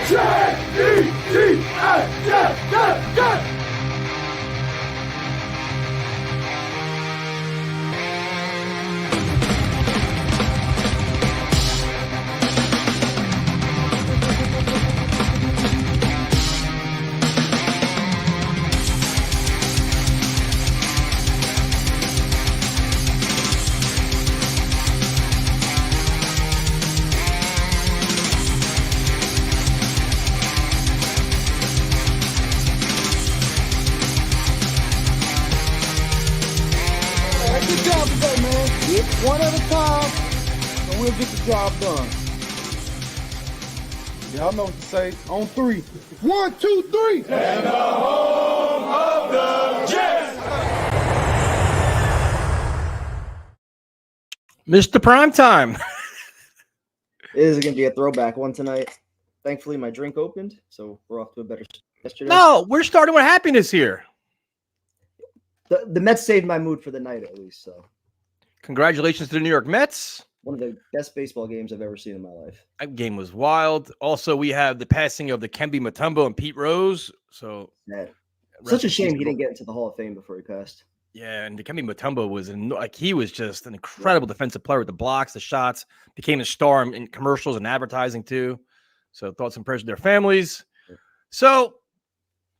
Good job today, man. It's one at a time, and we'll get the job done. Y'all know what to say. On three. 1, 2, 3. And the home of the Jets. Mr. Primetime. This is going to be a throwback one tonight. Thankfully, my drink opened, so we're off to a better start yesterday. No, we're starting with happiness here. The Mets saved my mood for the night, at least. So, congratulations to the New York Mets. one of the best baseball games I've ever seen in my life. That game was wild. Also, we have the passing of the Kembe Mutombo and Pete Rose. So, Such a shame he didn't get into the Hall of Fame before he passed. Yeah, and the Kembe Mutombo was he was just an incredible defensive player with the blocks, the shots. Became a star in commercials and advertising too. So, thoughts and prayers to their families. So,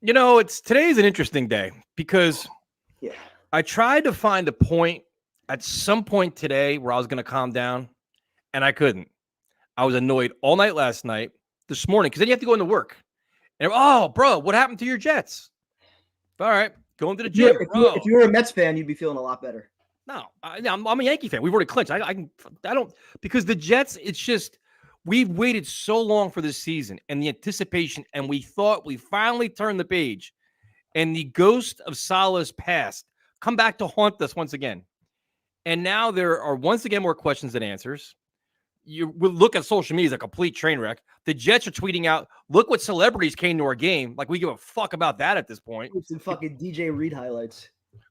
today's an interesting day because I tried to find a point at some point today where I was going to calm down, and I couldn't. I was annoyed all night last night, this morning, because then you have to go into work. And bro, what happened to your Jets? All right, going to the gym. If you were a Mets fan, you'd be feeling a lot better. No, I'm a Yankee fan. We've already clinched. I don't, because the Jets, it's just, we've waited so long for this season and the anticipation, and we thought we finally turned the page, and the ghost of Saleh's past come back to haunt us once again. And now there are once again more questions than answers. You will look at social media as a complete train wreck. The Jets are tweeting out, look what celebrities came to our game. Like, we give a fuck about that at this point. Some fucking DJ Reed highlights.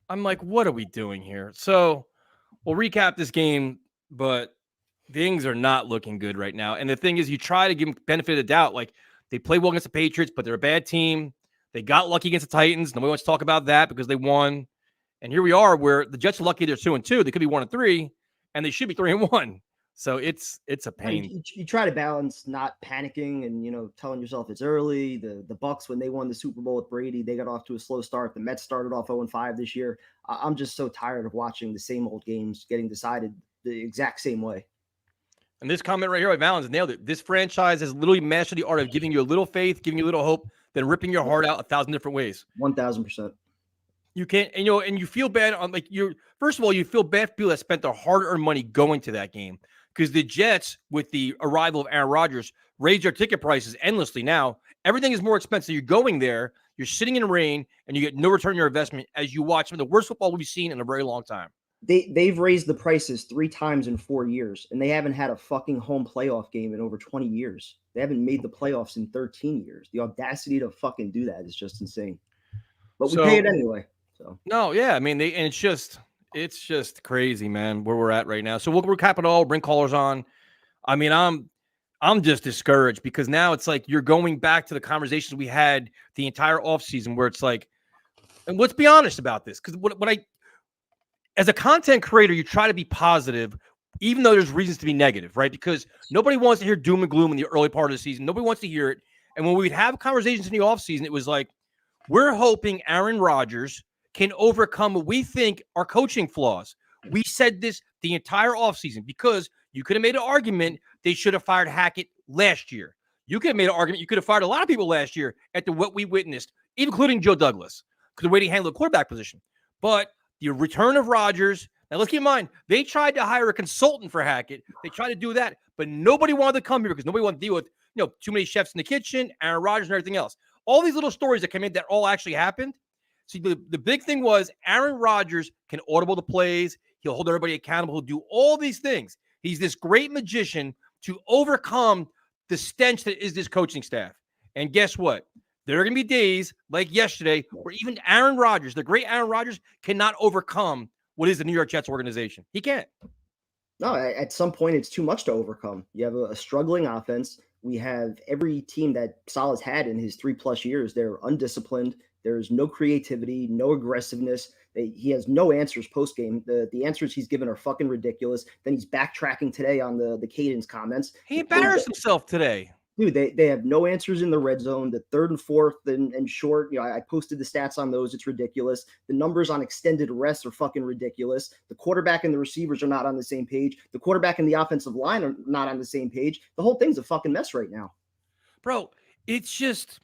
I'm like, what are we doing here? So we'll recap this game, but things are not looking good right now. And the thing is, you try to give them benefit of the doubt. Like, they play well against the Patriots, but they're a bad team. They got lucky against the Titans. Nobody wants to talk about that because they won. And here we are where the Jets are lucky they're 2-2. They could be 1-3, and they should be 3-1. So it's a pain. You try to balance not panicking and, telling yourself it's early. The Bucks, when they won the Super Bowl with Brady, they got off to a slow start. The Mets started off 0-5 this year. I'm just so tired of watching the same old games getting decided the exact same way. And this comment right here by Valens nailed it. This franchise has literally mastered the art of giving you a little faith, giving you a little hope, then ripping your heart out 1,000 different ways. 1,000%. You can't, and you feel bad on first of all, you feel bad for people that spent their hard-earned money going to that game, because the Jets, with the arrival of Aaron Rodgers, raised their ticket prices endlessly. Now everything is more expensive. You're going there, you're sitting in the rain, and you get no return on your investment as you watch some of the worst football we've seen in a very long time. They've raised the prices 3 times in 4 years, and they haven't had a fucking home playoff game in over 20 years. They haven't made the playoffs in 13 years. The audacity to fucking do that is just insane. But we pay it anyway. So no, yeah, I mean, it's just crazy, man, where we're at right now. So we'll recap it all, bring callers on. I mean, I'm just discouraged because now it's like you're going back to the conversations we had the entire offseason where it's like, and let's be honest about this, because as a content creator, you try to be positive, even though there's reasons to be negative, right? Because nobody wants to hear doom and gloom in the early part of the season. Nobody wants to hear it. And when we'd have conversations in the offseason, it was like, we're hoping Aaron Rodgers can overcome what we think are coaching flaws. We said this the entire offseason because you could have made an argument they should have fired Hackett last year. You could have made an argument you could have fired a lot of people last year after what we witnessed, including Joe Douglas, because the way he handled the quarterback position. But the return of Rodgers, now let's keep in mind, they tried to hire a consultant for Hackett. They tried to do that, but nobody wanted to come here because nobody wanted to deal with too many chefs in the kitchen, Aaron Rodgers and everything else. All these little stories that came in that all actually happened. See, the big thing was Aaron Rodgers can audible the plays. He'll hold everybody accountable. He'll do all these things. He's this great magician to overcome the stench that is this coaching staff. And guess what? There are going to be days like yesterday where even Aaron Rodgers, the great Aaron Rodgers, cannot overcome what is the New York Jets organization. He can't. No, at some point it's too much to overcome. You have a struggling offense. We have every team that Saleh's had in his 3+ years. They're undisciplined. There's no creativity, no aggressiveness. He has no answers post game. The answers he's given are fucking ridiculous. Then he's backtracking today on the cadence comments. He embarrassed himself today. Dude, they have no answers in the red zone. The 3rd and 4th and short, I posted the stats on those. It's ridiculous. The numbers on extended rests are fucking ridiculous. The quarterback and the receivers are not on the same page. The quarterback and the offensive line are not on the same page. The whole thing's a fucking mess right now. Bro, it's just,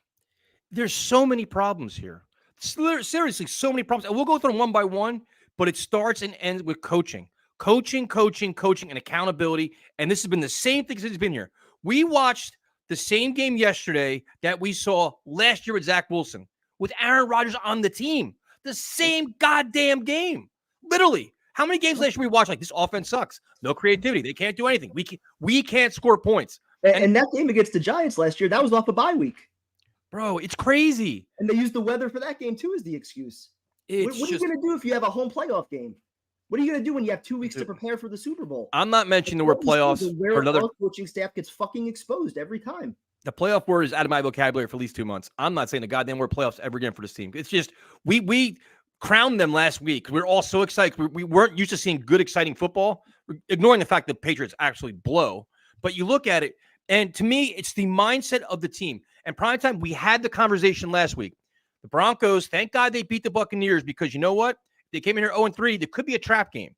there's so many problems here. Seriously, so many problems. And we'll go through them one by one, but it starts and ends with coaching. Coaching, and accountability. And this has been the same thing since he's been here. We watched the same game yesterday that we saw last year with Zach Wilson, with Aaron Rodgers on the team. The same goddamn game. Literally. How many games last year we watched like this offense sucks? No creativity. They can't do anything. We can't score points. And that game against the Giants last year, that was off a bye week. Bro, it's crazy. And they used the weather for that game too as the excuse. What are you going to do if you have a home playoff game? What are you going to do when you have 2 weeks to prepare for the Super Bowl? I'm not mentioning the word playoffs for another. Our coaching staff gets fucking exposed every time. The playoff word is out of my vocabulary for at least 2 months. I'm not saying the goddamn word playoffs ever again for this team. It's just we crowned them last week. We were all so excited. We weren't used to seeing good, exciting football, ignoring the fact that Patriots actually blow. But you look at it, and to me, it's the mindset of the team. And primetime, we had the conversation last week. The Broncos, thank God they beat the Buccaneers because you know what? They came in here 0-3. There could be a trap game.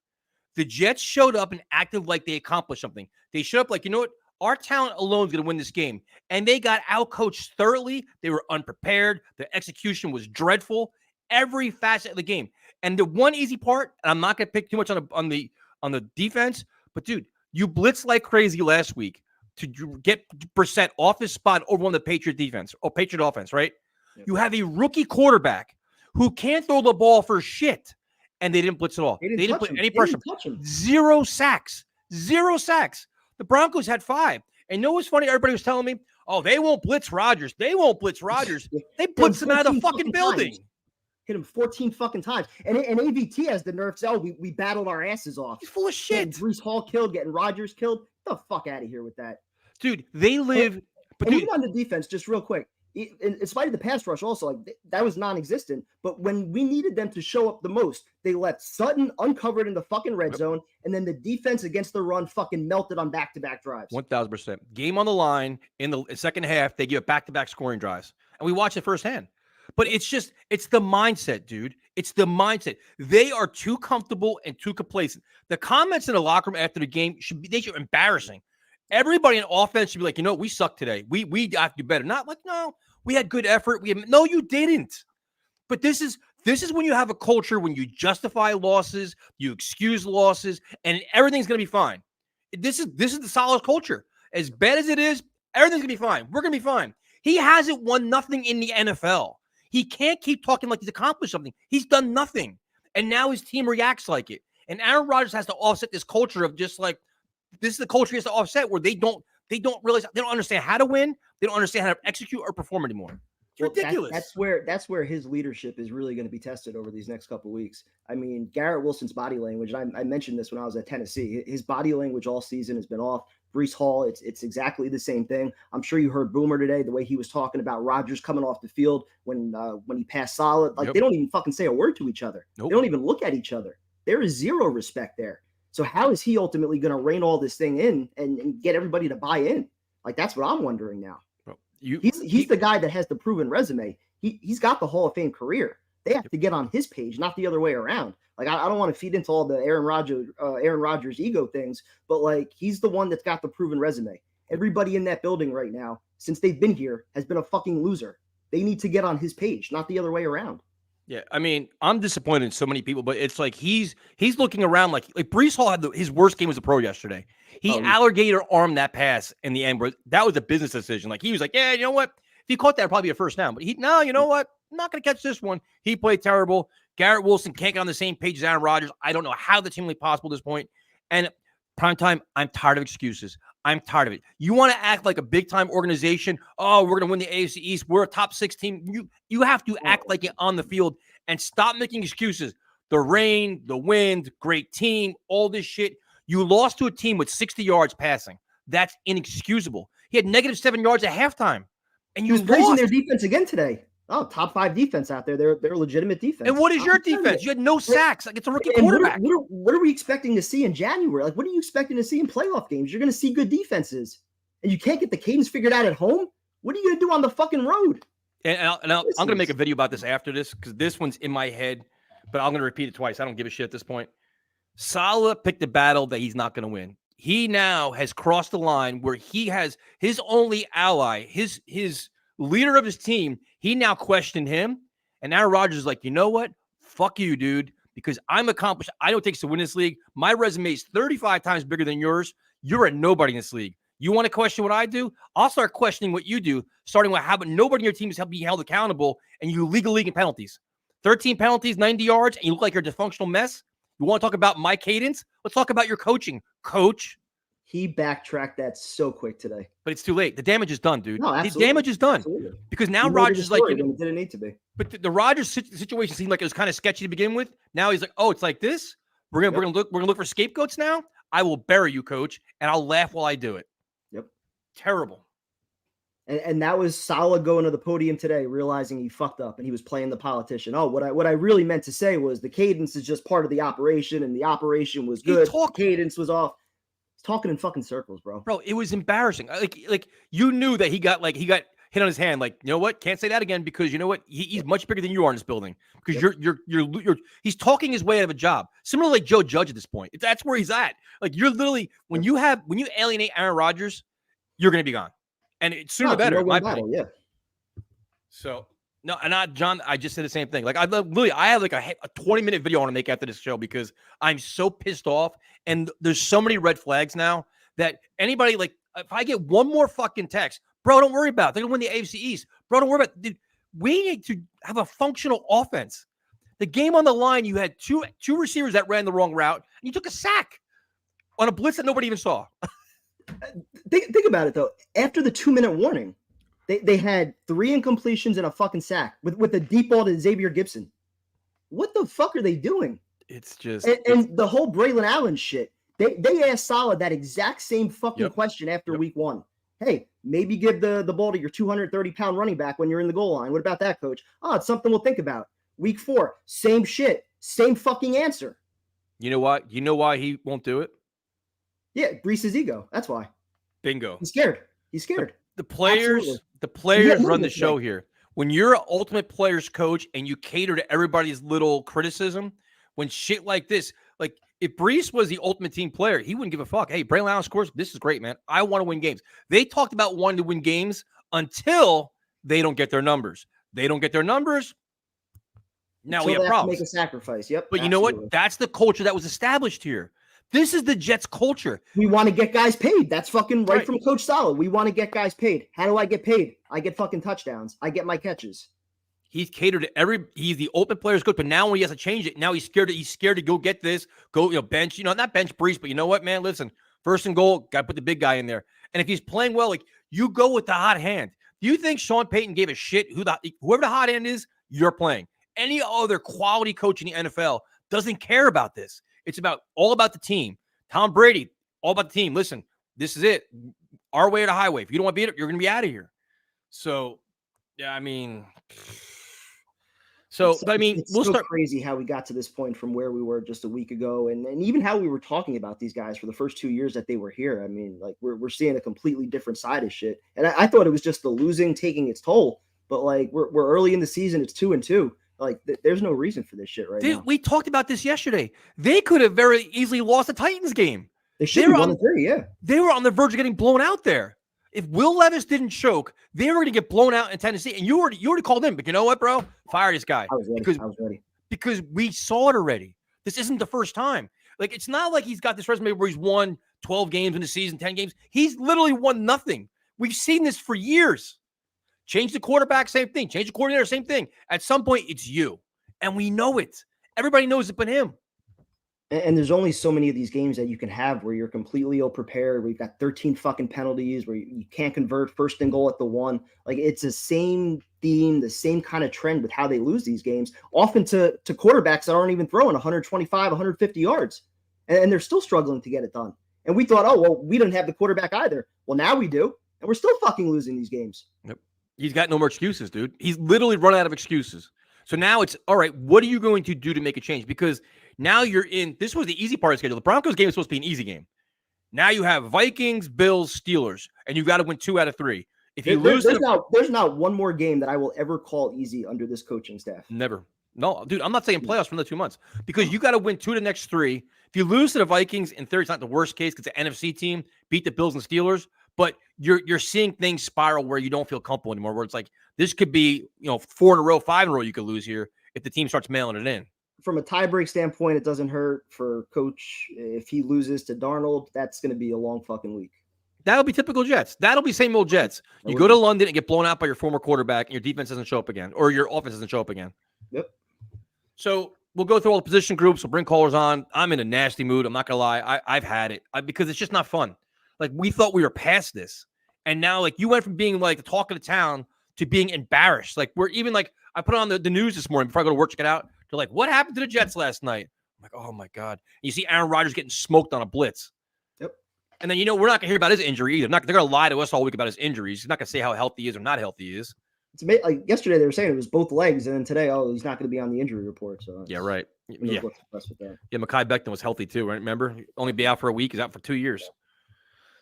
The Jets showed up and acted like they accomplished something. They showed up like, you know what? Our talent alone is going to win this game. And they got outcoached thoroughly. They were unprepared. The execution was dreadful. Every facet of the game. And the one easy part, and I'm not going to pick too much on the defense, but dude, you blitzed like crazy last week to get Brissett off his spot over on the Patriot defense or Patriot offense, right? Yep. You have a rookie quarterback who can't throw the ball for shit. And they didn't blitz at all. They didn't put any pressure. 0 sacks. 0 sacks. The Broncos had 5. And you know what's funny? Everybody was telling me, oh, they won't blitz Rodgers. They won't blitz Rodgers. They blitzed him out of the fucking building. Hit him 14 fucking times. And AVT has the nerve to, we battled our asses off. He's full of shit. Getting Breece Hall killed, getting Rodgers killed. Get the fuck out of here with that. Dude, they live. But even on the defense, just real quick, in spite of the pass rush also, like that was non-existent. But when we needed them to show up the most, they left Sutton uncovered in the fucking red zone, and then the defense against the run fucking melted on back-to-back drives. 1,000%. Game on the line in the second half, they give back-to-back scoring drives. And we watched it firsthand. But it's the mindset, dude. It's the mindset. They are too comfortable and too complacent. The comments in the locker room after the game should be embarrassing. Everybody in offense should be like, you know, we suck today. We have to do better. Not like, no, we had good effort. No, you didn't. But this is when you have a culture when you justify losses, you excuse losses, and everything's gonna be fine. This is the Saleh culture. As bad as it is, everything's gonna be fine. We're gonna be fine. He hasn't won nothing in the NFL. He can't keep talking like he's accomplished something. He's done nothing. And now his team reacts like it. And Aaron Rodgers has to offset this culture of just like, this is the culture he has to offset where they don't realize, they don't understand how to win. They don't understand how to execute or perform anymore. It's ridiculous. That's where his leadership is really going to be tested over these next couple of weeks. I mean, Garrett Wilson's body language, and I mentioned this when I was at Tennessee, his body language all season has been off. Breece Hall, it's exactly the same thing. I'm sure you heard Boomer today, the way he was talking about Rodgers coming off the field when he passed Saleh. Like, They don't even fucking say a word to each other. Nope. They don't even look at each other. There is zero respect there. So how is he ultimately going to rein all this thing in and get everybody to buy in? Like, that's what I'm wondering now. He's the guy that has the proven resume. He's got the Hall of Fame career. They have to get on his page, not the other way around. Like, I don't want to feed into all the Aaron Rodgers ego things, but like, he's the one that's got the proven resume. Everybody in that building right now, since they've been here, has been a fucking loser. They need to get on his page, not the other way around. Yeah, I mean, I'm disappointed in so many people, but it's like he's looking around like Breece Hall had his worst game as a pro yesterday. He alligator armed that pass in the end, where that was a business decision. Like, he was like, yeah, you know what? If he caught that, it'd probably be a first down. But you know what? I'm not going to catch this one. He played terrible. Garrett Wilson can't get on the same page as Aaron Rodgers. I don't know how that's humanly possible at this point. And primetime, I'm tired of excuses. I'm tired of it. You want to act like a big-time organization. Oh, we're going to win the AFC East. We're a top 6 team. You have to act like it on the field and stop making excuses. The rain, the wind, great team, all this shit. You lost to a team with 60 yards passing. That's inexcusable. He had -7 yards at halftime. And He you was praising lost. their defense again today. Oh, top 5 defense out there. They're a legitimate defense. And what is your I'm telling defense? You had no sacks. Like, it's a rookie And quarterback. what are we expecting to see in January? Like, what are you expecting to see in playoff games? You're going to see good defenses. And you can't get the cadence figured out at home? What are you going to do on the fucking road? I'm going to make a video about this after this because this one's in my head, but I'm going to repeat it twice. I don't give a shit at this point. Saleh picked a battle that he's not going to win. He now has crossed the line where he has his only ally, his leader of his team. He now questioned him. And Aaron Rodgers is like, you know what? Fuck you, dude, because I'm accomplished. I know what it takes to win this league. My resume is 35 times bigger than yours. You're a nobody in this league. You want to question what I do? I'll start questioning what you do, starting with how about nobody in your team is being held accountable, and you lead the league in penalties. 13 penalties, 90 yards, and you look like you're a dysfunctional mess. You want to talk about my cadence? Let's talk about your coaching, coach. He backtracked that so quick today. But it's too late. The damage is done, dude. No, the damage is done. Absolutely. Because now Rodgers is like, it didn't need to be. But the Rodgers situation seemed like it was kind of sketchy to begin with. Now he's like, oh, it's like this. We're gonna look for scapegoats now. I will bury you, coach, and I'll laugh while I do it. Yep. Terrible. And that was Saleh going to the podium today, realizing he fucked up and he was playing the politician. Oh, what I really meant to say was the cadence is just part of the operation, and the operation was good. The cadence was off. He's talking in fucking circles, bro. Bro, it was embarrassing. Like you knew that he got hit on his hand. Like, you know what? Can't say that again because you know what? He's much bigger than you are in this building. Because you're he's talking his way out of a job. Similarly like Joe Judge at this point. That's where he's at. Like you're literally when you alienate Aaron Rodgers, you're gonna be gone. And it's sooner or better, in my opinion. Yeah. So no, and John, I just said the same thing. Like I have like a 20-minute video I want to make after this show because I'm so pissed off, and there's so many red flags now that anybody like if I get one more fucking text, bro, don't worry about it. They're gonna win the AFC East, bro. Don't worry about it. Dude, we need to have a functional offense. The game on the line, you had two receivers that ran the wrong route, and you took a sack on a blitz that nobody even saw. Think about it though. After the 2-minute warning, they had 3 incompletions and a fucking sack with a deep ball to Xavier Gibson. What the fuck are they doing? It's just and the whole Braylon Allen shit. They asked Saleh that exact same fucking question after week 1. Hey, maybe give the ball to your 230-pound running back when you're in the goal line. What about that, coach? Oh, it's something we'll think about. Week 4, same shit, same fucking answer. You know what? You know why he won't do it? Yeah, Brees's ego. That's why. Bingo. He's scared. The players run the show here. When you're an ultimate players coach and you cater to everybody's little criticism, when shit like this, like if Brees was the ultimate team player, he wouldn't give a fuck. Hey, Braylon Allen scores. This is great, man. I want to win games. They talked about wanting to win games until they don't get their numbers. They don't get their numbers. Now we have problems. Make a sacrifice. Yep. But you know what? That's the culture that was established here. This is the Jets culture. We want to get guys paid. That's fucking right from Coach Saleh. We want to get guys paid. How do I get paid? I get fucking touchdowns. I get my catches. He's catered to he's the open players coach, but now when he has to change it, now he's scared to go get this, bench, not bench Brees, but you know what, man? Listen, first and goal, got to put the big guy in there. And if he's playing well, like you go with the hot hand. Do you think Sean Payton gave a shit whoever the hot hand is, you're playing? Any other quality coach in the NFL doesn't care about this. It's all about the team. Tom Brady, all about the team. Listen, this is it. Our way or the highway. If you don't want to beat it, you're going to be out of here. So, yeah, I mean, it's we'll start crazy how we got to this point from where we were just a week ago, and even how we were talking about these guys for the first 2 years that they were here. I mean, like we're seeing a completely different side of shit. And I thought it was just the losing taking its toll, but like we're early in the season. It's 2-2. Like, there's no reason for this shit now. We talked about this yesterday. They could have very easily lost the Titans game. They should have won 3, yeah. They were on the verge of getting blown out there. If Will Levis didn't choke, they were going to get blown out in Tennessee. And you already called in. But you know what, bro? Fire this guy. I was ready. Because we saw it already. This isn't the first time. Like, it's not like he's got this resume where he's won 12 games in the season, 10 games. He's literally won nothing. We've seen this for years. Change the quarterback, same thing. Change the coordinator, same thing. At some point, it's you. And we know it. Everybody knows it but him. And there's only so many of these games that you can have where you're completely ill-prepared, where you've got 13 fucking penalties, where you can't convert first and goal at the 1. Like, it's the same theme, the same kind of trend with how they lose these games, often to quarterbacks that aren't even throwing 125, 150 yards. And they're still struggling to get it done. And we thought, oh, well, we didn't have the quarterback either. Well, now we do. And we're still fucking losing these games. Yep. He's got no more excuses, dude. He's literally run out of excuses. So now it's, all right, what are you going to do to make a change? Because now you're in, this was the easy part of the schedule. The Broncos game was supposed to be an easy game. Now you have Vikings, Bills, Steelers, and you've got to win 2 out of 3. If you lose, there's not one more game that I will ever call easy under this coaching staff. Never. No, dude, I'm not saying playoffs for another 2 months because you got to win 2 of the next 3. If you lose to the Vikings, in theory, it's not the worst case because the NFC team beat the Bills and Steelers, but you're seeing things spiral where you don't feel comfortable anymore, where it's like this could be, 4 in a row, 5 in a row you could lose here if the team starts mailing it in. From a tiebreak standpoint, it doesn't hurt for Coach. If he loses to Darnold, that's going to be a long fucking week. That'll be typical Jets. That'll be same old Jets. You go to London and get blown out by your former quarterback and your defense doesn't show up again or your offense doesn't show up again. Yep. So we'll go through all the position groups. We'll bring callers on. I'm in a nasty mood. I'm not going to lie. I've had it because it's just not fun. Like we thought we were past this. And now like you went from being like the talk of the town to being embarrassed. Like we're even like, I put on the news this morning before I go to work, check it out. They're like, what happened to the Jets last night? I'm like, oh my God. And you see Aaron Rodgers getting smoked on a blitz. Yep. And then, we're not going to hear about his injury either. They're going to lie to us all week about his injuries. He's not going to say how healthy he is or not healthy he is. It's amazing. Like yesterday, they were saying it was both legs. And then today, he's not going to be on the injury report. So yeah, right. Yeah. With that. Yeah. Mekhi Becton was healthy too, right? Remember? Only be out for a week. He's out for 2 years.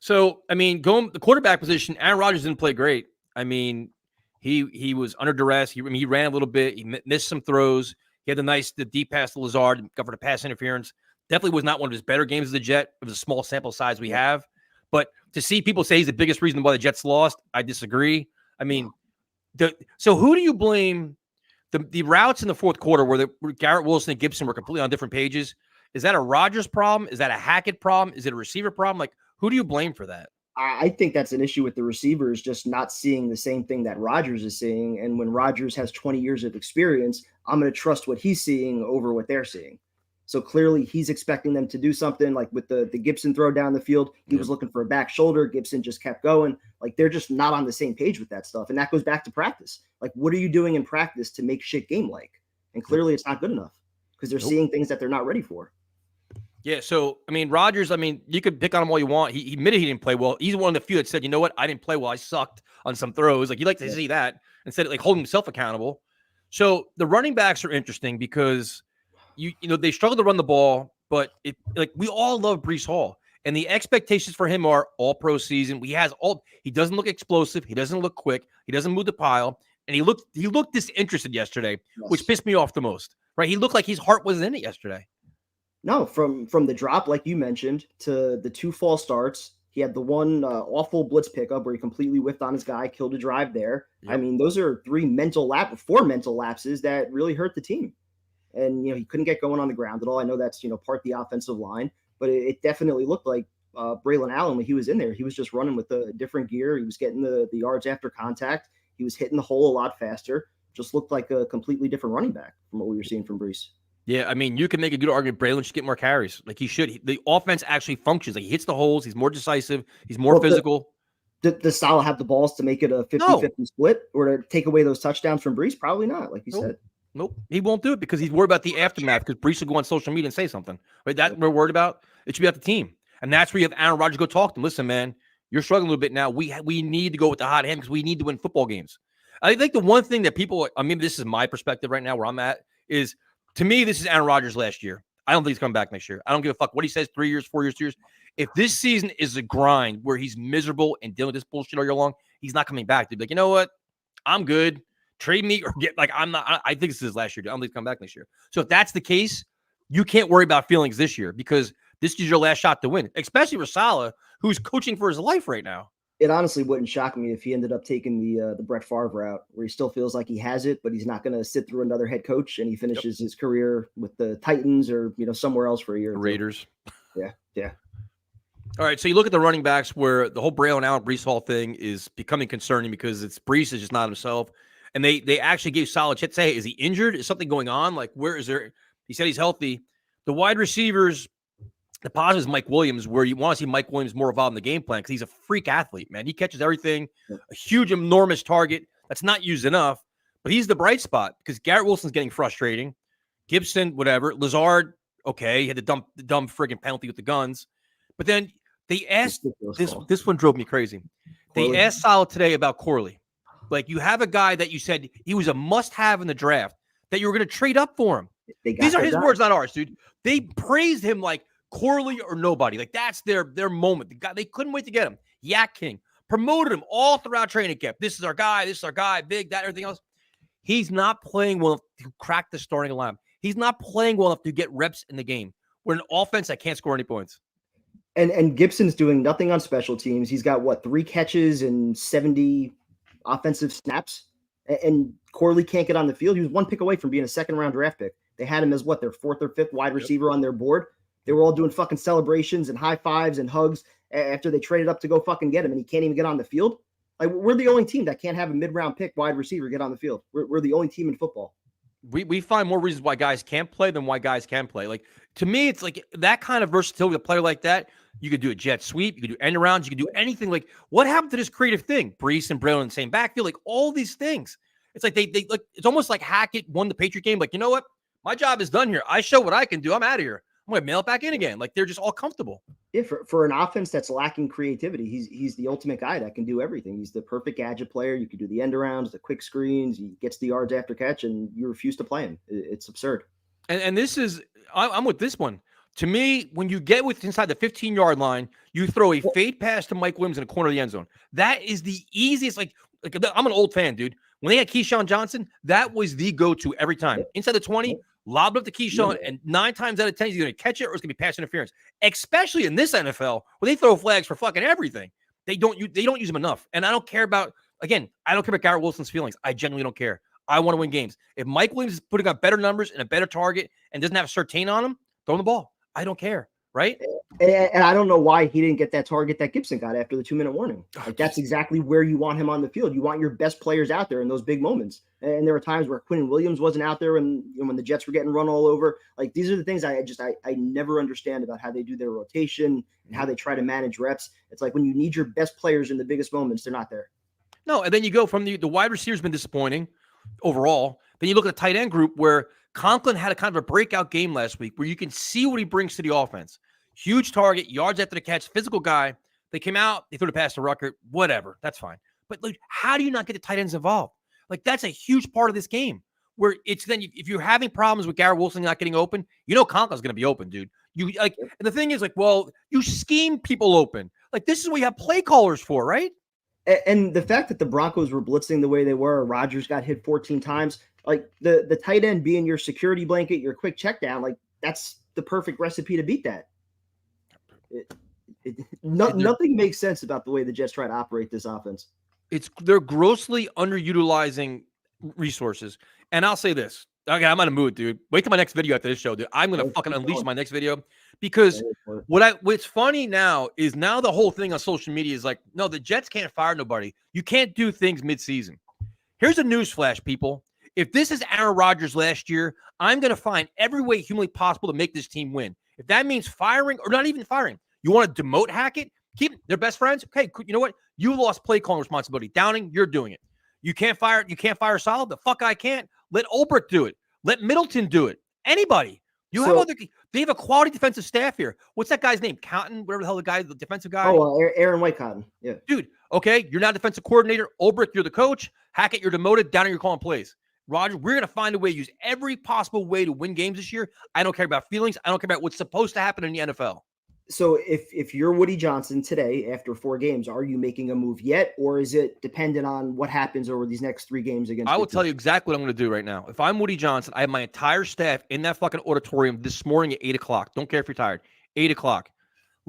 So, I mean, going the quarterback position, Aaron Rodgers didn't play great. I mean, he was under duress. He ran a little bit. He missed some throws. He had the deep pass to Lazard, covered a pass interference. Definitely was not one of his better games as the Jet. It was a small sample size we have. But to see people say he's the biggest reason why the Jets lost, I disagree. I mean, so who do you blame? The routes in the fourth quarter where Garrett Wilson and Gibson were completely on different pages. Is that a Rodgers problem? Is that a Hackett problem? Is it a receiver problem? Like, who do you blame for that? I think that's an issue with the receivers just not seeing the same thing that Rodgers is seeing. And when Rodgers has 20 years of experience, I'm going to trust what he's seeing over what they're seeing. So clearly he's expecting them to do something like with the Gibson throw down the field. He was looking for a back shoulder. Gibson just kept going. Like they're just not on the same page with that stuff. And that goes back to practice. Like, what are you doing in practice to make shit game-like? And clearly it's not good enough because they're seeing things that they're not ready for. Yeah, so, I mean, Rodgers, you could pick on him all you want. He admitted he didn't play well. He's one of the few that said, you know what, I didn't play well. I sucked on some throws. Like, you'd like to see that instead of, like, holding himself accountable. So, the running backs are interesting because, they struggle to run the ball, but, we all love Breece Hall. And the expectations for him are all-pro season. He doesn't look explosive. He doesn't look quick. He doesn't move the pile. And he looked disinterested yesterday, which pissed me off the most, right? He looked like his heart wasn't in it yesterday. No, from the drop, like you mentioned, to the 2 false starts. He had the one awful blitz pickup where he completely whiffed on his guy, killed a drive there. Yep. I mean, those are 4 mental lapses that really hurt the team. And, he couldn't get going on the ground at all. I know that's, part the offensive line, but it definitely looked like Braylon Allen, when he was in there, he was just running with a different gear. He was getting the yards after contact. He was hitting the hole a lot faster. Just looked like a completely different running back from what we were seeing from Breece. Yeah, you can make a good argument. Braylon should get more carries. Like he should. The offense actually functions. Like he hits the holes. He's more decisive. He's more physical. Does Saleh have the balls to make it a 50-50 split or to take away those touchdowns from Breece? Probably not, like you said. Nope. He won't do it because he's worried about the aftermath because Breece will go on social media and say something. Right? That we're worried about. It should be about the team. And that's where you have Aaron Rodgers go talk to him. Listen, man, you're struggling a little bit now. We need to go with the hot hand because we need to win football games. I think the one thing that people, this is my perspective right now where I'm at is, to me, this is Aaron Rodgers last year. I don't think he's coming back next year. I don't give a fuck what he says, 3 years, 4 years, 2 years. If this season is a grind where he's miserable and dealing with this bullshit all year long, he's not coming back. They'd be like, you know what? I'm good. Trade me or I'm not. I think this is his last year. I don't think he's coming back next year. So if that's the case, you can't worry about feelings this year because this is your last shot to win, especially for Saleh, who's coaching for his life right now. It honestly wouldn't shock me if he ended up taking the Brett Favre route where he still feels like he has it, but he's not going to sit through another head coach and he finishes his career with the Titans or, somewhere else for a year. Raiders. Yeah. All right. So you look at the running backs where the whole Braylon Allen Breece Hall thing is becoming concerning because Breece is just not himself. And they actually gave Saleh a chance to say, is he injured? Is something going on? Like, where is there? He said he's healthy. The wide receivers, the positive is Mike Williams, where you want to see Mike Williams more involved in the game plan because he's a freak athlete, man. He catches everything, a huge, enormous target that's not used enough, but he's the bright spot because Garrett Wilson's getting frustrating. Gibson, whatever. Lazard, okay, he had the dumb friggin' penalty with the guns. But then they asked, this one drove me crazy. They asked Saleh today about Corley. Like, you have a guy that you said he was a must-have in the draft, that you were going to trade up for him. These are his words, not ours, dude. They praised him like Corley or nobody. Like, that's their moment. The guy, they couldn't wait to get him. Yak King promoted him all throughout training camp. This is our guy. This is our guy. Big, that, everything else. He's not playing well enough to crack the starting lineup. He's not playing well enough to get reps in the game. We're an offense that can't score any points. And Gibson's doing nothing on special teams. He's got, 3 catches and 70 offensive snaps. And Corley can't get on the field. He was 1 pick away from being a second-round draft pick. They had him as, their 4th or 5th wide receiver on their board. They were all doing fucking celebrations and high fives and hugs after they traded up to go fucking get him, and he can't even get on the field. Like, we're the only team that can't have a mid-round pick wide receiver get on the field. We're the only team in football. We find more reasons why guys can't play than why guys can play. Like, to me, it's like that kind of versatility, a player like that, you could do a jet sweep, you could do end arounds, you could do anything. Like, what happened to this creative thing? Brees and Braylon in the same backfield, like all these things. It's like they like, it's almost like Hackett won the Patriot game. Like, you know what? My job is done here. I show what I can do. I'm out of here. I'm going to mail it back in again. Like, they're just all comfortable. Yeah, for an offense that's lacking creativity, he's the ultimate guy that can do everything. He's the perfect gadget player. You can do the end arounds, the quick screens. He gets the yards after catch, and you refuse to play him. It's absurd. And this is, I'm with this one. To me, when you get inside the 15-yard line, you throw a fade pass to Mike Williams in the corner of the end zone. That is the easiest. Like I'm an old fan, dude. When they had Keyshawn Johnson, that was the go-to every time. Inside the 20, lob it up to Keyshawn, and 9 times out of 10, he's going to catch it or it's going to be pass interference. Especially in this NFL, where they throw flags for fucking everything. They don't use them enough. And I don't care about Garrett Wilson's feelings. I genuinely don't care. I want to win games. If Mike Williams is putting up better numbers and a better target and doesn't have a certain on him, throw him the ball. I don't care, right? And I don't know why he didn't get that target that Gibson got after the 2-minute warning. Like, that's exactly where you want him on the field. You want your best players out there in those big moments. And there were times where Quinnen Williams wasn't out there when the Jets were getting run all over. Like, these are the things I never understand about how they do their rotation and how they try to manage reps. It's like when you need your best players in the biggest moments, they're not there. No, and then you go from the wide receiver's been disappointing overall. Then you look at the tight end group where Conklin had a kind of a breakout game last week where you can see what he brings to the offense. Huge target, yards after the catch, physical guy. They came out, they threw the pass to Rucker, whatever. That's fine. But like, how do you not get the tight ends involved? Like, that's a huge part of this game where it's then if you're having problems with Garrett Wilson not getting open, Conklin's going to be open, dude. You like, and the thing is like, well, you scheme people open. Like, this is what you have play callers for, right? And the fact that the Broncos were blitzing the way they were, Rodgers got hit 14 times, like the tight end being your security blanket, your quick check down, like that's the perfect recipe to beat that. Nothing makes sense about the way the Jets try to operate this offense. They're grossly underutilizing resources. And I'll say this. Okay, I'm on a mood, dude. Wait till my next video after this show, dude. I'm gonna fucking unleash my next video because what's funny now is now the whole thing on social media is like, no, the Jets can't fire nobody. You can't do things mid-season. Here's a news flash, people. If this is Aaron Rodgers last year, I'm gonna find every way humanly possible to make this team win. If that means firing or not even firing, you want to demote Hackett, keep their best friends. Okay, you know what? You lost play calling responsibility. Downing, you're doing it. You can't fire Saleh. The fuck I can't. Let Ulbrich do it. Let Middleton do it. Anybody. They have a quality defensive staff here. What's that guy's name? Cotton, whatever the hell the defensive guy. Oh, Aaron White Cotton. Yeah. Dude, okay, you're not a defensive coordinator. Ulbrich, you're the coach. Hackett, you're demoted. Downing, you're calling plays. Roger, we're going to find a way to use every possible way to win games this year. I don't care about feelings. I don't care about what's supposed to happen in the NFL. So if you're Woody Johnson today, after 4 games, are you making a move yet? Or is it dependent on what happens over these next 3 games against? I will tell you exactly what I'm going to do right now. If I'm Woody Johnson, I have my entire staff in that fucking auditorium this morning at 8 o'clock. Don't care if you're tired. 8 o'clock.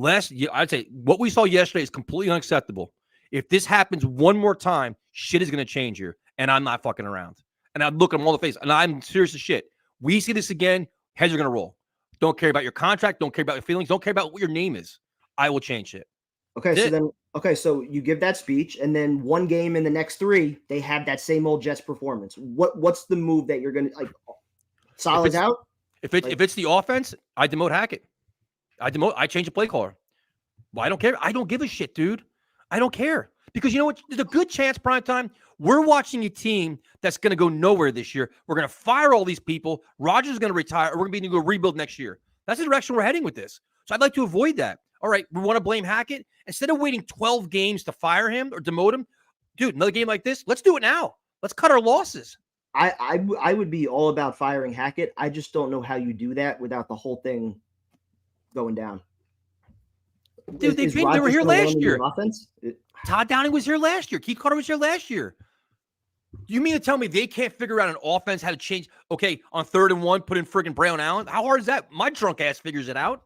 I'd say what we saw yesterday is completely unacceptable. If this happens one more time, shit is going to change here. And I'm not fucking around. And I'd look at them all in the face. And I'm serious as shit. We see this again, heads are going to roll. Don't care about your contract. Don't care about your feelings. Don't care about what your name is. I will change it. So you give that speech, and then 1 game in the next 3, they have that same old Jets performance. What's the move that you're going to like? Solid out. If it's the offense, I demote Hackett. I change the play caller. Well, I don't care. I don't give a shit, dude. I don't care because you know what? There's a good chance, prime time. We're watching a team that's going to go nowhere this year. We're going to fire all these people. Rodgers is going to retire, or we're going to rebuild next year. That's the direction we're heading with this. So I'd like to avoid that. All right, we want to blame Hackett. Instead of waiting 12 games to fire him or demote him, dude, another game like this, let's do it now. Let's cut our losses. I would be all about firing Hackett. I just don't know how you do that without the whole thing going down. Dude, they were here last year. Offense? Todd Downing was here last year. Keith Carter was here last year. You mean to tell me they can't figure out an offense, how to change? Okay, on 3rd and 1, put in friggin' Brown Allen. How hard is that? My drunk ass figures it out.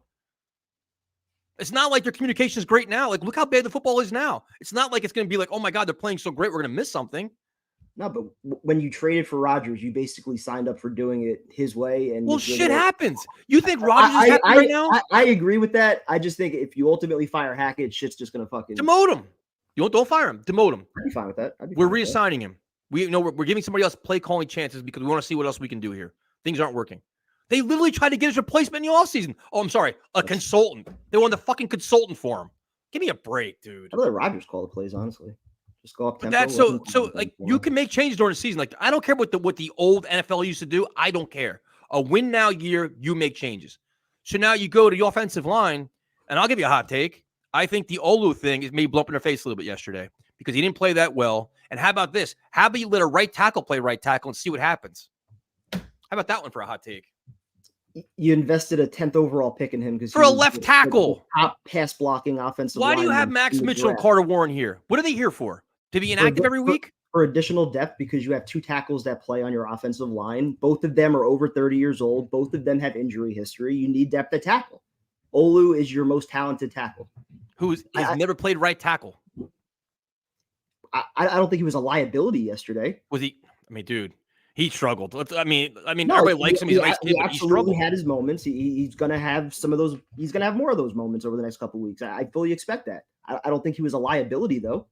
It's not like their communication is great now. Like, look how bad the football is now. It's not like it's going to be like, oh my God, they're playing so great, we're going to miss something. No, but when you traded for Rodgers, you basically signed up for doing it his way. And well, shit happens. You think Rodgers is happy right now? I agree with that. I just think if you ultimately fire Hackett, shit's just going to fucking demote him. Don't fire him. Demote him. I'd be fine with that. We're reassigning him. We're giving somebody else play calling chances because we want to see what else we can do here. Things aren't working. They literally tried to get his replacement in the offseason. Oh, I'm sorry, a consultant. They wanted the fucking consultant for him. Give me a break, dude. I'd let Rodgers call the plays, honestly. Just go up tempo. That's so like you can make changes during the season. Like I don't care what the old NFL used to do. I don't care. A win now year, you make changes. So now you go to the offensive line, and I'll give you a hot take. I think the Olu thing is maybe blow up in their face a little bit yesterday because he didn't play that well. And how about this? How about you let a right tackle play right tackle and see what happens? How about that one for a hot take? You invested a 10th overall pick in him because for a left tackle, top pass blocking offensive. Why do you have Max Mitchell and Carter Warren here? What are they here for? To be inactive every week? For additional depth, because you have 2 tackles that play on your offensive line. Both of them are over 30 years old. Both of them have injury history. You need depth at tackle. Olu is your most talented tackle. Who's never played right tackle. I don't think he was a liability yesterday. Was he? I mean, dude, he struggled. I mean, no, everybody likes him. He's a nice kid, but he struggled. He had his moments. He's going to have some of those. He's going to have more of those moments over the next couple of weeks. I fully expect that. I don't think he was a liability, though.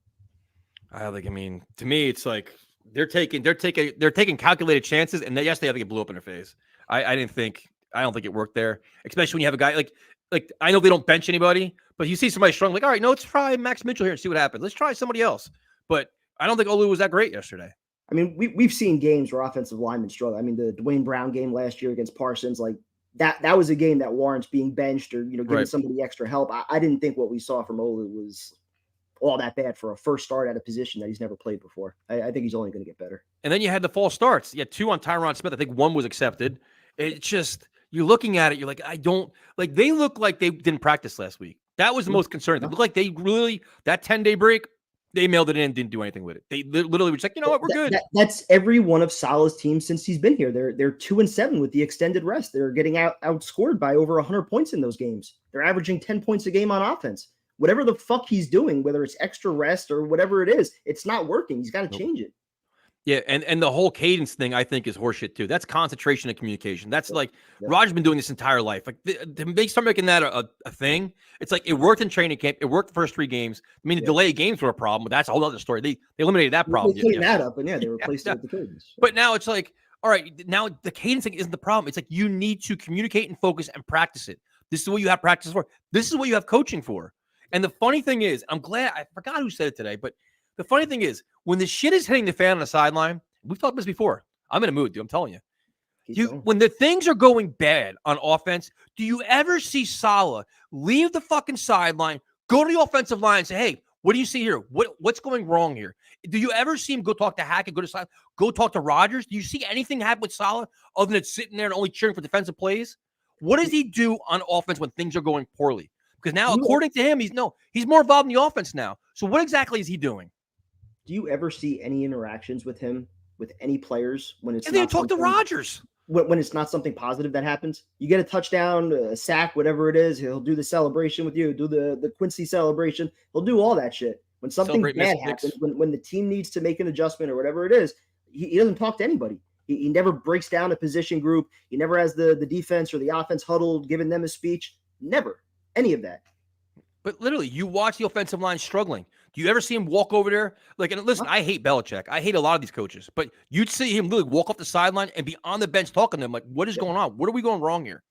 I mean, to me, it's like they're taking calculated chances, and yes, they have to get blew up in their face. I don't think it worked there, especially when you have a guy like I know they don't bench anybody, but you see somebody struggling, like, all right, no, let's try Max Mitchell here and see what happens. Let's try somebody else. But I don't think Olu was that great yesterday. I mean, we've seen games where offensive linemen struggle. I mean, the Dwayne Brown game last year against Parsons, like that was a game that warrants being benched or giving somebody extra help. I didn't think what we saw from Olu was all that bad for a first start at a position that he's never played before. I think he's only going to get better. And then you had the false starts. You had 2 on Tyron Smith. I think 1 was accepted. It's just, you're looking at it, you're like, they look like they didn't practice last week. That was the most concerning. They look like they really, that 10-day break, they mailed it in, didn't do anything with it. They literally were just like, you know what, we're good. That's every one of Saleh's teams since he's been here. They're 2-7 with the extended rest. They're getting outscored by over 100 points in those games. They're averaging 10 points a game on offense. Whatever the fuck he's doing, whether it's extra rest or whatever it is, it's not working. He's got to change it. Yeah, and the whole cadence thing, I think, is horseshit too. That's concentration and communication. That's like Rodgers been doing this entire life. Like they start making that a thing. It's like it worked in training camp. It worked the first 3 games. I mean, the delayed games were a problem, but that's a whole other story. They eliminated that problem. They cleaned that up, and they replaced it with the cadence. But now it's like, all right, now the cadence thing isn't the problem. It's like you need to communicate and focus and practice it. This is what you have practice for. This is what you have coaching for. And the funny thing is, I forgot who said it today, but the funny thing is, when the shit is hitting the fan on the sideline, we've talked about this before. I'm in a mood, dude. I'm telling you. When the things are going bad on offense, do you ever see Saleh leave the fucking sideline, go to the offensive line and say, hey, what do you see here? What's going wrong here? Do you ever see him go talk to Hackett, go talk to Rodgers? Do you see anything happen with Saleh other than sitting there and only cheering for defensive plays? What does he do on offense when things are going poorly? Because now, according to him, he's more involved in the offense now. So what exactly is he doing? Do you ever see any interactions with him, with any players, when it's they talk to Rodgers? When it's not something positive that happens? You get a touchdown, a sack, whatever it is, he'll do the celebration with you, do the Quincy celebration. He'll do all that shit. When something bad happens, when the team needs to make an adjustment or whatever it is, he doesn't talk to anybody. He never breaks down a position group. He never has the defense or the offense huddled, giving them a speech. Never. Any of that. But literally, you watch the offensive line struggling. Do you ever see him walk over there? Like, and listen, I hate Belichick. I hate a lot of these coaches. But you'd see him literally walk off the sideline and be on the bench talking to them. Like, what is going on? What are we going wrong here?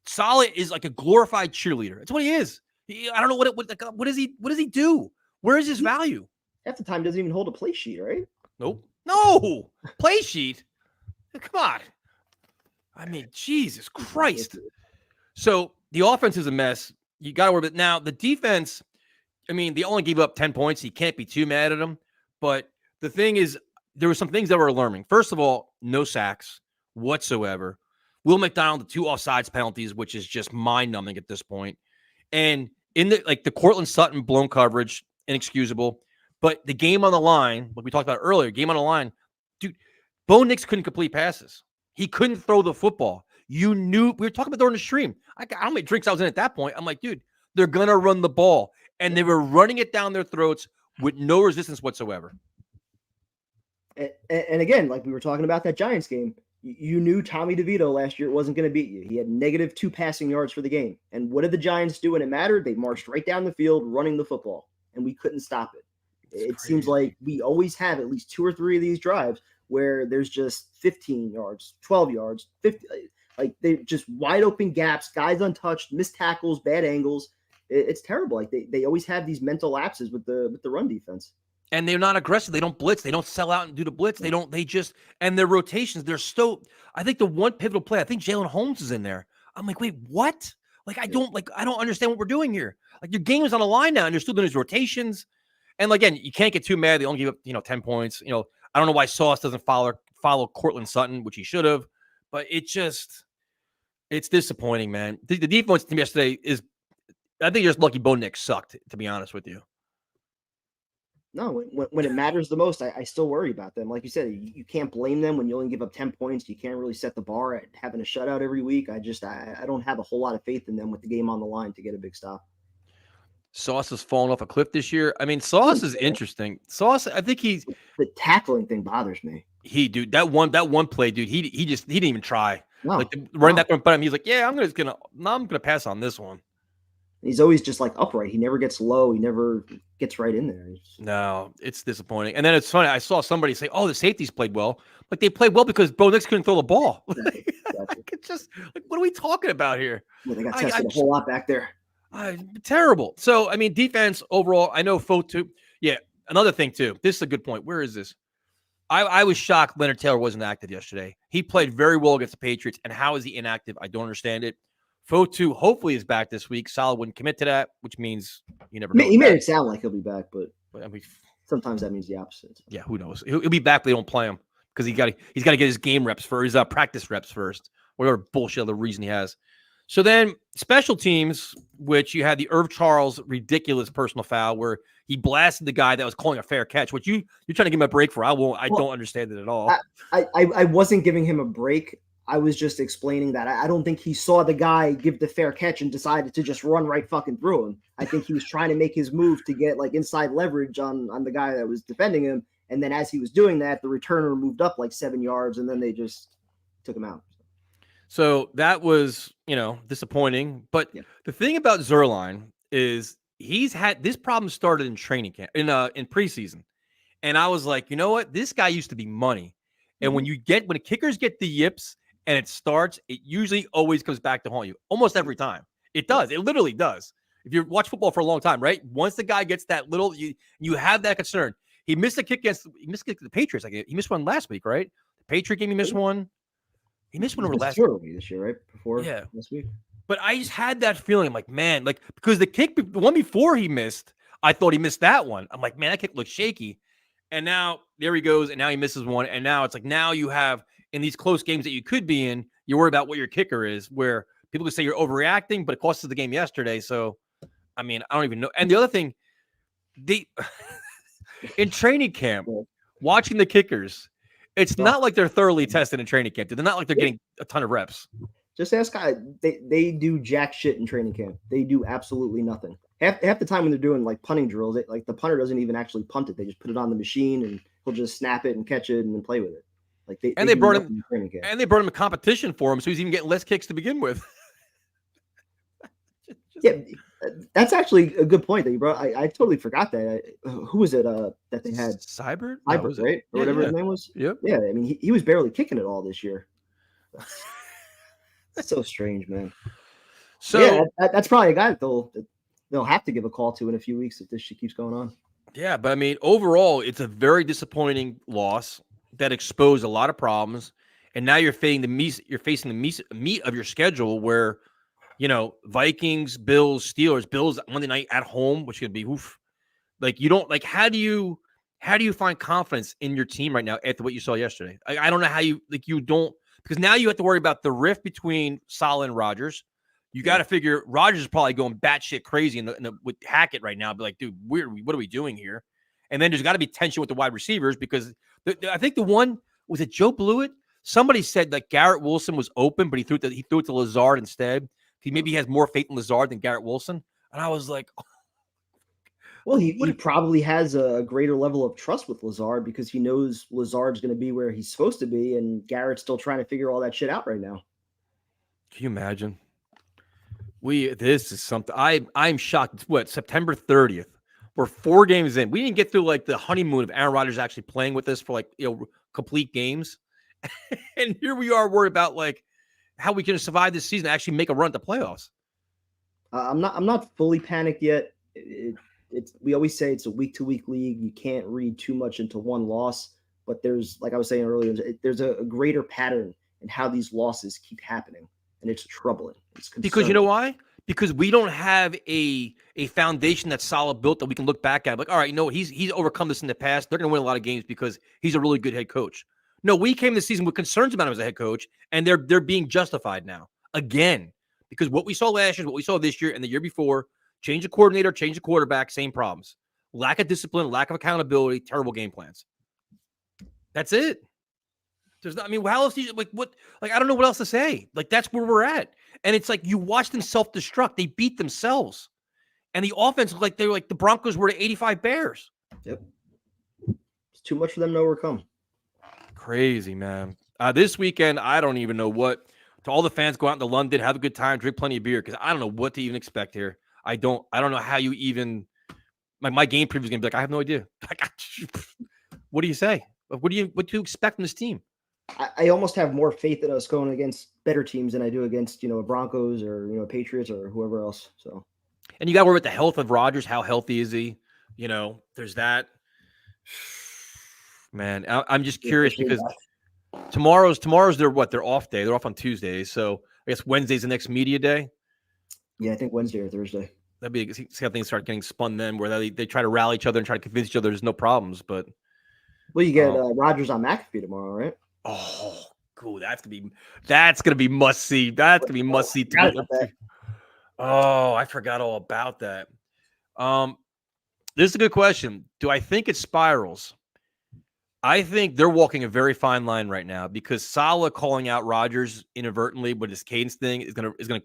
Saleh is like a glorified cheerleader. That's what he is. I don't know what does he do? Where is his value? Half the time, doesn't even hold a play sheet, right? Nope. No play sheet. Come on. I mean, Jesus Christ. So the offense is a mess. you got to worry about now. The defense, I mean, they only gave up 10 points. You can't be too mad at them. But the thing is, there were some things that were alarming. First of all, no sacks whatsoever. Will McDonald, the 2 offsides penalties, which is just mind-numbing at this point. And in the Cortland Sutton blown coverage, inexcusable. But the game on the line, like we talked about earlier, game on the line, dude, Bo Nix couldn't complete passes. He couldn't throw the football. You knew, we were talking about during the stream. I don't know how many drinks I was in at that point. I'm like, dude, they're going to run the ball. And they were running it down their throats with no resistance whatsoever. And again, like we were talking about that Giants game, you knew Tommy DeVito last year wasn't going to beat you. He had -2 passing yards for the game. And what did the Giants do when it mattered? They marched right down the field running the football, and we couldn't stop it. It seems like we always have at least 2 or 3 of these drives where there's just 15 yards, 12 yards, 50. Like they just wide open gaps, guys untouched, missed tackles, bad angles. It's terrible. Like they always have these mental lapses with the run defense. And they're not aggressive. They don't blitz. They don't sell out and do the blitz. And their rotations, I think the one pivotal play, I think Jalen Holmes is in there. I'm like, wait, what? Like, I don't understand what we're doing here. Like your game is on the line now and they're still doing these rotations. And again, you can't get too mad. They only give up, 10 points. I don't know why Sauce doesn't follow Cortland Sutton, which he should have, but it's disappointing, man. The defense team yesterday I think you're just lucky Bo Nix sucked, to be honest with you. No, when it matters the most, I still worry about them. Like you said, you can't blame them when you only give up 10 points. You can't really set the bar at having a shutout every week. I don't have a whole lot of faith in them with the game on the line to get a big stop. Sauce has fallen off a cliff this year. I mean, Sauce is interesting. Sauce, I think the tackling thing bothers me. That one play, dude. He didn't even try. No, running that one by him. He's like, yeah, I'm gonna pass on this one. He's always just like upright. He never gets low. He never gets right in there. No, it's disappointing. And then it's funny. I saw somebody say, "Oh, the safeties played well." Like they played well because Bo Nix couldn't throw the ball. It's just like, what are we talking about here? Yeah, they got tested a whole lot back there. Terrible. So I mean, defense overall. I know Fotu. Yeah, another thing too. This is a good point. Where is this? I was shocked Leonard Taylor wasn't active yesterday. He played very well against the Patriots. And how is he inactive? I don't understand it. Fotu hopefully is back this week. Saleh wouldn't commit to that, which means you never know. He made it sound like he'll be back, but I mean, sometimes that means the opposite. Yeah, who knows? He'll be back, but they don't play him because he's got to get his game reps first, his practice reps first, whatever bullshit other reason he has. So then special teams, which you had the Irv Charles ridiculous personal foul where he blasted the guy that was calling a fair catch, which you're trying to give him a break for. I don't understand it at all. I wasn't giving him a break. I was just explaining that I don't think he saw the guy give the fair catch and decided to just run right fucking through him. I think he was trying to make his move to get like inside leverage on the guy that was defending him. And then as he was doing that, the returner moved up like 7 yards and then they just took him out. So that was, disappointing. But The thing about Zuerlein is he's had this problem started in training camp, in preseason. And I was like, you know what? This guy used to be money. And when the kickers get the yips, and it starts, it usually always comes back to haunt you. Almost every time. It does. It literally does. If you watch football for a long time, right? Once the guy gets that little, you have that concern. He missed a kick against the Patriots. Like he missed one last week, right? The Patriot game, he missed one. He missed one over last week. This year, right? Before last week. But I just had that feeling. I'm like, man, because the one before he missed, I thought he missed that one. I'm like, man, that kick looks shaky. And now there he goes, and now he misses one. And now it's like, now you have, in these close games that you could be in, you worry about what your kicker is, where people could say you're overreacting, but it cost us the game yesterday. So, I mean, I don't even know. And the other thing, in training camp, watching the kickers, it's not like they're thoroughly tested in training camp. They're not like they're getting a ton of reps. Just ask guys. They do jack shit in training camp. They do absolutely nothing. Half the time when they're doing like punting drills, like the punter doesn't even actually punt it. They just put it on the machine and he'll just snap it and catch it and then play with it. Like they brought him a competition for him, so he's even getting less kicks to begin with. Yeah, that's actually a good point that you brought. I totally forgot that. Who was it that they had? Seibert, right? Or whatever his name was. Yep. Yeah, I mean he was barely kicking it all this year. That's so strange, man. So yeah, that's probably a guy that they'll have to give a call to in a few weeks if this shit keeps going on. Yeah, but I mean, overall, it's a very disappointing loss that exposed a lot of problems, and now you're facing the meat of your schedule, where Vikings, Bills, Steelers, Bills Monday night at home, which could be oof. Like you don't like how do you find confidence in your team right now after what you saw yesterday? I don't know how you don't because now you have to worry about the rift between Saleh and Rodgers. You got to figure Rodgers is probably going batshit crazy with Hackett right now. Be like, dude, what are we doing here? And then there's got to be tension with the wide receivers because I think the one was it Joe Blewett. Somebody said that Garrett Wilson was open, but he threw it to Lazard instead. Maybe he has more faith in Lazard than Garrett Wilson. And I was like, well, he probably has a greater level of trust with Lazard because he knows Lazard's going to be where he's supposed to be, and Garrett's still trying to figure all that shit out right now. Can you imagine? This is something I'm shocked. What, September 30th? We're 4 games in. We didn't get through like the honeymoon of Aaron Rodgers actually playing with us for complete games. And here we are worried about like how we can survive this season and actually make a run to playoffs. I'm not fully panicked yet. We always say it's a week-to-week league. You can't read too much into one loss, but there's, like I was saying earlier, there's a greater pattern in how these losses keep happening, and it's troubling. It's concerning. Because you know why? Because we don't have a foundation that's solid built that we can look back at. Like, all right, he's overcome this in the past. They're going to win a lot of games because he's a really good head coach. No, we came this season with concerns about him as a head coach, and they're being justified now again because what we saw last year, what we saw this year, and the year before. Change the coordinator, change the quarterback, same problems. Lack of discipline, lack of accountability, terrible game plans. That's it. How else do you I don't know what else to say. Like, that's where we're at. And it's like you watch them self-destruct. They beat themselves. And the offense looked like they were like the Broncos were to 85 Bears. Yep. It's too much for them to overcome. Crazy, man. This weekend, I don't even know what. To all the fans, go out into London, have a good time, drink plenty of beer, because I don't know what to even expect here. I don't know how you even my game preview is gonna be like, I have no idea. What do you say? What do you expect from this team? I almost have more faith in us going against better teams than I do against, Broncos or, Patriots or whoever else. So, and you got to worry about the health of Rodgers. How healthy is he? There's that. Man, I'm just curious because tomorrow's they're off day. They're off on Tuesdays, so I guess Wednesday's the next media day. Yeah, I think Wednesday or Thursday. That'd be see how things start getting spun then, where they try to rally each other and try to convince each other there's no problems. But you get Rodgers on McAfee tomorrow, right? Oh, cool. That's gonna be must see. That's gonna be must see. Oh, I forgot all about that. This is a good question. Do I think it spirals? I think they're walking a very fine line right now because Saleh calling out Rodgers inadvertently with his cadence thing is gonna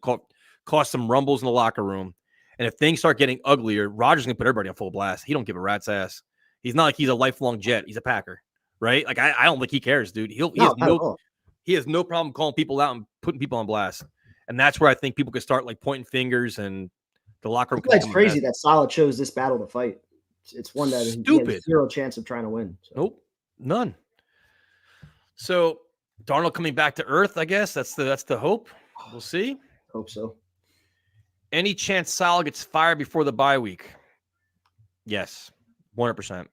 cause some rumbles in the locker room. And if things start getting uglier, Rodgers is going to put everybody on full blast. He don't give a rat's ass. He's not like he's a lifelong Jet. He's a Packer, right? Like, I don't think he cares, dude. He has no problem calling people out and putting people on blast. And that's where I think people could start, like, pointing fingers and the locker room. It's crazy that Saleh chose this battle to fight. It's one that he has zero chance of trying to win. So. Nope, none. So, Darnold coming back to earth, I guess. That's the hope. We'll see. Hope so. Any chance Saleh gets fired before the bye week? Yes, 100%.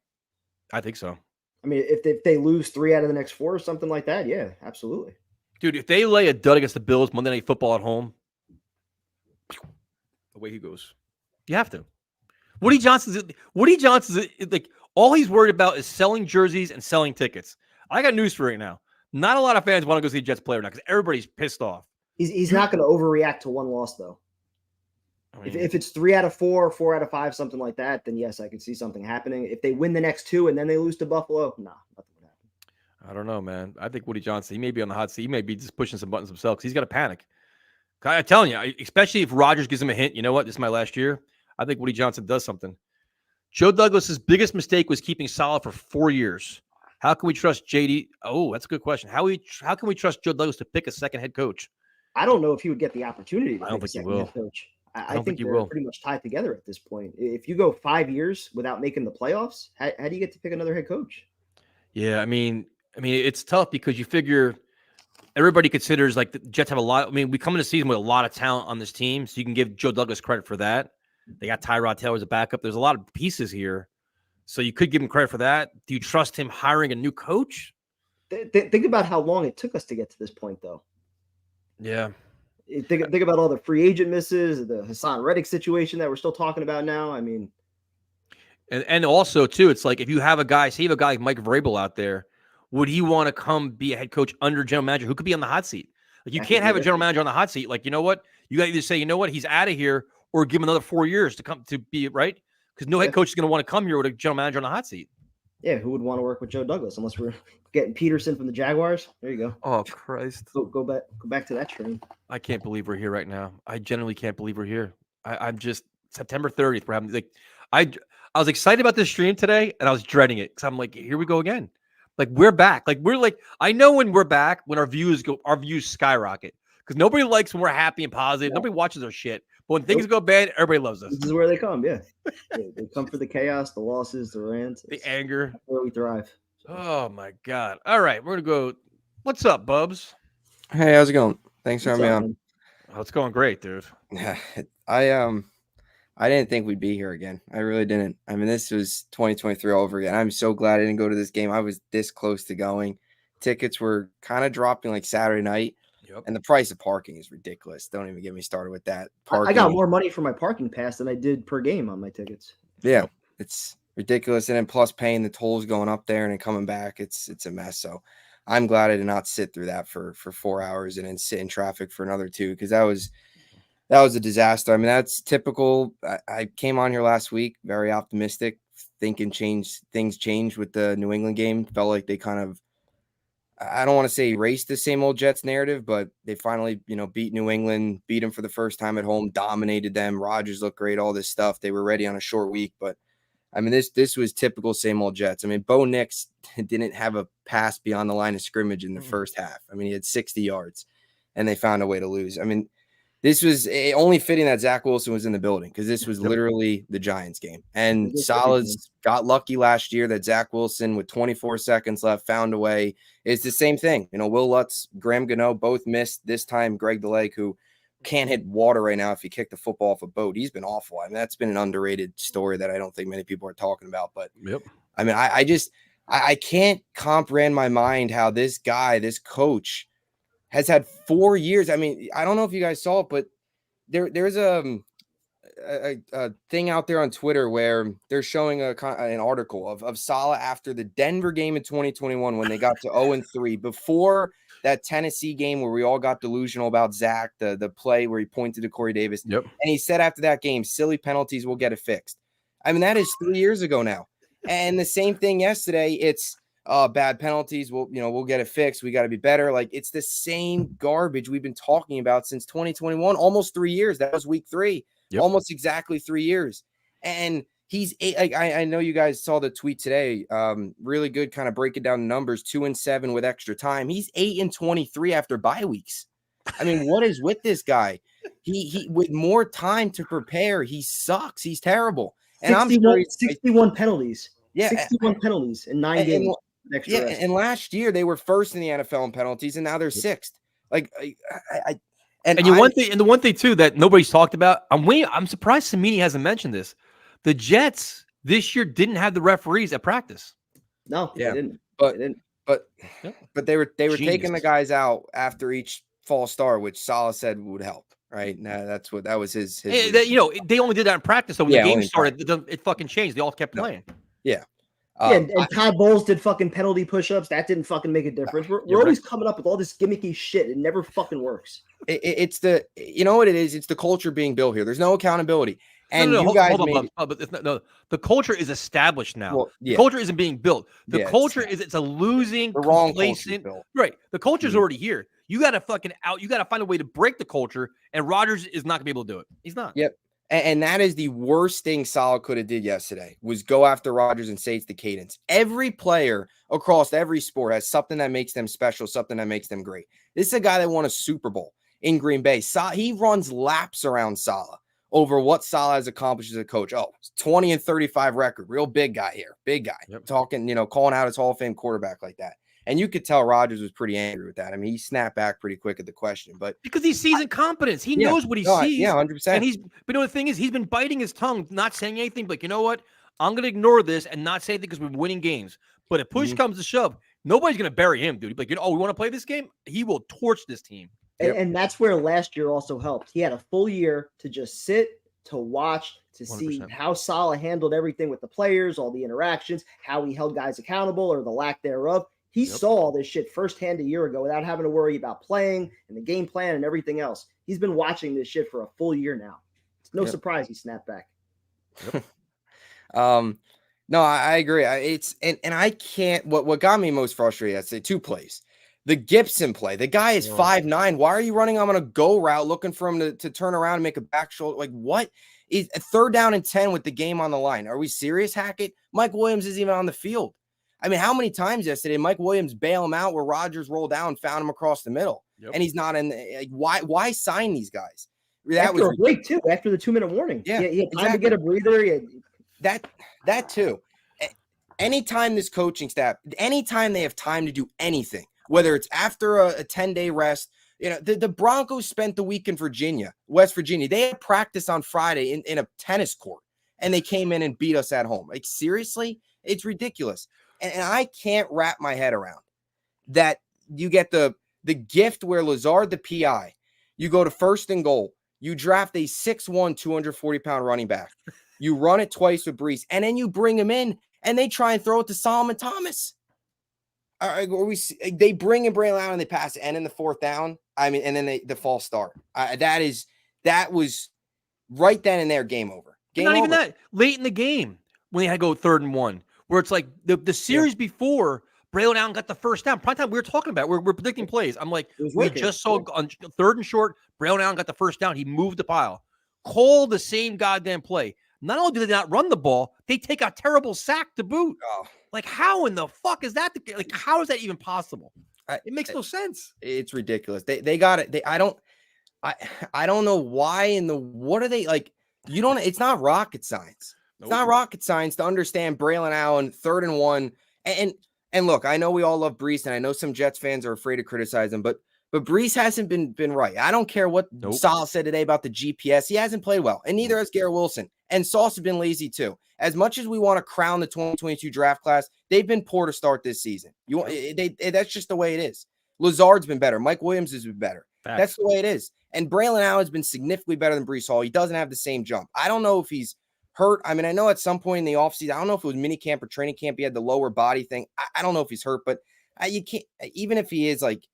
I think so. I mean, if they lose 3 out of the next 4 or something like that, yeah, absolutely. Dude, if they lay a dud against the Bills Monday Night Football at home, away he goes. You have to. Woody Johnson's like all he's worried about is selling jerseys and selling tickets. I got news for you right now. Not a lot of fans want to go see a Jets player now because everybody's pissed off. He's not going to overreact to one loss though. I mean, if it's 3 out of 4, 4 out of 5, something like that, then yes, I could see something happening. If they win the next 2 and then they lose to Buffalo, nah, nothing would happen. I don't know, man. I think Woody Johnson, he may be on the hot seat. He may be just pushing some buttons himself because he's got to panic. I'm telling you, especially if Rodgers gives him a hint, you know what? This is my last year. I think Woody Johnson does something. Joe Douglas's biggest mistake was keeping Saleh for 4 years. How can we trust JD? Oh, that's a good question. How can we trust Joe Douglas to pick a second head coach? I don't know if he would get the opportunity to pick a second head coach. I think they're pretty much tied together at this point. If you go 5 years without making the playoffs, how do you get to pick another head coach? Yeah, I mean, it's tough because you figure everybody considers like the Jets have a lot. I mean, we come into the season with a lot of talent on this team, so you can give Joe Douglas credit for that. They got Tyrod Taylor as a backup. There's a lot of pieces here, so you could give him credit for that. Do you trust him hiring a new coach? Think about how long it took us to get to this point, though. Yeah. Think about all the free agent misses, the Hassan Reddick situation that we're still talking about now. I mean, and also too, it's like if you have a guy, say you have a guy like Mike Vrabel out there, would he want to come be a head coach under general manager who could be on the hot seat? Like you can't have a general manager on the hot seat. Like, you know what? You got to either say, you know what, he's out of here, or give him another 4 years to come to be right. Because no head coach is going to want to come here with a general manager on the hot seat. Yeah, who would want to work with Joe Douglas unless we're getting Peterson from the Jaguars? There you go. Oh Christ! Go back to that train. I can't believe we're here right now. I genuinely can't believe we're here. I'm just September 30th. We're having I was excited about this stream today, and I was dreading it because I'm like, here we go again. Like we're back. Like we're like, I know when we're back, when our views skyrocket because nobody likes when we're happy and positive. Yeah. Nobody watches our shit. But when things go bad, everybody loves us. This is where they come. Yeah, they come for the chaos, the losses, the rants, the anger. That's where we thrive. So. Oh my God! All right, we're gonna go. What's up, Bubs? Hey, how's it going? Thanks for having me on. Oh, it's going great, dude. I didn't think we'd be here again. I really didn't. I mean, this was 2023 all over again. I'm so glad I didn't go to this game. I was this close to going. Tickets were kind of dropping like Saturday night. Yep. And the price of parking is ridiculous. Don't even get me started with that. Parking. I got more money for my parking pass than I did per game on my tickets. Yeah, it's ridiculous. And then plus paying the tolls going up there and then coming back, it's a mess. So I'm glad I did not sit through that for 4 hours and then sit in traffic for another 2 because that was a disaster. I mean, that's typical. I came on here last week very optimistic, thinking things changed with the New England game. Felt like they kind of, I don't want to say erased the same old Jets narrative, but they finally, beat New England, beat them for the first time at home, dominated them. Rodgers looked great, all this stuff. They were ready on a short week, but I mean, this was typical same old Jets. I mean, Bo Nix didn't have a pass beyond the line of scrimmage in the first half. I mean, he had 60 yards, and they found a way to lose. I mean, this was only fitting that Zach Wilson was in the building because this was literally the Giants game. And Saleh's got lucky last year that Zach Wilson, with 24 seconds left, found a way. It's the same thing. Will Lutz, Graham Gano both missed. This time, Greg DeLay, who can't hit water right now if you kick the football off a boat. He's been awful. I mean, that's been an underrated story that I don't think many people are talking about. But, I mean, I can't comprehend my mind how this guy, this coach, has had 4 years. I mean, I don't know if you guys saw it, but there's a thing out there on Twitter where they're showing an article of Saleh after the Denver game in 2021 when they got to 0-3 before that Tennessee game where we all got delusional about Zach, the play where he pointed to Corey Davis. Yep. And he said after that game, silly penalties will get it fixed. I mean, that is 3 years ago now. And the same thing yesterday, it's bad penalties. We'll get it fixed. We got to be better. Like, it's the same garbage we've been talking about since 2021, almost 3 years. That was week 3, almost exactly 3 years. And he's I know you guys saw the tweet today. Really good, kind of breaking down the numbers, 2-7 with extra time. He's 8-23 after bye weeks. I mean, what is with this guy? He with more time to prepare, he sucks. He's terrible. And 61 penalties. Yeah, 61 penalties in 9 games. And last year they were first in the NFL in penalties, and now they're 6th. Like, the one thing too that nobody's talked about. I'm surprised Samini hasn't mentioned this. The Jets this year didn't have the referees at practice. No, they didn't. But they were taking the guys out after each false start, which Saleh said would help. Right now, that was his. They only did that in practice. So when the game started, it fucking changed. They all kept playing. Yeah. And Todd Bowles did fucking penalty push-ups. That didn't fucking make a difference. We're always coming up with all this gimmicky shit. It never fucking works. It's the, what it is? It's the culture being built here. There's no accountability. And hold on, the culture is established now. Well, the culture isn't being built. The culture it's a losing, complacent. Right. The culture is already here. You got to you got to find a way to break the culture. And Rodgers is not going to be able to do it. He's not. Yep. And that is the worst thing Saleh could have did yesterday, was go after Rodgers and say it's the cadence. Every player across every sport has something that makes them special, something that makes them great. This is a guy that won a Super Bowl in Green Bay. He runs laps around Saleh over what Saleh has accomplished as a coach. 20-35 record, real big guy here, big guy. Yep. Talking, calling out his Hall of Fame quarterback like that. And you could tell Rodgers was pretty angry with that. I mean, he snapped back pretty quick at the question, but because he sees incompetence, he knows what he sees. Yeah, 100%. And but the thing is, he's been biting his tongue, not saying anything. But you know what? I'm going to ignore this and not say anything because we're winning games. But if push comes to shove, nobody's going to bury him, dude. Like, we want to play this game. He will torch this team. And that's where last year also helped. He had a full year to just sit, to watch, to 100%. see how Saleh handled everything with the players, all the interactions, how he held guys accountable or the lack thereof. He saw all this shit firsthand a year ago without having to worry about playing and the game plan and everything else. He's been watching this shit for a full year now. It's no surprise he snapped back. No, I agree. And I can't. What got me most frustrated, I'd say 2 plays. The Gibson play. The guy is 5'9". Why are you running? I'm on a go route looking for him to turn around and make a back shoulder. Like, what? Is a 3rd down and 10 with the game on the line? Are we serious, Hackett? Mike Williams isn't even on the field. I mean, how many times yesterday Mike Williams bail him out where Rodgers rolled down, found him across the middle, and he's not in? Like, why sign these guys? That after a break too. After the 2-minute warning, he had time to get a breather. That too. Anytime this coaching staff, anytime they have time to do anything, whether it's after a 10-day rest, the Broncos spent the week in West Virginia. They had practice on Friday in a tennis court, and they came in and beat us at home. Like, seriously? It's ridiculous. And I can't wrap my head around that. You get the gift where Lazard, the PI, you go to 1st and goal. You draft a 6'1", 240-pound running back. You run it twice with Brees, and then you bring him in, and they try and throw it to Solomon Thomas. They bring in Braylon Allen and they pass it, and in the 4th down, I mean, and then the false start. That was right then and there, game over. Not even that. Late in the game, when they had to go 3rd and 1, where it's like the series before, Braylon Allen got the 1st down. Prime time, we were talking about, we're predicting plays. I'm like, we just saw on 3rd and short, Braylon Allen got the 1st down. He moved the pile. Call the same goddamn play. Not only do they not run the ball, they take a terrible sack to boot. Oh. Like, how in the fuck is that? Like, how is that even possible? It makes no sense. It's ridiculous. They got it. I don't know why what are they like? It's not rocket science. It's not rocket science to understand Braylon Allen 3rd and 1. And look, I know we all love Brees, and I know some Jets fans are afraid to criticize him, but Brees hasn't been right. I don't care what Saleh said today about the GPS. He hasn't played well, and neither has Garrett Wilson. And Sauce has been lazy too. As much as we want to crown the 2022 draft class, they've been poor to start this season. That's just the way it is. Lazard's been better. Mike Williams has been better. Facts. That's the way it is. And Braylon Allen's been significantly better than Brees Hall. He doesn't have the same jump. I don't know if he's hurt. I mean, I know at some point in the offseason, I don't know if it was mini camp or training camp, he had the lower body thing. I don't know if he's hurt, but you can't, even if he is, like,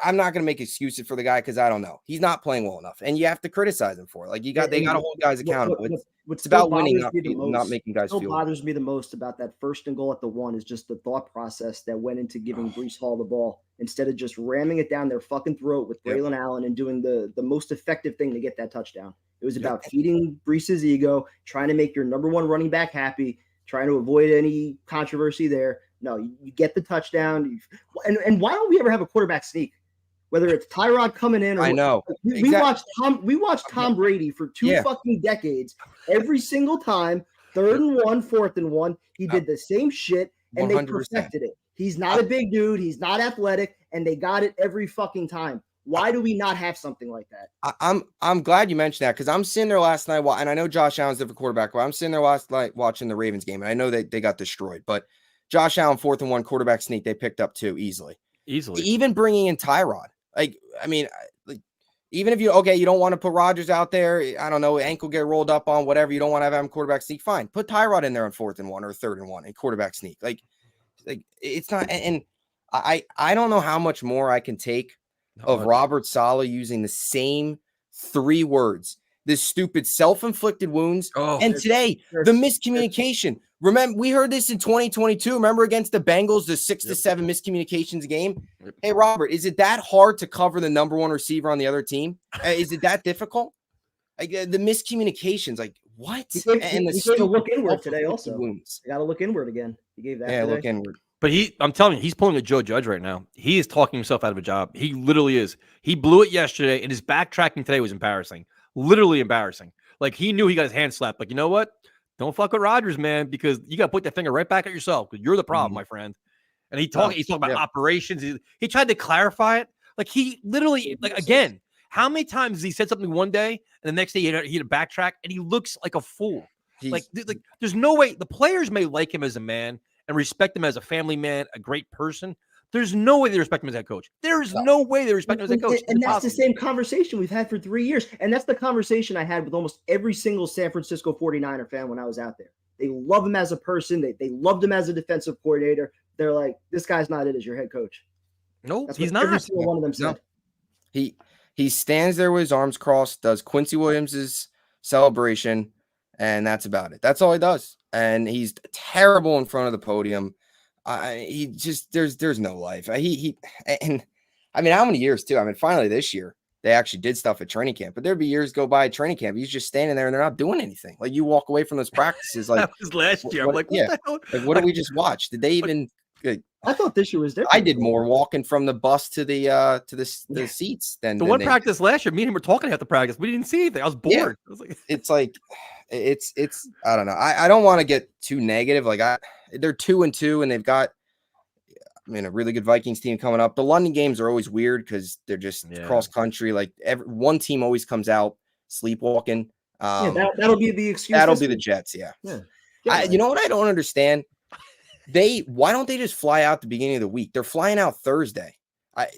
I'm not going to make excuses for the guy because I don't know. He's not playing well enough, and you have to criticize him for it. Like, they got to hold guys accountable. It's about winning, not making guys feel. What bothers me the most about that 1st and goal at the 1 is just the thought process that went into giving Brees Hall the ball instead of just ramming it down their fucking throat with Braylon Allen and doing the most effective thing to get that touchdown. It was about feeding Brees' ego, trying to make your number 1 running back happy, trying to avoid any controversy there. No, you get the touchdown. And why don't we ever have a quarterback sneak? Whether it's Tyrod coming in or I know. We watched Tom Brady for 2 fucking decades. Every single time, 3rd and 1, 4th and 1, he did the same shit and 100%. They perfected it. He's not a big dude, he's not athletic, and they got it every fucking time. Why do we not have something like that? I'm glad you mentioned that because I'm sitting there last night, and I know Josh Allen's a different quarterback, but I'm sitting there last night watching the Ravens game, and I know they got destroyed, but Josh Allen 4th and 1 quarterback sneak, they picked up 2 easily. Even bringing in Tyrod. Like, I mean, even if you don't want to put Rodgers out there, I don't know, ankle get rolled up on, whatever, you don't want to have him quarterback sneak, fine. Put Tyrod in there on 4th and 1 or 3rd and 1 and quarterback sneak. Like it's not, and I don't know how much more I can take of Robert Saleh using the same 3 words. This stupid self-inflicted wounds. And today, the miscommunication. Remember, we heard this in 2022. Remember against the Bengals, the 6 to 7 miscommunications a game? Hey, Robert, is it that hard to cover the number 1 receiver on the other team? Is it that difficult? Like the miscommunications, like what? And the still look inward today also. Wounds. You got to look inward again. You gave that. Yeah, today. Look inward. But I'm telling you, he's pulling a Joe Judge right now. He is talking himself out of a job. He literally is. He blew it yesterday, and his backtracking today was embarrassing. Literally embarrassing. Like, he knew he got his hand slapped. Like, you know what? Don't fuck with Rodgers, man, because you got to put that finger right back at yourself because you're the problem, my friend. And he's talking about operations. He tried to clarify it. Like, he literally, like, again, how many times has he said something one day and the next day he had to backtrack and he looks like a fool? Like, there's no way. The players may like him as a man and respect him as a family man, a great person, There's no way they respect him as head coach. There's no way they respect him as head coach. And that's the same conversation we've had for 3 years. And that's the conversation I had with almost every single San Francisco 49er fan when I was out there. They love him as a person. They loved him as a defensive coordinator. They're like, this guy's not it as your head coach. No, That's he's what every not. single one of them said. No. He stands there with his arms crossed, does Quincy Williams's celebration, and that's about it. That's all he does. And he's terrible in front of the podium. He just there's no life. And I mean, how many years too? I mean, finally this year they actually did stuff at training camp, but there'd be years go by at training camp. He's just standing there and they're not doing anything. Like you walk away from those practices, like that was last year. I'm like, what the hell? Like, what did we just watch? Did they even? I thought this year was different. I did more walking from the bus to the seats than the one practice last year. Me and him were talking at the practice. We didn't see anything. I was bored. Yeah. I was like, it's I don't know. I don't want to get too negative. Like they're 2-2 and they've got a really good Vikings team coming up. The London games are always weird because they're just cross country. Like one team always comes out sleepwalking. That'll be the excuse. That'll be the Jets. Yeah. You know what I don't understand? Why don't they just fly out the beginning of the week? They're flying out Thursday.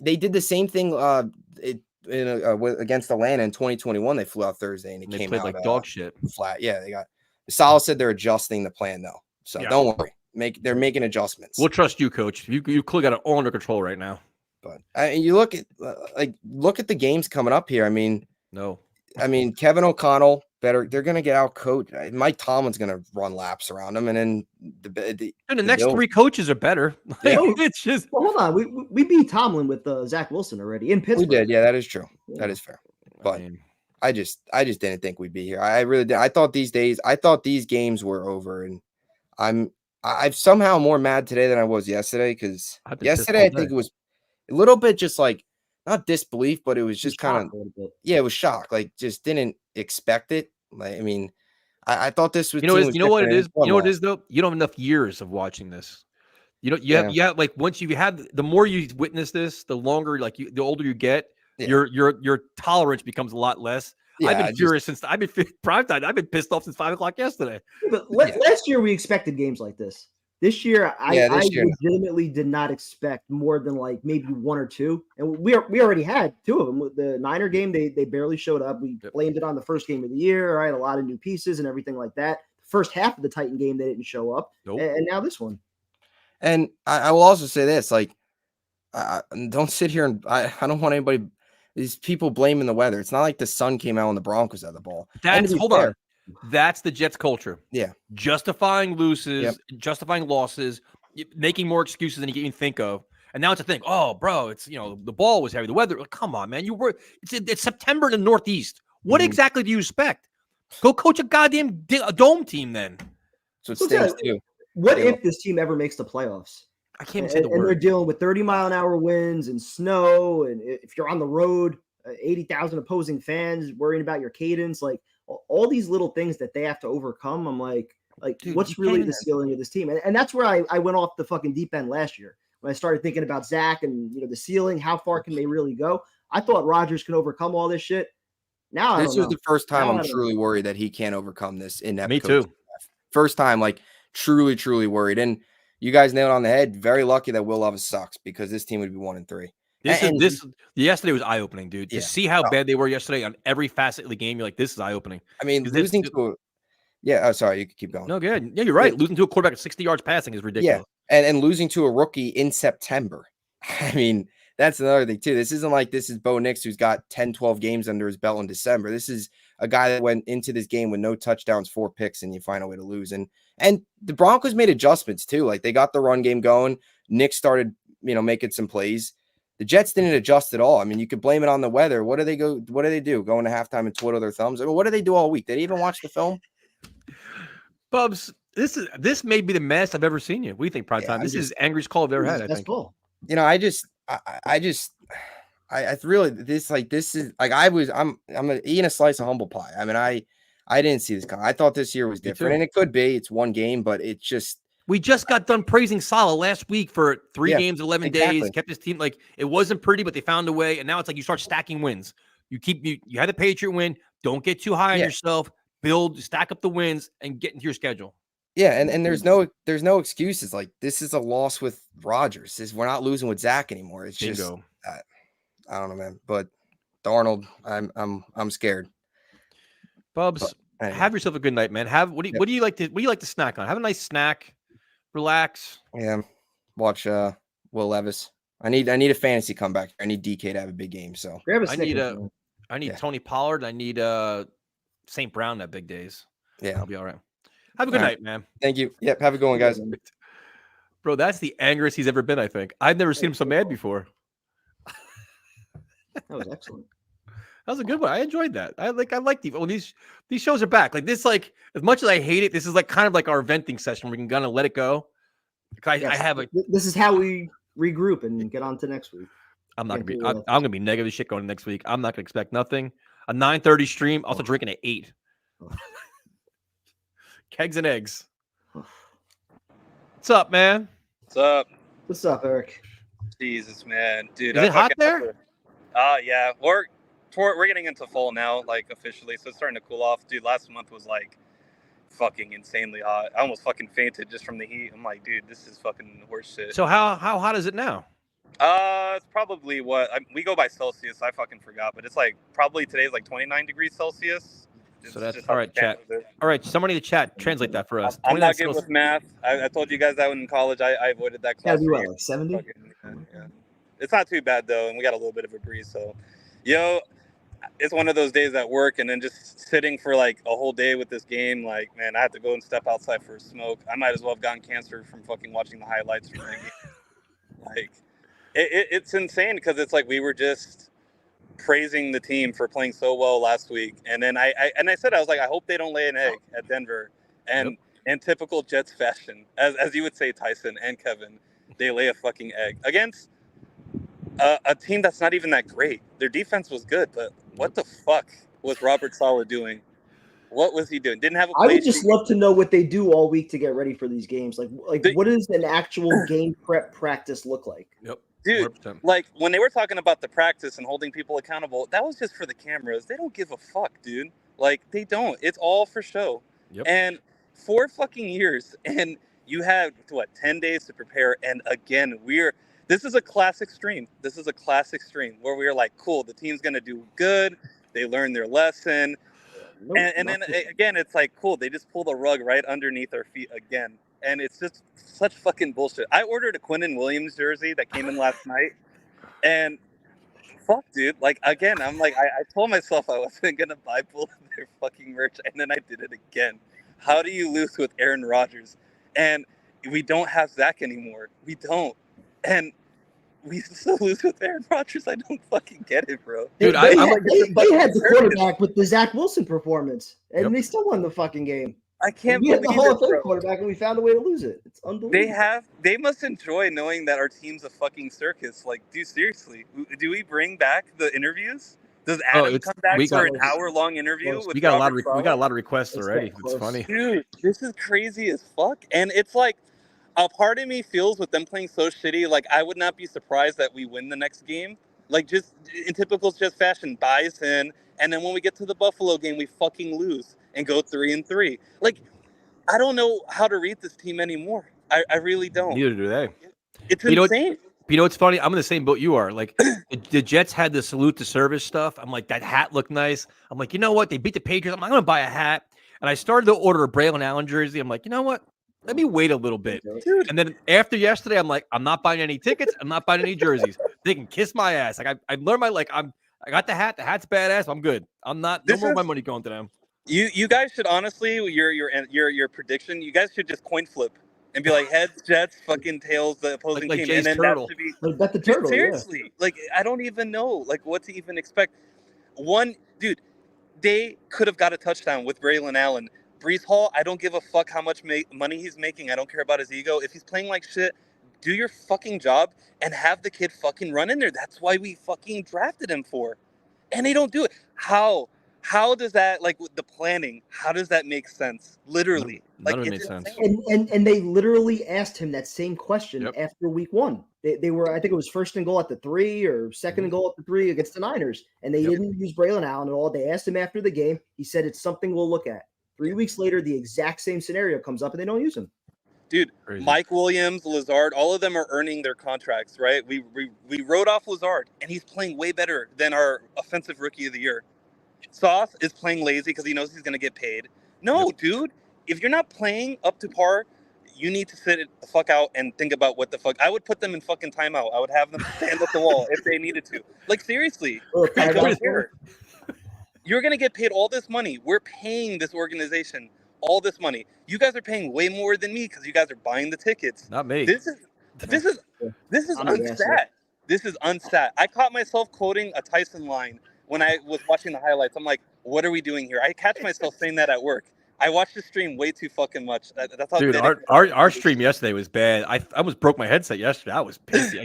They did the same thing against Atlanta in 2021. They flew out Thursday and they came played out like dog shit. Flat. Yeah, they got. Saleh said they're adjusting the plan though, so don't worry. They're making adjustments. We'll trust you, coach. You clearly got it all under control right now. But you look at the games coming up here. I mean, Kevin O'Connell better. They're gonna get out coached. Mike Tomlin's gonna run laps around them, and then the next Bills. 3 coaches are better. It's just hold on. We beat Tomlin with Zach Wilson already in Pittsburgh. We did. Yeah, that is true. Yeah. That is fair. But I just didn't think we'd be here. I really did. I thought these games were over, and I'm somehow more mad today than I was yesterday because yesterday I think it was a little bit just like not disbelief, but it was just kind of it was shock. Like just didn't expect it. Like I mean, I thought this was you know what it is. You know what it is though. You don't have enough years of watching this. You have like once you have the more you witness this, the longer the older you get, your tolerance becomes a lot less. Yeah, I've been furious since I've been prime time. I've been pissed off since 5 o'clock yesterday. But last year we expected games like this. This year, I legitimately did not expect more than like maybe 1 or 2. And we already had 2 of them. The Niner game, they barely showed up. We blamed it on the first game of the year. Right, a lot of new pieces and everything like that. First half of the Titan game, they didn't show up. Nope. And now this one. And I will also say this: like, don't sit here and I don't want anybody. These people blaming the weather. It's not like the sun came out when the Broncos had the ball. Hold on. That's the Jets culture. Yeah. Justifying justifying losses, making more excuses than you can even think of. And now it's a thing. Oh, bro, it's the ball was heavy. The weather. Come on, man. It's September in the Northeast. What exactly do you expect? Go coach a goddamn dome team then. So it stinks too. What if this team ever makes the playoffs? I can't even say the word. And they're dealing with 30-mile-an-hour winds and snow. And if you're on the road, 80,000 opposing fans worrying about your cadence, like all these little things that they have to overcome. I'm like, dude, what's really the ceiling of this team? And that's where I went off the fucking deep end last year when I started thinking about Zach and the ceiling. How far can they really go? I thought Rodgers can overcome all this shit. Now this was the first time I'm truly worried that he can't overcome this in that. Me too. First time, like truly worried. And you guys nailed it on the head. Very lucky that Will Levis sucks because this team would be 1-3. Yesterday was eye-opening, dude. To see how bad they were yesterday on every facet of the game, you're like, this is eye-opening. I mean, losing to sorry, you can keep going. No, good. Yeah, you're right. Losing to a quarterback at 60 yards passing is ridiculous. Yeah, and losing to a rookie in September. I mean, that's another thing, too. This isn't like this is Bo Nix who's got 10, 12 games under his belt in December. This is a guy that went into this game with no touchdowns, 4 picks, and you find a way to lose. And the Broncos made adjustments, too. Like, they got the run game going. Nick started, making some plays. The Jets didn't adjust at all. I mean, you could blame it on the weather. What do they do? Go into halftime and twiddle their thumbs? I mean, what do they do all week? Did they even watch the film? Bubs, this may be the mess I've ever seen you. What do you think, prime time? This is angriest call I've ever had. That's cool. I really this is like I'm eating a slice of humble pie. I mean, I didn't see this coming. I thought this year was different, and it could be. It's one game, but it just. We just got done praising Saleh last week for 3 games, 11 days, kept his team like it wasn't pretty, but they found a way. And now it's like you start stacking wins. You had the Patriot win. Don't get too high on yourself. Stack up the wins and get into your schedule. Yeah, and there's no excuses. Like, this is a loss with Rodgers. We're not losing with Zach anymore. It's just Bingo. I don't know, man. But Darnold, I'm scared. Bubs, Anyway. have yourself a good night, man. What do you like to snack on? Have a nice snack, relax. Yeah, watch Will Levis. I need a fantasy comeback. I need DK to have a big game. So Grab a I need Tony Pollard. I need St. Brown that big days. Yeah, I'll be all right. Have a good night, man. Thank you. Yep, have a good one, guys. Bro, that's the angriest he's ever been, I think. I've never seen him so mad before. That was excellent. That was a good one. I enjoyed that. I like these shows are back. Like this, like as much as I hate it, this is like kind of like our venting session. We can kind of let it go. This is how we regroup and get on to next week. I'm gonna be negative shit going next week. I'm not gonna expect nothing. A 9:30 stream, also drinking at 8. Kegs and eggs. What's up, man? What's up, Eric? Jesus, man, dude. Is it hot there? Yeah. We're getting into fall now, like officially, so it's starting to cool off. Dude, last month was like fucking insanely hot. I almost fucking fainted just from the heat. I'm like, dude, this is fucking horse shit. So how hot is it now? It's probably we go by Celsius. I fucking forgot, but it's like probably today's like 29 degrees Celsius. So that's all right, chat. All right, somebody in the chat, translate that for us. I'm not good with math. I told you guys that in college. I avoided that class. Gotta be what, like 70? Yeah. It's not too bad though, and we got a little bit of a breeze. So, it's one of those days at work, and then just sitting for like a whole day with this game. Like, man, I have to go and step outside for a smoke. I might as well have gotten cancer from fucking watching the highlights from that game. Like, it's insane because it's like we were just praising the team for playing so well last week, and then I said, I was like, I hope they don't lay an egg at Denver, and in typical Jets fashion, as you would say, Tyson and Kevin, they lay a fucking egg against a team that's not even that great. Their defense was good, but what the fuck was Robert Saleh doing? What was he doing? Didn't have a play I would just love to know what they do all week to get ready for these games. Like what does an actual game prep practice look like? Yep. Dude, 100%. like when they were talking about the practice and holding people accountable, that was just for the cameras. They don't give a fuck, dude. Like, they don't. It's all for show. Yep. And 4 fucking years, and you have 10 days to prepare. And again, this is a classic stream. This is a classic stream where we're like, cool, the team's gonna do good. They learn their lesson. And then again, it's like, cool, they just pull the rug right underneath our feet again. And it's just such fucking bullshit. I ordered a Quinnen Williams jersey that came in last night. And fuck, dude. Like, again, I'm like, I told myself I wasn't going to buy both of their fucking merch. And then I did it again. How do you lose with Aaron Rodgers? And we don't have Zach anymore. We don't. And we still lose with Aaron Rodgers. I don't fucking get it, bro. Dude, they had the quarterback with the Zach Wilson performance, and they still won the fucking game. I can't believe believe the Hall of it, Fame quarterback, and we found a way to lose it. It's unbelievable. They must enjoy knowing that our team's a fucking circus. Like, dude, seriously, do we bring back the interviews? Does Adam come back for an hour-long interview? We got a lot of requests already. It's funny, dude. This is crazy as fuck, and it's like a part of me feels with them playing so shitty. Like, I would not be surprised that we win the next game. Like, just in typical Jets fashion, buys in, and then when we get to the Buffalo game, we fucking lose and go 3-3. Like, I don't know how to read this team anymore. I really don't. Neither do they. It's insane. You know what's funny? I'm in the same boat you are. Like, the Jets had the salute to service stuff. I'm like, that hat looked nice. I'm like, you know what? They beat the Patriots. I'm going to buy a hat. And I started to order a Braylon Allen jersey. I'm like, you know what? Let me wait a little bit. Dude. And then after yesterday, I'm like, I'm not buying any tickets. I'm not buying any jerseys. They can kiss my ass. Like, I learned I got the hat. The hat's badass. I'm good. I'm not. No more of my money going to them. You guys should honestly, your prediction, you guys should just coin flip and be like, heads Jets, fucking tails the opposing like team, Jay's and then turtle. that should be bet the turtle. Seriously, yeah. Like, I don't even know like what to even expect. Dude, they could have got a touchdown with Braylon Allen. Breece Hall, I don't give a fuck how much money he's making. I don't care about his ego. If he's playing like shit, do your fucking job and have the kid fucking run in there. That's why we fucking drafted him for. And they don't do it. How does that, like, with the planning, how does that make sense? Literally. None of it makes sense. And they literally asked him that same question after week 1. They were, I think it was first and goal at the 3 or second and goal at the 3 against the Niners. And they didn't use Braylon Allen at all. They asked him after the game. He said, it's something we'll look at. 3 weeks later, the exact same scenario comes up and they don't use him. Dude, Crazy. Mike Williams, Lazard, all of them are earning their contracts, right? We wrote off Lazard, and he's playing way better than our offensive rookie of the year. Sauce is playing lazy because he knows he's going to get paid. No, dude, if you're not playing up to par, you need to sit the fuck out and think about what the fuck. I would put them in fucking timeout. I would have them stand at the wall if they needed to. Like, seriously. I don't care. You're going to get paid all this money. We're paying this organization all this money. You guys are paying way more than me because you guys are buying the tickets. Not me. This is unsat. This is unsat. I caught myself quoting a Tyson line when I was watching the highlights. I'm like, what are we doing here? I catch myself saying that at work. I watched the stream way too fucking much. That's how. Dude, our stream yesterday was bad. I almost broke my headset yesterday. I was pissed.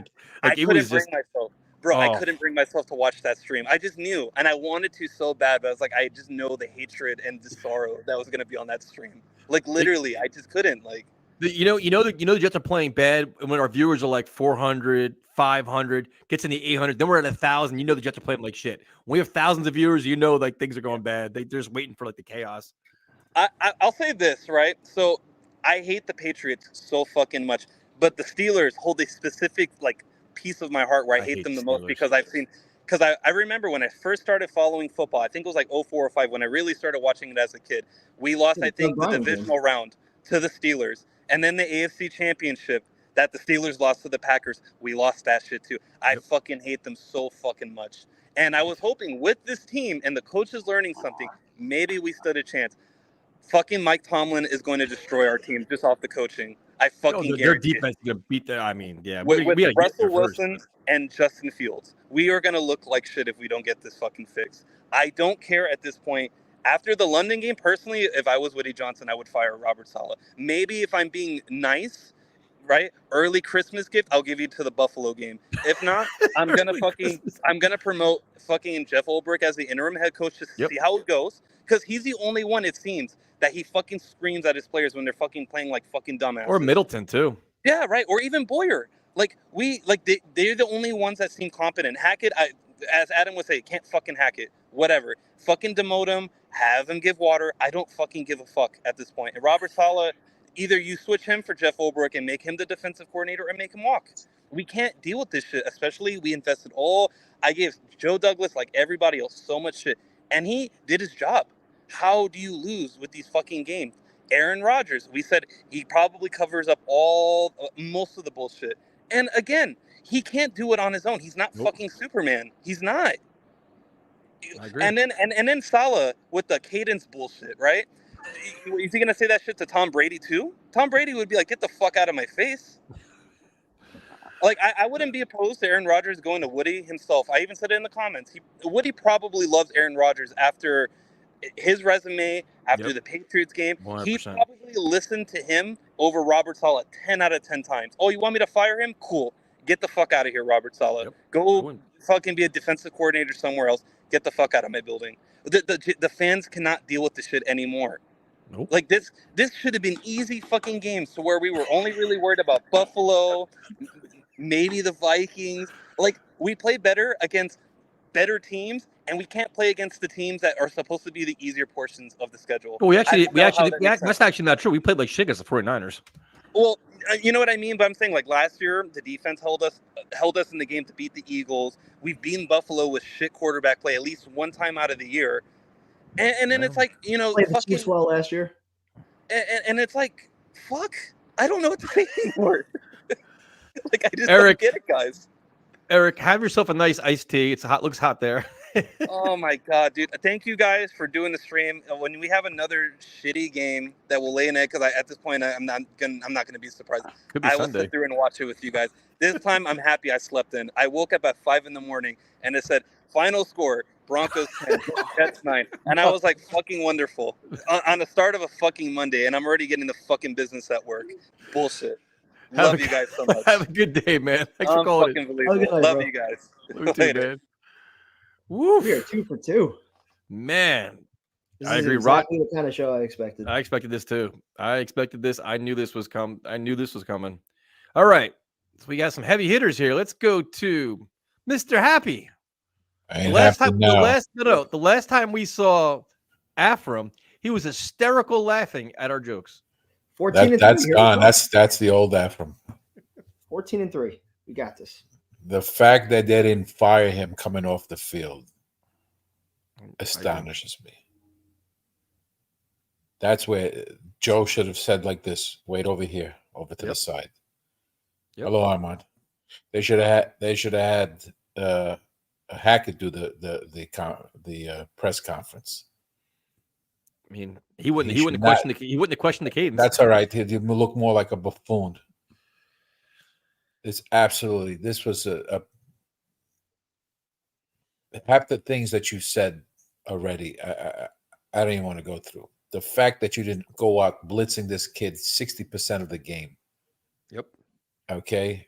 I couldn't bring myself. Bro, I couldn't bring myself to watch that stream. I just knew, and I wanted to so bad, but I was like, I just know the hatred and the sorrow that was going to be on that stream. Like, literally, I just couldn't. Like, the Jets are playing bad when our viewers are like 400, 500, gets in the 800. Then we're at 1,000. You know the Jets are playing like shit. When we have thousands of viewers, you know like things are going bad. They're just waiting for like the chaos. I'll say this, right? So I hate the Patriots so fucking much, but the Steelers hold a specific like piece of my heart where I hate them the most because I remember when I first started following football, I think it was like 04 or 05 when I really started watching it as a kid. We lost, I think, the divisional round to the Steelers, and then the AFC Championship that the Steelers lost to the Packers. We lost that shit too. I fucking hate them so fucking much. And I was hoping with this team and the coaches learning something, maybe we stood a chance. Fucking Mike Tomlin is going to destroy our team just off the coaching. I fucking their defense is going to beat that. I mean, yeah. With Russell Wilson and Justin Fields, we are going to look like shit if we don't get this fucking fixed. I don't care at this point. After the London game, personally, if I was Woody Johnson, I would fire Robert Saleh. Maybe if I'm being nice, right? Early Christmas gift, I'll give you to the Buffalo game. If not, I'm gonna promote fucking Jeff Ulbrich as the interim head coach to see how it goes. Because he's the only one, it seems, that he fucking screams at his players when they're fucking playing like fucking dumbasses. Or Middleton too. Yeah, right. Or even Boyer. Like they're the only ones that seem competent. Hackett, as Adam would say, can't fucking hack it. Whatever. Fucking demote him. Have him give water. I don't fucking give a fuck at this point. And Robert Saleh, either you switch him for Jeff Ulbrich and make him the defensive coordinator or make him walk. We can't deal with this shit, especially we invested I gave Joe Douglas, like everybody else, so much shit. And he did his job. How do you lose with these fucking games? Aaron Rodgers, we said he probably covers up most of the bullshit. And again, he can't do it on his own. He's not fucking Superman. He's not. I agree. And then Saleh with the cadence bullshit, right? Is he gonna say that shit to Tom Brady too? Tom Brady would be like, "Get the fuck out of my face." Like I wouldn't be opposed to Aaron Rodgers going to Woody himself. I even said it in the comments. Woody probably loves Aaron Rodgers after his resume, after the Patriots game. 100%. He probably listened to him over Robert Saleh 10 out of 10 times. Oh, you want me to fire him? Cool. Get the fuck out of here, Robert Saleh. Go fucking be a defensive coordinator somewhere else. Get the fuck out of my building. The fans cannot deal with this shit anymore. Nope. Like this should have been easy fucking games to where we were only really worried about Buffalo, maybe the Vikings. Like we play better against better teams, and we can't play against the teams that are supposed to be the easier portions of the schedule. Well, that's actually not true. We played like shit against the 49ers. Well, you know what I mean? But I'm saying like last year, the defense held us in the game to beat the Eagles. We've beaten Buffalo with shit quarterback play at least one time out of the year. And then it's like, you know, played the Chiefs well last year. And it's like, fuck, I don't know what to say anymore. Like I just Eric, don't get it, guys. Eric, have yourself a nice iced tea. Looks hot there. Oh my god, dude! Thank you guys for doing the stream. When we have another shitty game that will lay in it, because at this point I'm not gonna be surprised. I will sit through and watch it with you guys. This time I'm happy I slept in. I woke up at 5 a.m. and it said final score Broncos 10, Jets 9, and I was like fucking wonderful on the start of a fucking Monday, and I'm already getting the fucking business at work. Bullshit. Love you guys so much. Have a good day, man. Thanks for calling. Love you guys. Later. Man. Woo. We are 2 for 2. Man, This I is agree. Exactly the kind of show I expected. I expected this too. I expected this. I knew this was coming. All right. So we got some heavy hitters here. Let's go to Mr. Happy. The last time we saw Afram, He was hysterical laughing at our jokes. 14-3. That's Here we gone. go. That's the old Ephraim. 14-3. We got this. The fact that they didn't fire him coming off the field astonishes me. That's where Joe should have said like this: "Wait over here, over to the side." Yep. Hello, Armand. They should have had Hackett do the press conference. I mean, he wouldn't He have should questioned the cadence. That's all right. He'd look more like a buffoon. It's absolutely. This was a half the things that you said already. I don't even want to go through. The fact that you didn't go out blitzing this kid 60% of the game. Yep. Okay.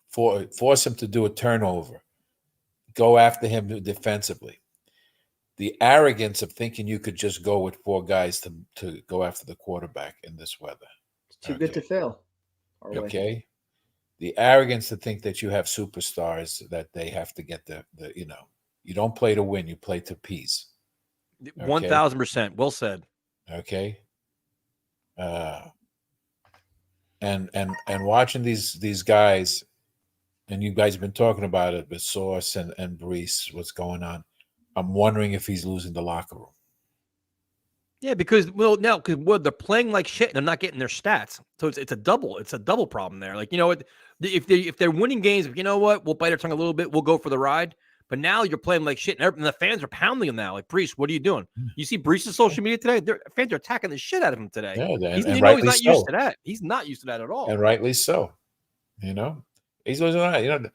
Force him to do a turnover. Go after him defensively. The arrogance of thinking you could just go with 4 guys to go after the quarterback in this weather. It's too good to fail. Okay. The arrogance to think that you have superstars that they have to get the you don't play to win, you play to please. 1,000%. Well said. Okay. And watching these guys, and you guys have been talking about it with Sauce and Brees, what's going on. I'm wondering if he's losing the locker room. Yeah, because they're playing like shit and they're not getting their stats. So it's a double problem there. Like, if they're winning games, you know what, we'll bite our tongue a little bit, we'll go for the ride. But now you're playing like shit, and the fans are pounding him now. Like, Brees, what are you doing? You see Brees' social media today? Fans are attacking the shit out of him today. Yeah, he's and not rightly used to that. He's not used to that at all. And rightly so. He's losing on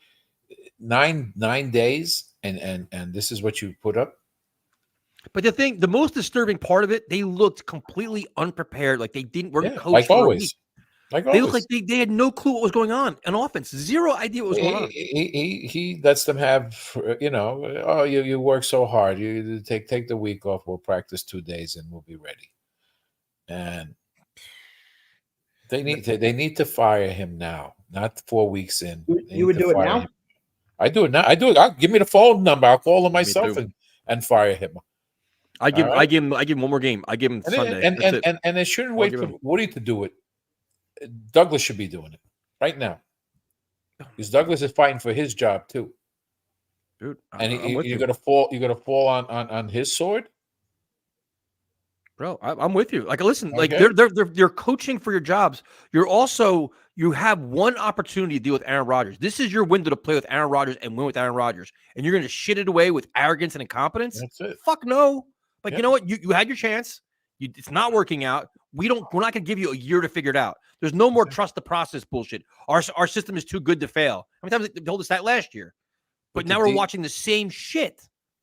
9 days, and this is what you put up. But the most disturbing part of it, they looked completely unprepared. Like they weren't coached. Like always. They looked like they had no clue what was going on in offense. Zero idea what was going on. He lets them have, you work so hard. You take the week off. We'll practice 2 days and we'll be ready. And they need to fire him now, not 4 weeks in. You would do it now? I do it now. I'll give me the phone number. I'll call him myself and fire him. I give him one more game. I give him Sunday. And they shouldn't wait for Woody to do it. Douglas should be doing it right now, because Douglas is fighting for his job too. Dude, and you're gonna fall on his sword, bro. I'm with you. Like, listen, like they're coaching for your jobs. You have one opportunity to deal with Aaron Rodgers. This is your window to play with Aaron Rodgers and win with Aaron Rodgers, and you're gonna shit it away with arrogance and incompetence. That's it. Fuck no. Like, you know what? You had your chance. It's not working out. We're not going to give you a year to figure it out. There's no more trust the process bullshit. Our system is too good to fail. How many times they told us that last year? But now we're watching the same shit.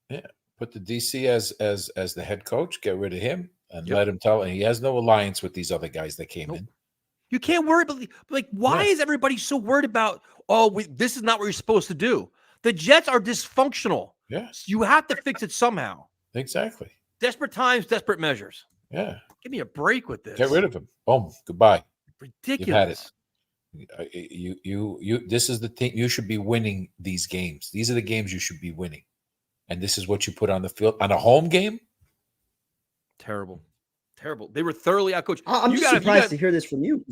Yeah. Put the DC as the head coach, get rid of him, and let him tell. And he has no alliance with these other guys that came in. You can't worry about, like, why is everybody so worried about, this is not what you're supposed to do? The Jets are dysfunctional. Yes. You have to fix it somehow. Exactly. Desperate times, desperate measures. Yeah. Give me a break with this. Get rid of him. Boom. Goodbye. Ridiculous. You've had it. You. This is the thing. You should be winning these games. These are the games you should be winning, and this is what you put on the field on a home game. Terrible. They were thoroughly outcoached. I'm just surprised to hear this from you.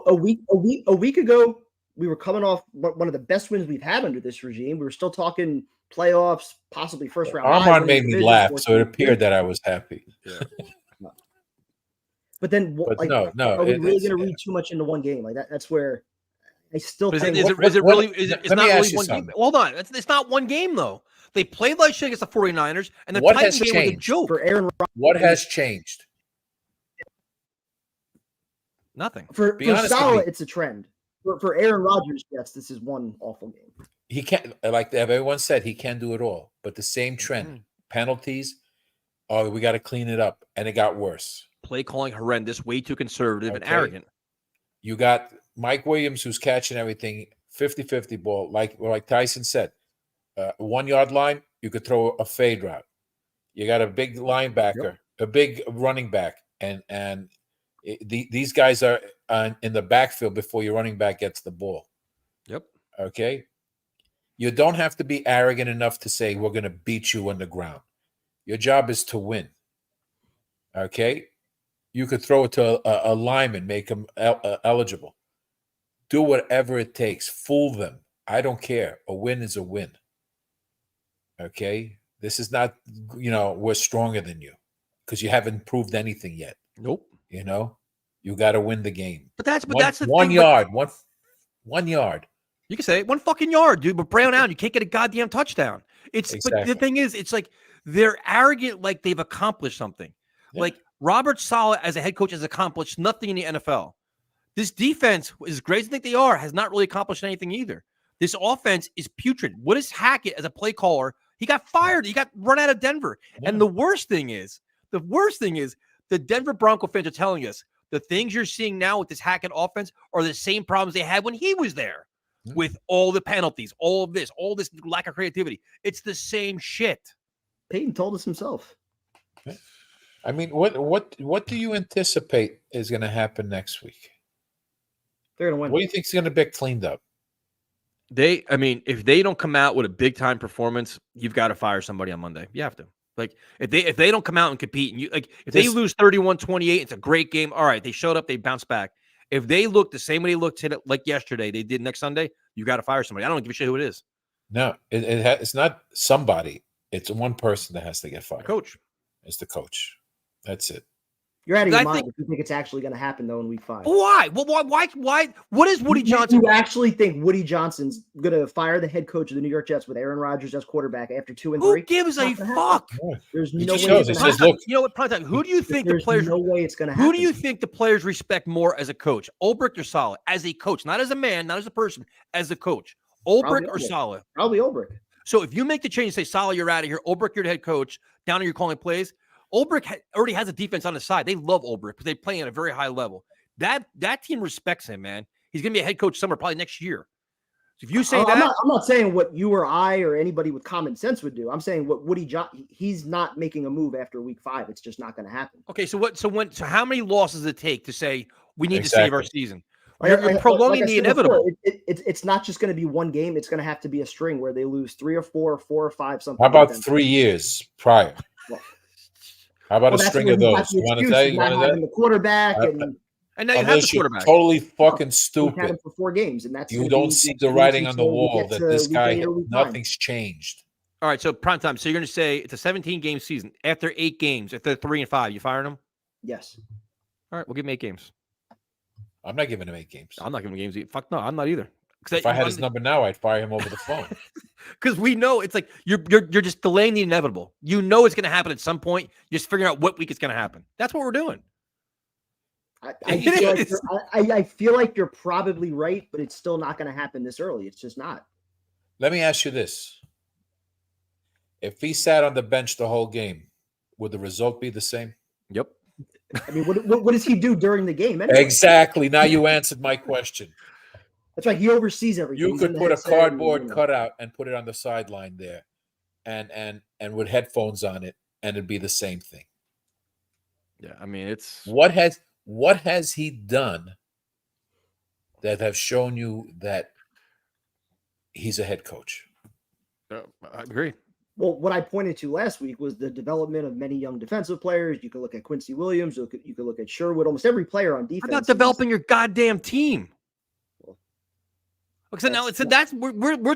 A week ago, we were coming off one of the best wins we've had under this regime. We were still talking playoffs, possibly first round. Armand made me laugh, so it appeared that I was happy. Yeah. But then, no. Are we really going to read too much into one game? Like that? That's where I still think. Is it really? It's not really one game. Hold on, it's not one game though. They played like shit against the 49ers, and the Titans game was a joke. For Aaron Rodgers, what has changed? Nothing. For Saleh, it's a trend. For Aaron Rodgers, yes, this is one awful game. He can't, like everyone said, he can do it all. But the same trend, penalties. Oh, we got to clean it up, and it got worse. Play calling horrendous, way too conservative and arrogant. You got Mike Williams, who's catching everything, 50-50 ball. Like Tyson said, 1 yard line, you could throw a fade route. You got a big linebacker, a big running back, and these guys are in the backfield before your running back gets the ball. Yep. Okay. You don't have to be arrogant enough to say we're going to beat you on the ground. Your job is to win. Okay, you could throw it to a lineman, make him eligible. Do whatever it takes. Fool them. I don't care. A win is a win. Okay, this is not, we're stronger than you because you haven't proved anything yet. Nope. You got to win the game. But that's the one thing. Yard, 1 yard. You can say it, 1 fucking yard, dude. But Brown out, you can't get a goddamn touchdown. Exactly. But the thing is, it's like they're arrogant, like they've accomplished something. Yeah. Like Robert Saleh as a head coach has accomplished nothing in the NFL. This defense, as great as I think they are, has not really accomplished anything either. This offense is putrid. What is Hackett as a play caller? He got fired. He got run out of Denver. Yeah. And the worst thing is, the Denver Bronco fans are telling us the things you're seeing now with this Hackett offense are the same problems they had when he was there, with all the penalties, all this lack of creativity. It's the same shit. Peyton told us himself. I mean, what do you anticipate is going to happen next week? They're going to win. What do you think is going to be cleaned up? If they don't come out with a big time performance, you've got to fire somebody on Monday. You have to. Like if they don't come out and compete, and they lose 31-28, it's a great game. All right, they showed up, they bounced back. If they look the same way they looked like yesterday, they did next Sunday, you got to fire somebody. I don't give a shit who it is. No, it's not somebody. It's one person that has to get fired. The coach. It's the coach. That's it. You're out of your mind if you think it's actually going to happen, though, in week 5. Why? Well, why? What is Woody Johnson? You actually think Woody Johnson's going to fire the head coach of the New York Jets with Aaron Rodgers as quarterback after 2 and 3? Who gives a fuck? There's no way. It says, look, you know what? Prime time. Who do you think the players? No way it's going to happen. Who do you think the players respect more as a coach? Ulbrich or Saleh? As a coach, not as a man, not as a person, as a coach. Ulbrich or Saleh? Probably Ulbrich. So if you make the change and say, Saleh, you're out of here. Ulbrich, you're the head coach. Down here, you're calling plays. Ulbrich already has a defense on his side. They love Ulbrich because they play at a very high level. That team respects him, man. He's going to be a head coach somewhere probably next year. So if you say I'm not saying what you or I or anybody with common sense would do. I'm saying what Woody Johnson, he's not making a move after week 5. It's just not going to happen. Okay, so how many losses does it take to say we need to save our season? You're prolonging the inevitable. It's not just going to be one game. It's going to have to be a string where they lose 3 or 4 5, something. How about 3 years prior? Well, how about a string of those? You want to say the quarterback and now you have the quarterback. Totally fucking stupid. Had him for 4 games, and that's you don't see the writing on the wall that this guy nothing's changed. All right, so prime time. So you're going to say it's a 17-game season. After 8 games, if they're 3 and 5, you firing them? Yes. All right, we'll give him 8 games. I'm not giving him 8 games. I'm not giving him games. Fuck no, I'm not either. If I had his number now, I'd fire him over the phone. Because we know it's like you're just delaying the inevitable. You know it's going to happen at some point. You're just figuring out what week it's going to happen. That's what we're doing. I feel like you're probably right, but it's still not going to happen this early. It's just not. Let me ask you this. If he sat on the bench the whole game, would the result be the same? Yep. I mean, what does he do during the game anyway? Exactly. Now you answered my question. That's right. He oversees everything. You could put a cardboard cutout and put it on the sideline there, and with headphones on it, and it'd be the same thing. Yeah, I mean, it's what has he done that have shown you that he's a head coach? I agree. Well, what I pointed to last week was the development of many young defensive players. You could look at Quincy Williams. You could look at Sherwood. Almost every player on defense. How about developing your goddamn team? So now we're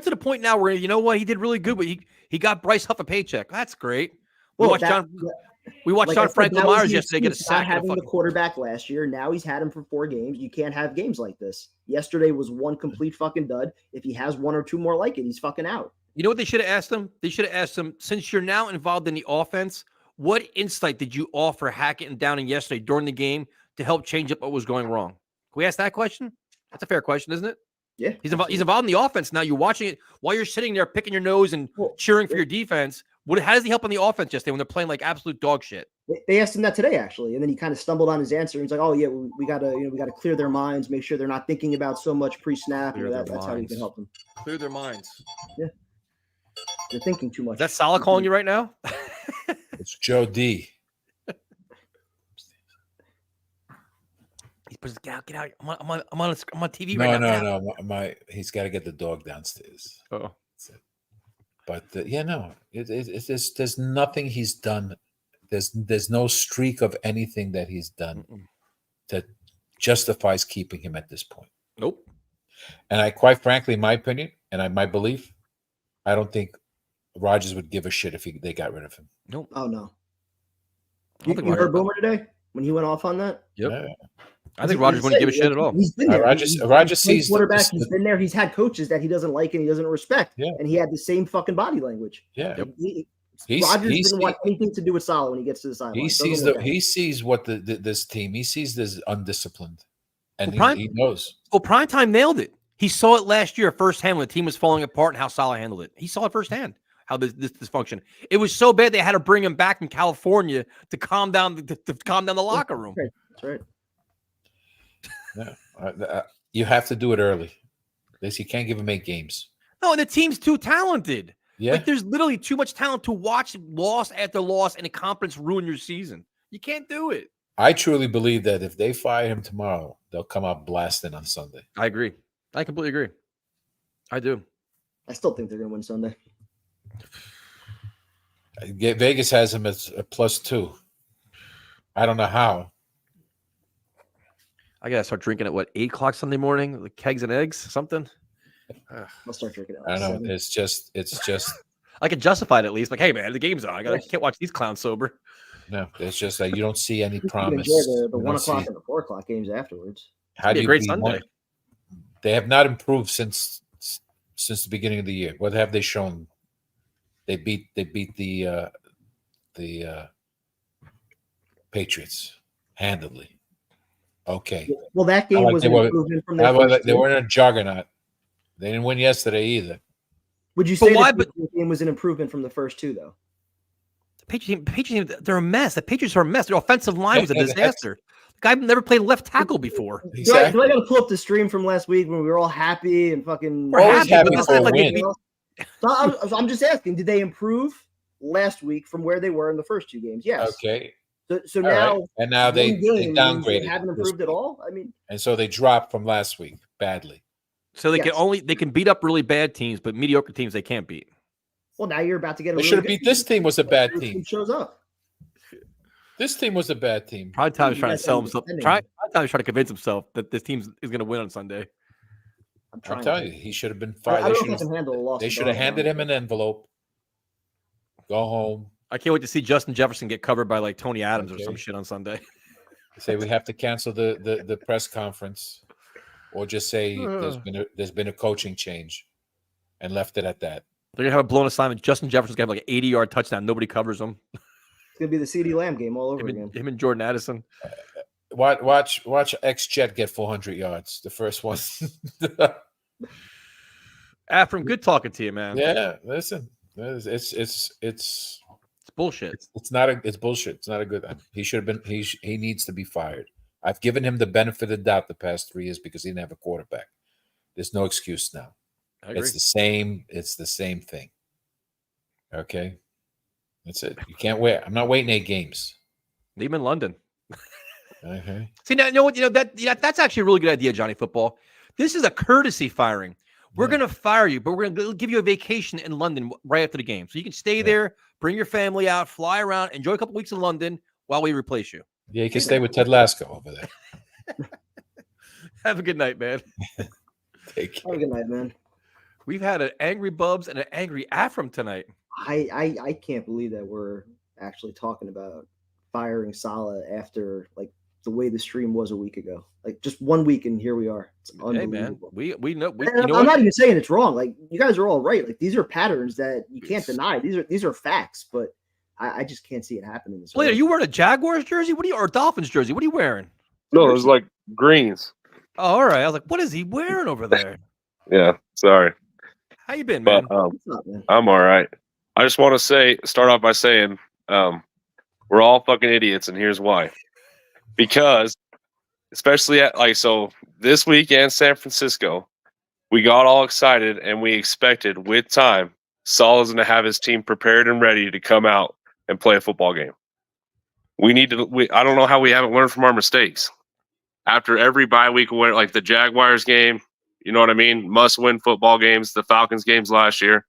to the point now where, you know what, he did really good, but he got Bryce Huff a paycheck. That's great. We watched John Franklin Myers yesterday get a sack. Having the quarterback last year, now he's had him for 4 games. You can't have games like this. Yesterday was one complete fucking dud. If he has 1 or 2 more like it, he's fucking out. You know what they should have asked him? They should have asked him, since you're now involved in the offense, what insight did you offer Hackett and Downing yesterday during the game to help change up what was going wrong? Can we ask that question? That's a fair question, isn't it? Yeah. He's involved in the offense now. You're watching it while you're sitting there picking your nose and cheering for your defense. How does he help on the offense yesterday when they're playing like absolute dog shit? They asked him that today, actually, and then he kind of stumbled on his answer. He's like, "Oh yeah, we gotta clear their minds, make sure they're not thinking about so much pre-snap. That's how you can help them clear their minds. Yeah, they're thinking too much." Is that Saleh calling you right now? It's Joe D. Get out! I'm on TV right now. No. He's got to get the dog downstairs. Oh, But there's nothing he's done There's no streak of anything that he's done that justifies keeping him at this point. Nope. And I, quite frankly, in my opinion, and my belief, I don't think Rodgers would give a shit if they got rid of him. Nope. Oh no. I don't think You heard Rodgers- Boomer today when he went off on that? Yep. Yeah. I think Rodgers wouldn't give a shit at all. He's been there. Rodgers sees the- quarterback. He's been there. He's had coaches that he doesn't like and he doesn't respect. Yeah. And he had the same fucking body language. Yeah. Yep. Rodgers didn't want anything to do with Saleh when he gets to the sideline. He sees what this team. He sees this undisciplined, and he knows. Well, Primetime nailed it. He saw it last year firsthand when the team was falling apart and how Saleh handled it. He saw it firsthand how this dysfunction. It was so bad they had to bring him back from California to calm down the locker room. That's right. Yeah. You have to do it early. You can't give him 8 games. No, and the team's too talented. Yeah. Like there's literally too much talent to watch loss after loss and incompetence ruin your season. You can't do it. I truly believe that if they fire him tomorrow, they'll come out blasting on Sunday. I agree. I completely agree. I do. I still think they're going to win Sunday. Vegas has him as a +2. I don't know how. I gotta start drinking at 8:00 Sunday morning, like kegs and eggs, something. I'll start drinking it. I don't know. It's just. I can justify it at least. Like, hey man, the game's on. I can't watch these clowns sober. No, it's just that you don't see any You can promise. enjoy the 1 o'clock and the 4 o'clock games afterwards. How do a you great beat Sunday. one? They have not improved since the beginning of the year. What have they shown? They beat the Patriots handedly. Okay. Well, that game was an improvement from their first they weren't a juggernaut. They didn't win yesterday either. Would you say the game was an improvement from the first 2, though? The Patriots team, they're a mess. The Patriots are a mess. Their offensive line was a disaster. The guy never played left tackle before. Exactly. Do I got to pull up the stream from last week when we were all happy and fucking? We're always happy but for a like win. So I'm just asking, did they improve last week from where they were in the first 2 games? Yes. Okay. So All now, right. And now they downgraded. They haven't improved at all. I mean, and so they dropped from last week badly. So they can beat up really bad teams, but mediocre teams they can't beat. well, now you're about to get. They should have beat this team. Was a bad team. Shows up. This team was a bad team. Prime Time is trying to guys sell are himself. defending. Prime Time is trying to convince himself that this team is going to win on Sunday. I'm telling you, he should have been I fired. don't know if I can handle a loss. They should have handed him an envelope. Go home. I can't wait to see Justin Jefferson get covered by like Tony Adams or some shit on Sunday. Say we have to cancel the press conference, or just say there's been a coaching change, and left it at that. They're gonna have a blown assignment. Justin Jefferson's gonna have like an 80-yard touchdown. Nobody covers him. It's gonna be the CeeDee Lamb game all over again. Him and Jordan Addison. Watch X-Jet get 400 yards. The first one. Afram, good talking to you, man. Yeah, listen, it's bullshit. It's bullshit. It's not a good. He should have been. He needs to be fired. I've given him the benefit of the doubt the past 3 years because he didn't have a quarterback. There's no excuse now. I agree. It's the same. It's the same thing. Okay, that's it. You can't wait. I'm not waiting 8 games. Leave him in London. Okay. See, now, you know what? That's actually a really good idea, Johnny Football. This is a courtesy firing. We're going to fire you, but we're going to give you a vacation in London right after the game. So you can stay there, bring your family out, fly around, enjoy a couple weeks in London while we replace you. Yeah, you can stay with Ted Lasko over there. Have a good night, man. Take care. Have a good night, man. We've had an angry Bubs and an angry Afram tonight. I can't believe that we're actually talking about firing Saleh after like the way the stream was a week ago. Like just 1 week and here we are. It's unbelievable. Hey man, we know. I'm not even saying it's wrong. Like you guys are all right. Like these are patterns that you can't deny. These are facts, but I just can't see it happening this way. Wait, are you wearing a Jaguars jersey? Or a Dolphins jersey? What are you wearing? No, it was like greens. Oh, all right. I was like, what is he wearing over there? Yeah, sorry. How you been, man? But What's up, man? I'm all right. I just want to start off by saying we're all fucking idiots, and here's why. Because especially this weekend, San Francisco, we got all excited and we expected with time Saleh's going to have his team prepared and ready to come out and play a football game. I don't know how we haven't learned from our mistakes. After every bye week, like the Jaguars game, you know what I mean? Must-win football games, the Falcons games last year,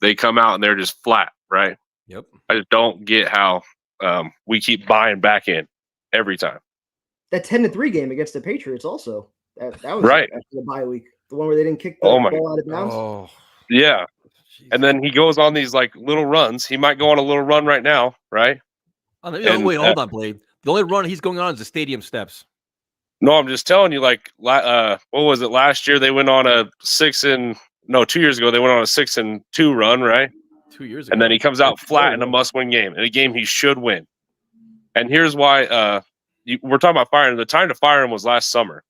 they come out and they're just flat, right? Yep. I just don't get how we keep buying back in every time. That 10-3 game against the Patriots also. That was Right. after the bye week. The one where they didn't kick the Oh my- ball out of bounds. Oh, Yeah. jeez. And then he goes on these like little runs. He might go on a little run right now, right? Wait, hold on, Blade. The only run he's going on is the stadium steps. No, I'm just telling you, like, what was it last year? They went on a 2 years ago, they went on a 6-2 run, right? 2 years ago. And then he comes out flat in a must-win game, in a game he should win. And here's why we're talking about firing. The time to fire him was last summer.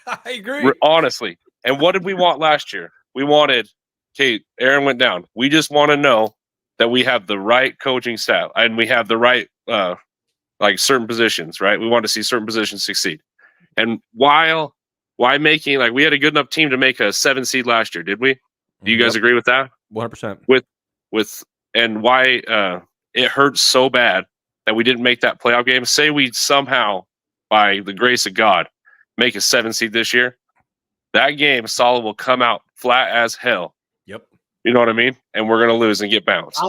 I agree. Honestly. And what did we want last year? We wanted, okay, Aaron went down. We just want to know that we have the right coaching staff and we have the right, like certain positions, right? We want to see certain positions succeed. And why making, like, we had a good enough team to make a 7 seed last year, did we? Do you guys agree with that? 100%. And why it hurts so bad that we didn't make that playoff game? Say we somehow, by the grace of God, make a 7 seed this year. That game, Saleh will come out flat as hell. Yep. You know what I mean? And we're going to lose and get bounced.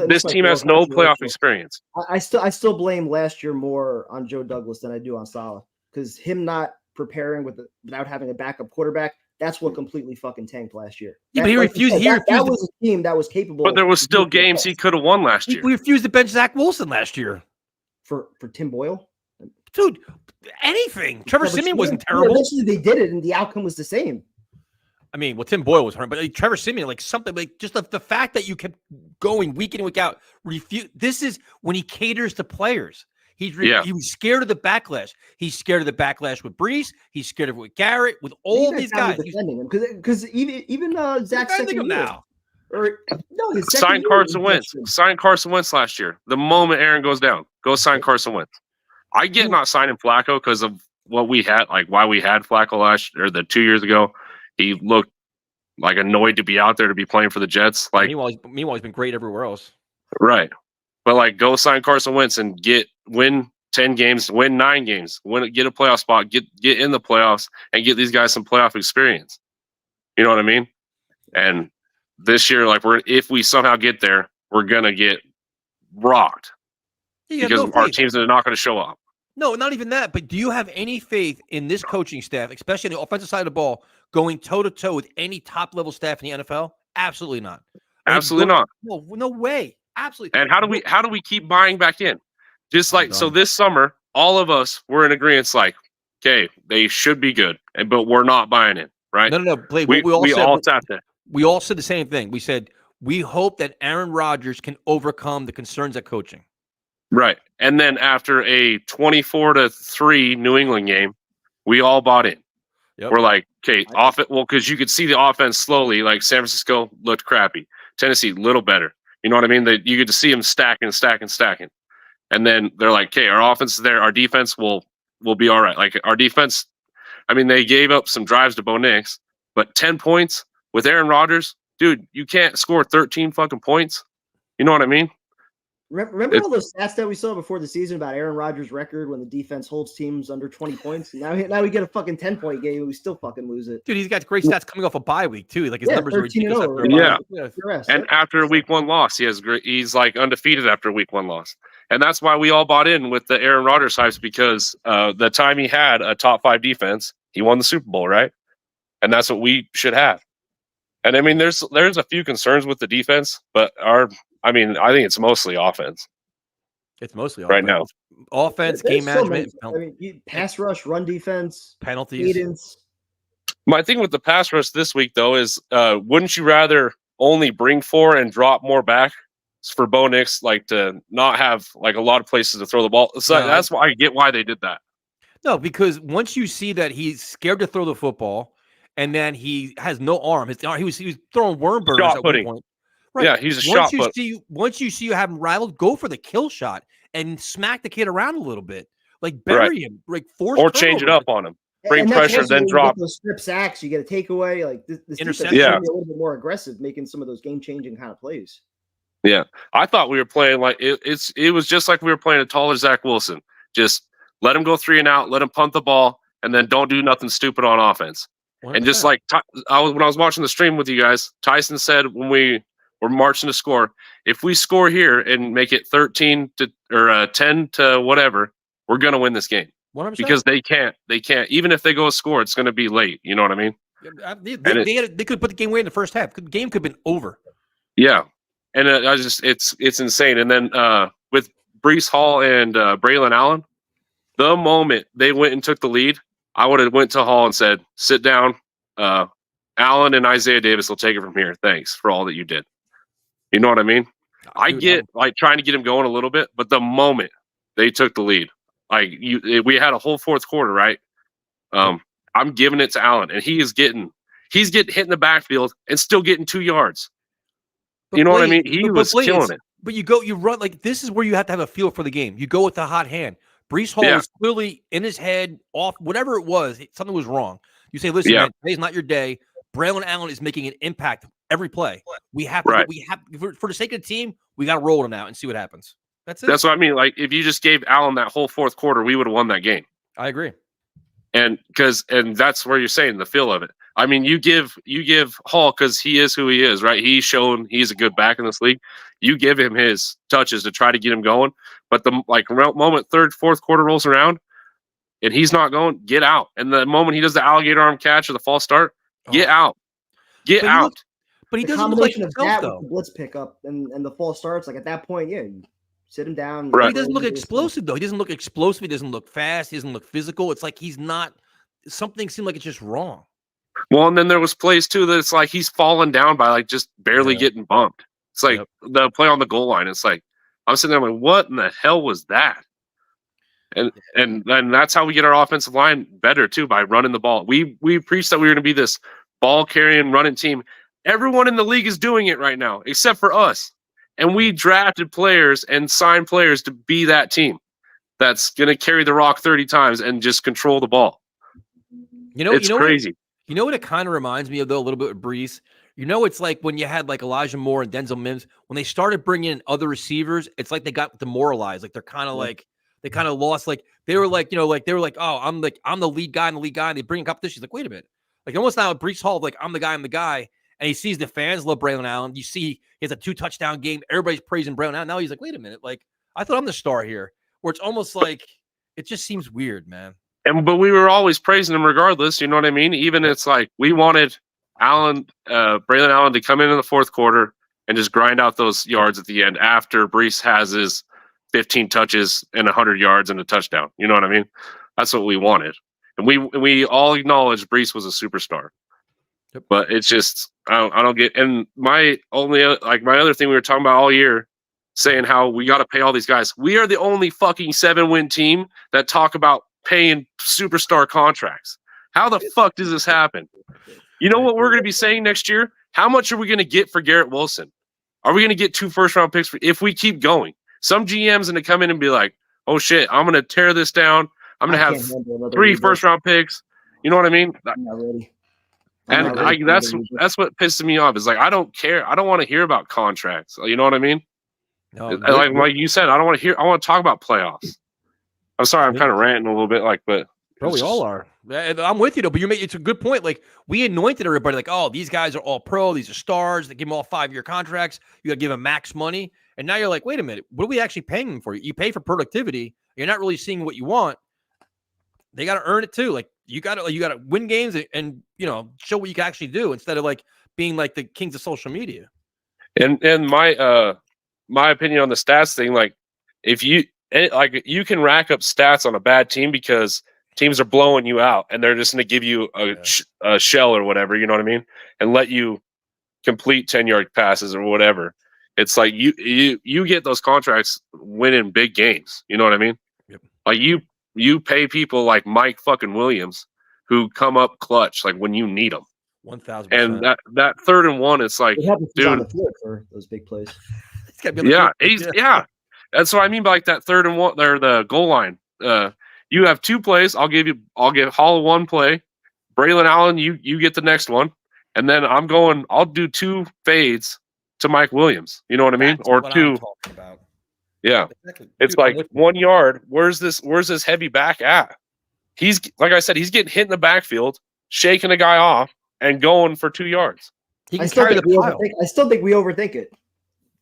This team has no playoff experience. I still blame last year more on Joe Douglas than I do on Saleh, because him not preparing without having a backup quarterback, that's what completely fucking tanked last year. Yeah, but he refused. That was a team that was capable. But there was still games he could have won last year. We refused to bench Zach Wilson last year. For Tim Boyle, dude. Anything. Trevor Siemian wasn't terrible. Eventually they did it, and the outcome was the same. I mean, well, Tim Boyle was hurt, but Trevor Siemian, like something like just the fact that you kept going week in and week out. This is when he caters to players. He was scared of the backlash. He's scared of the backlash with Brees. He's scared of it with Garrett, with all these guys. Defending him because even Zach's second year. Now. Sign Carson Wentz. Sign Carson Wentz last year. The moment Aaron goes down, go sign Carson Wentz. I get not signing Flacco because of what we had, like why we had Flacco the 2 years ago. He looked like annoyed to be out there to be playing for the Jets. Like meanwhile, he's been great everywhere else. Right. But like go sign Carson Wentz and win 10 games, win 9 games, get a playoff spot, get in the playoffs and get these guys some playoff experience. You know what I mean? And this year, like if we somehow get there, we're gonna get rocked because our teams are not going to show up. No, not even that. But do you have any faith in this coaching staff, especially on the offensive side of the ball, going toe to toe with any top level staff in the NFL? Absolutely not. Absolutely not. No way. Absolutely. And how do we keep buying back in? Just like so, this summer, all of us were in agreement. Like, okay, they should be good, but we're not buying in, right? No, Blake. We all said the same thing. We said we hope that Aaron Rodgers can overcome the concerns at coaching. Right. And then after a 24-3 New England game, we all bought in. Yep. We're like, okay, because you could see the offense slowly, like San Francisco looked crappy. Tennessee, little better. You know what I mean? You get to see them stacking. And then they're like, okay, our offense is there. Our defense will be all right. Like our defense, I mean, they gave up some drives to Bo Nix, but 10 points with Aaron Rodgers, dude, you can't score 13 fucking points. You know what I mean? Remember all those stats that we saw before the season about Aaron Rodgers' record when the defense holds teams under 20 points? Now we get a fucking 10-point game and we still fucking lose it. Dude, he's got great stats coming off a bye week too. Like his numbers are ridiculous. And after a week 1 loss, he's like undefeated after a week 1 loss. And that's why we all bought in with the Aaron Rodgers hypes, because the time he had a top 5 defense, he won the Super Bowl, right? And that's what we should have. And I mean, there's a few concerns with the defense, but I think it's mostly offense. It's mostly right now. Offense, game management. Pass rush, run defense, penalties. Cadence. My thing with the pass rush this week, though, is wouldn't you rather only bring 4 and drop more back for Bo Nix, like to not have like a lot of places to throw the ball? So that's why I get why they did that. No, because once you see that he's scared to throw the football, and then he has no arm. He was throwing worm burners at one point. Right. Yeah, he's a shot put. Once you see you have him rattled, go for the kill shot and smack the kid around a little bit. Like bury him, like force or change it up on him. Bring pressure, then drop. Those strip sacks, you get a takeaway. Like this interception. Be a little bit more aggressive, making some of those game-changing kind of plays. Yeah, I thought we were playing like it was just like we were playing a taller Zach Wilson. Just let him go 3 and out, let him punt the ball, and then don't do nothing stupid on offense. 100%. And just like when I was watching the stream with you guys, Tyson said when we We're marching to score. If we score here and make it 13 to or 10 to whatever, we're gonna win this game 100%. because they can't. Even if they go score, it's gonna be late. You know what I mean? They could put the game away in the first half. The game could have been over. Yeah, and it's insane. And then with Breece Hall and Braylon Allen, the moment they went and took the lead, I would have went to Hall and said, "Sit down. Allen and Isaiah Davis will take it from here. Thanks for all that you did." You know what I mean? I get like trying to get him going a little bit, but the moment they took the lead, like we had a whole fourth quarter, right? I'm giving it to Allen, and he's getting hit in the backfield and still getting 2 yards. You know what I mean? He was killing it. But you run like this is where you have to have a feel for the game. You go with the hot hand. Breece Hall was clearly in his head off, whatever it was, something was wrong. You say, listen, man, today's not your day. Braylon Allen is making an impact every play. We have to, for the sake of the team, we got to roll him out and see what happens. That's it. That's what I mean. Like, if you just gave Allen that whole fourth quarter, we would have won that game. I agree. And that's where you're saying the feel of it. I mean, you give Hall, because he is who he is, right? He's shown he's a good back in this league. You give him his touches to try to get him going. But the moment third, fourth quarter rolls around and he's not going, get out. And the moment he does the alligator arm catch or the false start, get out. Get out. But he the doesn't look like combination of himself, that though. with the blitz pickup and the false starts, like at that point, you sit him down. But he doesn't look explosive, though. He doesn't look explosive. He doesn't look fast. He doesn't look physical. It's like he's not. Something seemed like it's just wrong. Well, and then there was plays too that it's like he's fallen down by like just barely getting bumped. It's like the play on the goal line. It's like I'm sitting there like, what in the hell was that? And that's how we get our offensive line better too, by running the ball. We preached that we were going to be this ball carrying, running team. Everyone in the league is doing it right now, except for us. And we drafted players and signed players to be that team that's going to carry the rock 30 times and just control the ball. It's crazy. You know what it kind of reminds me of, though, a little bit with Breece? You know, it's like when you had like Elijah Moore and Denzel Mims, when they started bringing in other receivers, it's like they got demoralized. Like they're kind of like, they kind of lost. Like they were like, oh, I'm the lead guy in the league guy. And they bring in competition. He's like, wait a minute. Like almost now at Breece Hall, like I'm the guy. And he sees the fans love Braylon Allen. You see he has a 2-touchdown game. Everybody's praising Braylon Allen. Now he's like, wait a minute. Like I thought I'm the star here. Where it's almost like, it just seems weird, man. But we were always praising him regardless. You know what I mean? Even it's like we wanted Braylon Allen to come in the fourth quarter and just grind out those yards at the end after Breece has his 15 touches and 100 yards and a touchdown. You know what I mean? That's what we wanted. And we all acknowledged Breece was a superstar. Yep. But it's just I don't get. And my other thing we were talking about all year, saying how we got to pay all these guys. We are the only fucking 7-win team that talk about paying superstar contracts. How the fuck does this happen? You know what we're going to be saying next year? How much are we going to get for Garrett Wilson? Are we going to get 2 first-round picks if we keep going? Some GM's going to come in and be like, oh, shit, I'm going to tear this down. I'm going to have 3 first-round picks. You know what I mean? I'm not ready. And that's what pisses me off. Is like, I don't care. I don't want to hear about contracts. You know what I mean? No, like you said, I don't want to hear. I want to talk about playoffs. I'm sorry, I'm kind of ranting a little bit, but bro, we all are. I'm with you though, but it's a good point. Like we anointed everybody, like, oh, these guys are all pro, these are stars. They give them all 5-year contracts. You got to give them max money, and now you're like, wait a minute, what are we actually paying them for? You pay for productivity. You're not really seeing what you want. They got to earn it too. Like you got to win games and show what you can actually do instead of like being like the kings of social media. And my opinion on the stats thing, like if you can rack up stats on a bad team because teams are blowing you out and they're just going to give you a shell or whatever, you know what I mean? And let you complete 10-yard passes or whatever. It's like you get those contracts winning big games. You know what I mean? Yep. Like you pay people like Mike fucking Williams who come up clutch like when you need them. 1,000%. And that 3rd and 1, it's like, dude, on the field for those big plays. Yeah. That's what I mean by like that 3rd and 1 or the goal line. You have 2 plays. I'll give Hall 1 play. Braylon Allen, you get the next one. And then I'll do 2 fades to Mike Williams. You know what I mean? That's or what 2. I'm talking about. Yeah. Exactly. It's Dude, like 1 yard. Where's this heavy back at? He's like I said, he's getting hit in the backfield, shaking a guy off and going for 2 yards. He can carry the pile. I still think we overthink it.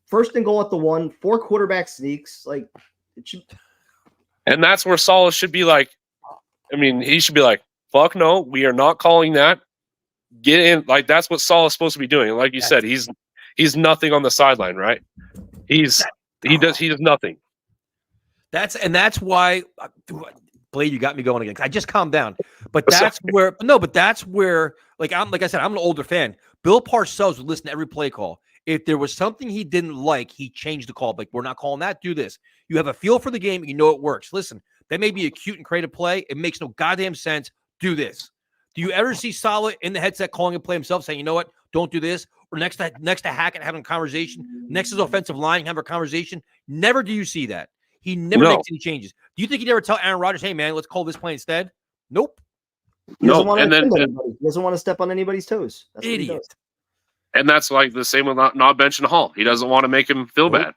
First and goal at the 1, 4 quarterback sneaks. Like it should. And that's where Saleh should be like. I mean, he should be like, "Fuck no, we are not calling that. Get in." Like that's what Saleh's supposed to be doing. Like you said, he's nothing on the sideline, right? He does nothing. That's why, Blade, you got me going again. I just calmed down, but that's where like I said, I'm an older fan. Bill Parcells would listen to every play call. If there was something he didn't like, he changed the call. Like, we're not calling that. Do this. You have a feel for the game. You know it works. Listen, that may be a cute and creative play. It makes no goddamn sense. Do this. Do you ever see Saleh in the headset calling a play himself, saying, you know what, don't do this? Or next to Hackett having a conversation, next to his offensive line having a conversation? Never do you see that. He never makes any changes. Do you think he'd ever tell Aaron Rodgers, hey, man, let's call this play instead? Nope. He doesn't want to step on anybody's toes. That's idiot. What he does. And that's like the same with not benching Hall. He doesn't want to make him feel bad.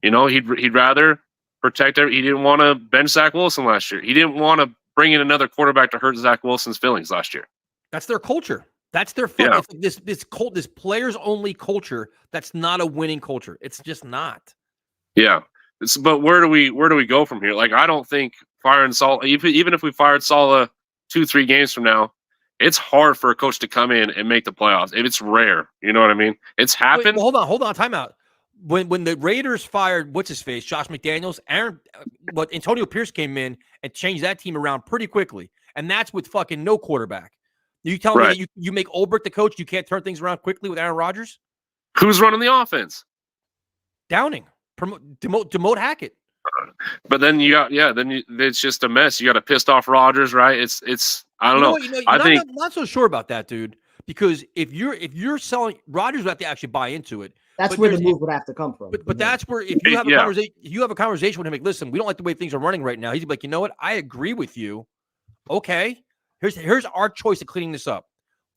You know, he'd rather protect He didn't want to bench Zach Wilson last year. He didn't want to bring in another quarterback to hurt Zach Wilson's feelings last year. That's their culture. That's their Yeah. this players only culture. That's not a winning culture. It's just not. Yeah. But where do we go from here? Like, I don't think firing Saleh, even if we fired Saleh 2-3 games from now, it's hard for a coach to come in and make the playoffs. It's rare. You know what I mean? It's happened. Wait, hold on. Time out. When the Raiders fired what's his face, Josh McDaniels, Antonio Pierce came in and changed that team around pretty quickly, and that's with fucking no quarterback. You tell me that you make Ulbrich the coach, you can't turn things around quickly with Aaron Rodgers? Who's running the offense? Downing, demote Hackett. But then it's just a mess. You got a pissed off Rodgers, right? It's I don't know. I'm not so sure about that, dude. Because if you're selling, Rodgers would have to actually buy into it. That's where the move would have to come from. But that's where if you have a conversation with him, like, listen, we don't like the way things are running right now. He's like, you know what? I agree with you. Okay, here's our choice of cleaning this up.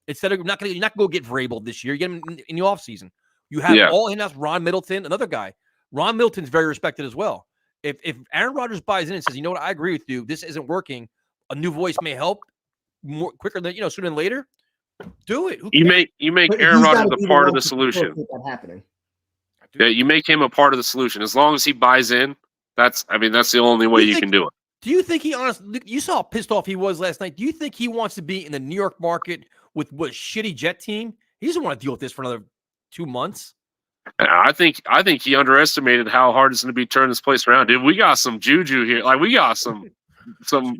Instead of you're not gonna go get Vrabel this year. You get him in the offseason. You have all in-house Ron Middleton, another guy. Ron Middleton's very respected as well. If Aaron Rodgers buys in and says, you know what, I agree with you, this isn't working, a new voice may help more quicker than sooner than later. Do it. You make Aaron Rodgers a part of the solution. Yeah, you make him a part of the solution. As long as he buys in, that's the only way you can do it. Do you think you saw how pissed off he was last night? Do you think he wants to be in the New York market with what shitty Jet team? He doesn't want to deal with this for another 2 months. I think he underestimated how hard it's going to be turning this place around, dude. We got some juju here. Like, we got some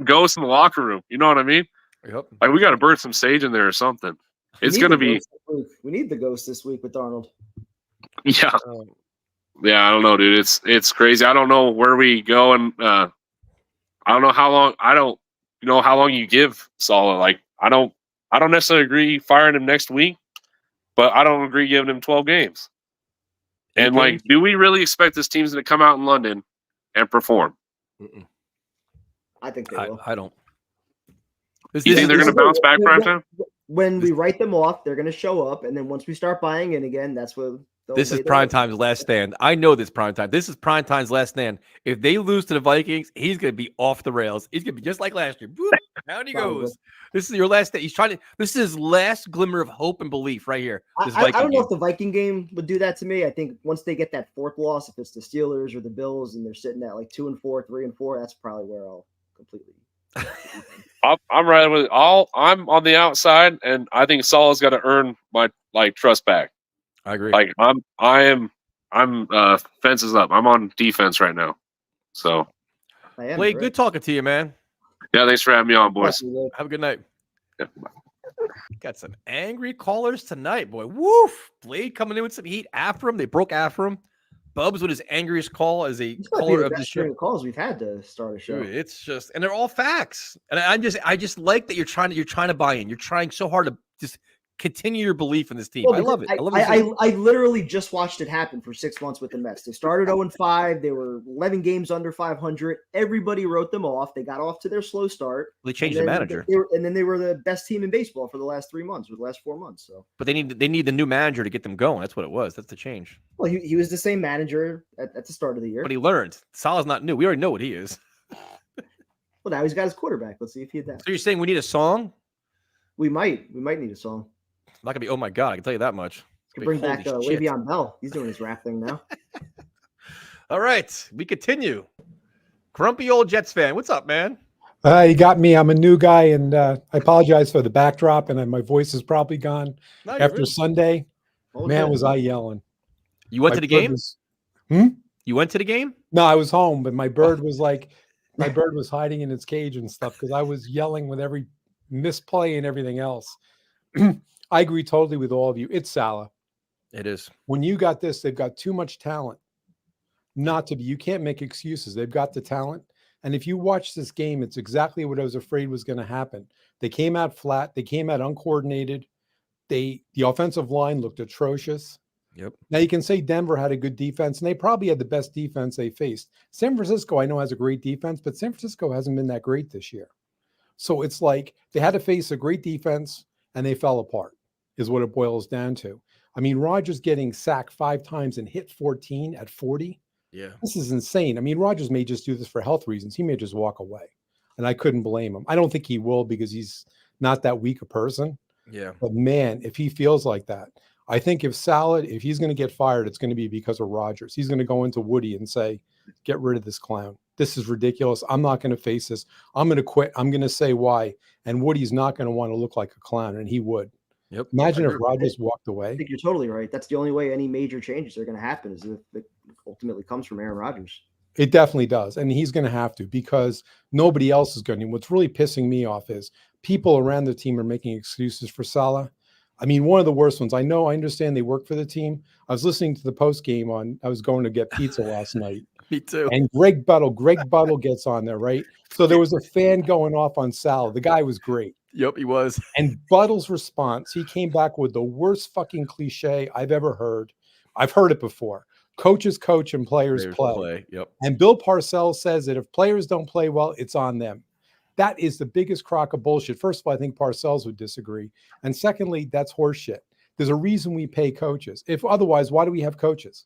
ghosts in the locker room. You know what I mean? Yep. Like, we got to burn some sage in there or something. It's going to be. We need the ghost this week with Darnold. Yeah. Yeah, I don't know, dude. It's crazy. I don't know where we go, and I don't know how long. I don't know how long you give Saleh. Like, I don't necessarily agree firing him next week, but I don't agree giving him 12 games. And like, do we really expect this team's going to come out in London and perform? I think they will. I don't. You think they're going to bounce back prime time? When we write them off, they're going to show up, and then once we start buying in again, that's what. This is prime time's last stand. I know this prime time. This is prime time's last stand. If they lose to the Vikings, he's going to be off the rails. He's going to be just like last year. Boop, down he goes. This is your last day. This is his last glimmer of hope and belief right here. I don't know if the Viking game would do that to me. I think once they get that fourth loss, if it's the Steelers or the Bills, and they're sitting at like 2-4, 3-4, that's probably where I'll completely. I'm right with it. I'm on the outside, and I think Saleh's got to earn my trust back. I agree. Like, I'm fences up. I'm on defense right now. So, Blade, good talking to you, man. Yeah, thanks for having me on, boys. Have a good night. Yeah. Got some angry callers tonight, boy. Woof. Blade coming in with some heat after him. They broke after him. Bubs with his angriest call as a caller of the show. Calls we've had to start a show. Dude, it's just, and they're all facts. And I just like that you're trying to buy in. You're trying so hard to just continue your belief in this team. I love it. I literally just watched it happen for 6 months with the Mets. They started 0-5. They were 11 games under 500. Everybody wrote them off. They got off to their slow start. They changed the manager. And then they were the best team in baseball for the last 3 months, or the last 4 months. So, but they need the new manager to get them going. That's what it was. That's the change. Well, he was the same manager at the start of the year. But he learned. Saleh's not new. We already know what he is. Well, now he's got his quarterback. Let's see if he adapts. So you're saying we need a song? We might need a song. not gonna be. Oh my god, I can tell you that much. Could bring Holy back shit. Le'Veon Bell. He's doing his rap thing now. All right, we continue. Grumpy old Jets fan, what's up, man? You got me. I'm a new guy, and I apologize for the backdrop, and my voice is probably gone No, you're after good. Sunday. Oh, Man, good. was I yelling. You went My to the bird game? was- You went to the game? No, I was home, but my bird was my bird was hiding in its cage and stuff because I was yelling with every misplay and everything else. I agree totally with all of you. It's Saleh. It is. When you got this, they've got too much talent not to be. You can't make excuses. They've got the talent. And if you watch this game, it's exactly what I was afraid was going to happen. They came out flat. They came out uncoordinated. The offensive line looked atrocious. Yep. Now you can say Denver had a good defense, and they probably had the best defense they faced. San Francisco, I know, has a great defense, but San Francisco hasn't been that great this year. So it's like they had to face a great defense, and they fell apart, is what it boils down to. I mean, Rodgers getting sacked 5 times and hit 14 at 40. Yeah. This is insane. I mean, Rodgers may just do this for health reasons. He may just walk away, and I couldn't blame him. I don't think he will because he's not that weak a person. Yeah. But man, if he feels like that, I think if he's going to get fired, it's going to be because of Rodgers. He's going to go into Woody and say, get rid of this clown. This is ridiculous. I'm not going to face this. I'm going to quit. I'm going to say why. And Woody's not going to want to look like a clown, and he would. Yep. Imagine if Rodgers walked I away. think you're totally right. That's the only way any major changes are going to happen is if it ultimately comes from Aaron Rodgers. It definitely does. And he's going to have to because nobody else is going to. What's really pissing me off is people around the team are making excuses for Saleh. I mean, one of the worst ones. I understand they work for the team. I was listening to the post game I was going to get pizza last night. Me too. And Greg Buttle gets on there, right? So there was a fan going off on Saleh. The guy was great. Yep, he was. And Buttle's response, he came back with the worst fucking cliche I've ever heard. I've heard it before. Coaches coach and players play. Yep. And Bill Parcells says that if players don't play well, it's on them. That is the biggest crock of bullshit. First of all, I think Parcells would disagree. And secondly, that's horseshit. There's a reason we pay coaches. If otherwise, why do we have coaches?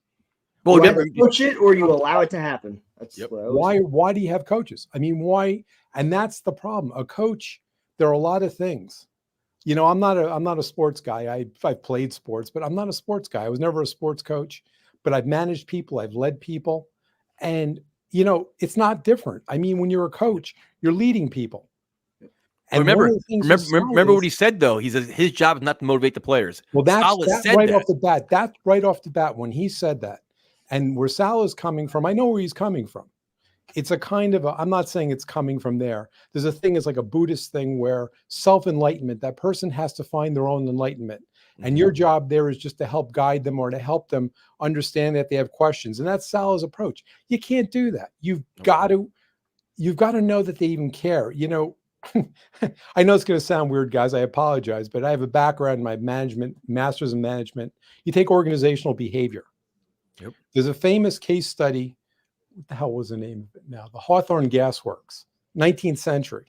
Well, You remember, either coach it or you allow it to happen. That's Yep. what I always Why do you have coaches? I mean, why? And that's the problem. A coach, there are a lot of things. You know, I'm not a sports guy. I've played sports, but I'm not a sports guy. I was never a sports coach, but I've managed people, I've led people. And you know, it's not different. I mean, when you're a coach, you're leading people. And remember remember what he said though. He says his job is not to motivate the players. Well, that's Saleh said right that. off the bat. That's right off the bat when he said that. And where Saleh's coming from, I know where he's coming from. It's a kind of I'm not saying it's coming from there. There's a thing, it's like a Buddhist thing where self-enlightenment, that person has to find their own enlightenment. And your job there is just to help guide them or to help them understand that they have questions. And that's Saleh's approach. You can't do that. You've got to know that they even care. You know, I know it's going to sound weird, guys. I apologize, but I have a background in my master's in management. You take organizational behavior. Yep. There's a famous case study. What the hell was the name of it now? The Hawthorne Gas Works, 19th century.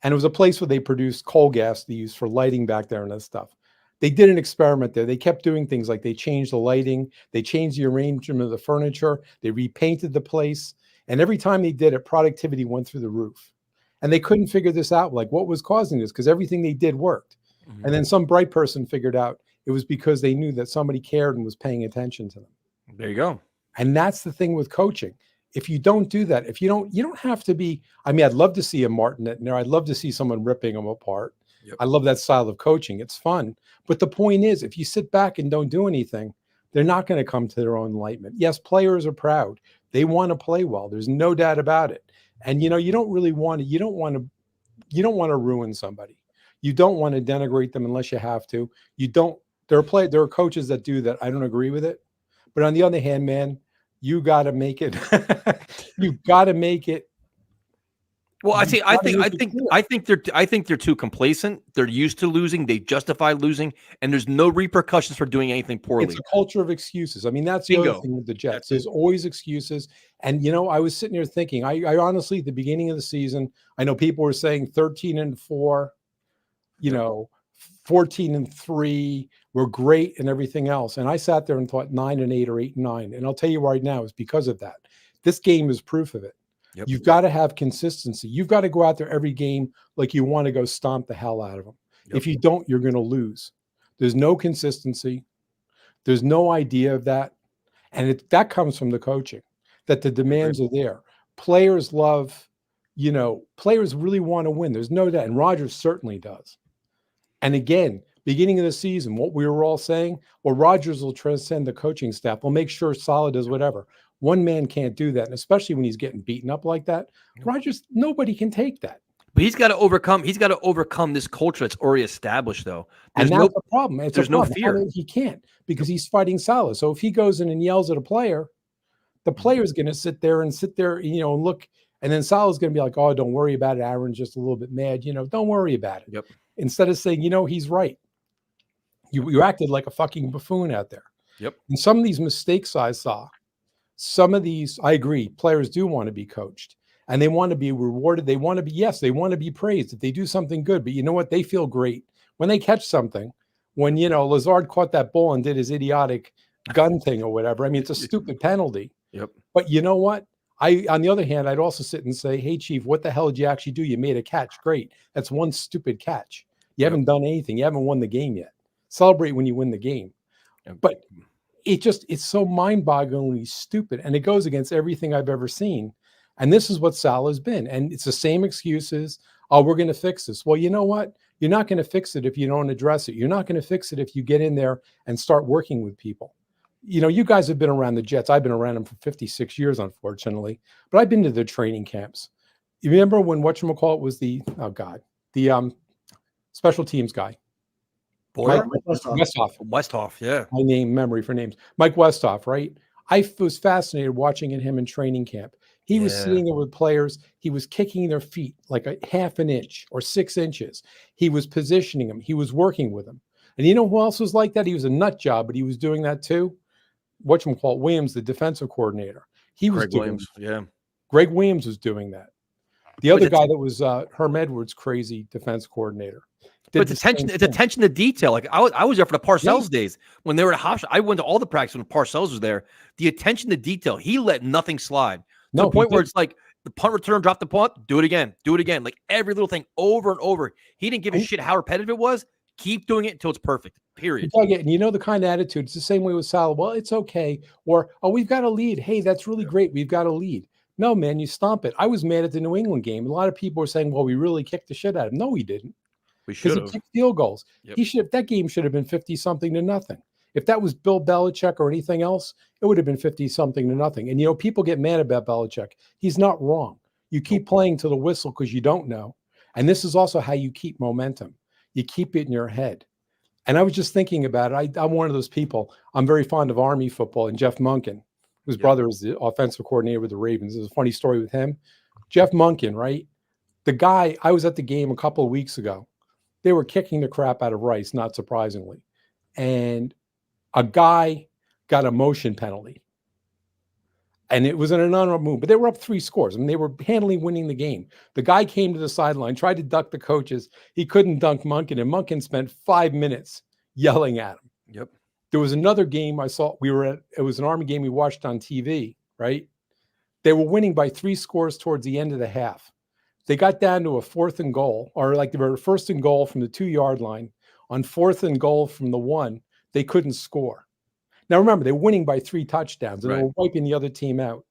And it was a place where they produced coal gas to use for lighting back there and that stuff. They did an experiment there. They kept doing things like they changed the lighting, they changed the arrangement of the furniture, they repainted the place. And every time they did it, productivity went through the roof. And they couldn't figure this out, like what was causing this, because everything they did worked. Mm-hmm. And then some bright person figured out it was because they knew that somebody cared and was paying attention to them. There you go. And that's the thing with coaching. If you don't do that, you don't have to be, I mean, I'd love to see a Martinet in there. I'd love to see someone ripping them apart. Yep. I love that style of coaching. It's fun. But the point is, if you sit back and don't do anything, they're not going to come to their own enlightenment. Yes, players are proud. They want to play well. There's no doubt about it. And, you know, you don't want to ruin somebody. You don't want to denigrate them unless you have to. There are coaches that do that. I don't agree with it. But on the other hand, man, you got to make it. You got to make it. Well, I think they're too complacent. They're used to losing. They justify losing, and there's no repercussions for doing anything poorly. It's a culture of excuses. I mean, that's the other thing with the Jets. There's always excuses. And, you know, I was sitting here thinking, I honestly, at the beginning of the season, I know people were saying 13-4, you know, 14-3 were great and everything else. And I sat there and thought 9-8 or 8-9. And I'll tell you right now, it's because of that. This game is proof of it. Yep. You've got to have consistency. You've got to go out there every game like you want to go stomp the hell out of them. Yep. If you don't, you're going to lose. There's no consistency. There's no idea of that. And that comes from the coaching, that the demands are there. Players love, players really want to win. There's no doubt. And Rodgers certainly does. And again, beginning of the season, what we were all saying, well, Rodgers will transcend the coaching staff. We'll make sure Saleh does whatever. One man can't do that. And especially when he's getting beaten up like that, Rodgers, nobody can take that. But he's got to overcome this culture that's already established, though. There's and that's the problem. There's no fear. He can't, because he's fighting Saleh. So if he goes in and yells at a player, the player's going to sit there, and look. And then Saleh's going to be like, oh, don't worry about it. Aaron's just a little bit mad. Don't worry about it. Yep. Instead of saying, he's right. You acted like a fucking buffoon out there. Yep. And some of these mistakes I saw, I agree, players do want to be coached. And they want to be rewarded. They want to be praised if they do something good. But you know what? They feel great when they catch something. When, Lazard caught that ball and did his idiotic gun thing or whatever. I mean, it's a stupid penalty. Yep. But you know what? On the other hand, I'd also sit and say, hey, Chief, what the hell did you actually do? You made a catch. Great. That's one stupid catch. You haven't done anything. You haven't won the game yet. Celebrate when you win the game. Yep. But it's so mind-bogglingly stupid. And it goes against everything I've ever seen. And this is what Saleh's been. And it's the same excuses. Oh, we're going to fix this. Well, you know what? You're not going to fix it if you don't address it. You're not going to fix it if you get in there and start working with people. You guys have been around the Jets. I've been around them for 56 years, unfortunately. But I've been to the training camps. You remember when whatchamacallit was the special teams guy? Boyer? Westhoff. Yeah. My memory for names. Mike Westhoff, right? I was fascinated watching him in training camp. He was sitting there with players. He was kicking their feet like a half an inch or 6 inches. He was positioning them. He was working with them. And you know who else was like that? He was a nut job, but he was doing that too. Whatchamacallit, Williams, the defensive coordinator. He was Greg Williams. Yeah. Greg Williams was doing that. The other guy that was Herm Edwards, crazy defense coordinator. But it's attention to detail. Like I was there for the Parcells days when they were at Hofstra. I went to all the practice when Parcells was there. The attention to detail. He let nothing slide. To the point where it's like the punt return, drop the punt, do it again. Like every little thing over and over. He didn't give a shit how repetitive it was. Keep doing it until it's perfect. Period. And the kind of attitude. It's the same way with Saleh. Well, it's okay. Or, oh, we've got a lead. Hey, that's really great. We've got a lead. No, man, you stomp it. I was mad at the New England game. A lot of people were saying, well, we really kicked the shit out of him. No, we didn't. We should have. Because he kicked field goals. Yep. That game should have been 50-something to nothing. If that was Bill Belichick or anything else, it would have been 50-something to nothing. And, people get mad about Belichick. He's not wrong. You keep playing to the whistle because you don't know. And this is also how you keep momentum. You keep it in your head. And I was just thinking about it. I'm one of those people. I'm very fond of Army football, and Jeff Monken, whose brother is the offensive coordinator with the Ravens. There's a funny story with him. Jeff Monken, right? The guy, I was at the game a couple of weeks ago. They were kicking the crap out of Rice, not surprisingly. And a guy got a motion penalty. And it was an unarmed move, but they were up 3 scores. I mean, they were handily winning the game. The guy came to the sideline, tried to duck the coaches. He couldn't dunk Monken, and Monken spent 5 minutes yelling at him. Yep. There was another game I saw. It was an Army game we watched on TV, right? They were winning by 3 scores towards the end of the half. They got down to a 4th and goal, or like they were 1st and goal from the 2-yard line. On 4th and goal from the 1, they couldn't score. Now, remember, they're winning by 3 touchdowns, and they were wiping the other team out.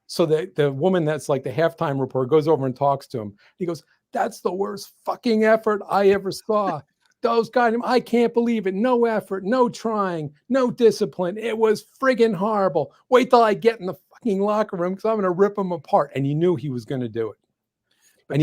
So the woman that's like the halftime reporter goes over and talks to him. He goes, that's the worst fucking effort I ever saw. Those guys, I can't believe it. No effort, no trying, no discipline. It was friggin' horrible. Wait till I get in the fucking locker room because I'm going to rip them apart. And you knew he was going to do it. But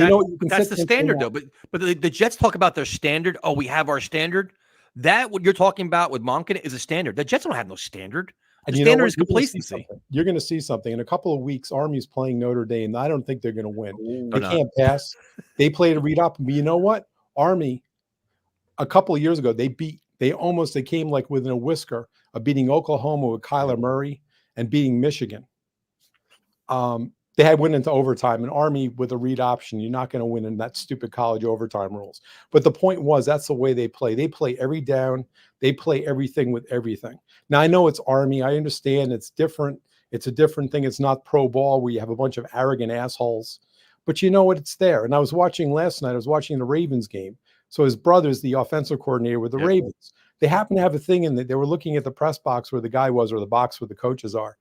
that's the standard, though. But the Jets talk about their standard. Oh, we have our standard. That what you're talking about with Monken is a standard. The Jets don't have no standard. The standard is complacency. You're going to see something. In a couple of weeks, Army's playing Notre Dame. I don't think they're going to win. They can't pass. They played a read up. But you know what? Army, a couple of years ago, they came like within a whisker of beating Oklahoma with Kyler Murray and beating Michigan. They had went into overtime, and Army with a read option, you're not going to win in that stupid college overtime rules. But the point was, that's the way they play. They play every down. They play everything with everything. Now, I know it's Army. I understand it's different. It's a different thing. It's not pro ball where you have a bunch of arrogant assholes. But you know what? It's there. And I was watching last night. I was watching the Ravens game. So his brother's the offensive coordinator with the Ravens. They happen to have a thing in that they were looking at the press box where the guy was, or the box where the coaches are.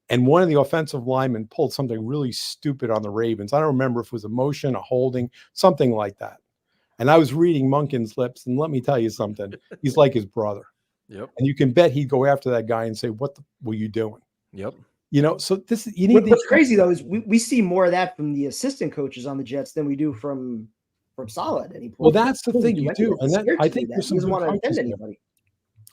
And one of the offensive linemen pulled something really stupid on the Ravens. I don't remember if it was a motion, a holding, something like that. And I was reading Monken's lips, and let me tell you something. He's like his brother. Yep. And you can bet he'd go after that guy and say, "What were you doing?" Yep. So this, you need. What's crazy though is we see more of that from the assistant coaches on the Jets than we do from Saleh at any point. Well, that's the thing you do, and He's that scared I to think do there's that. He some doesn't good want to coaches offend there. anybody.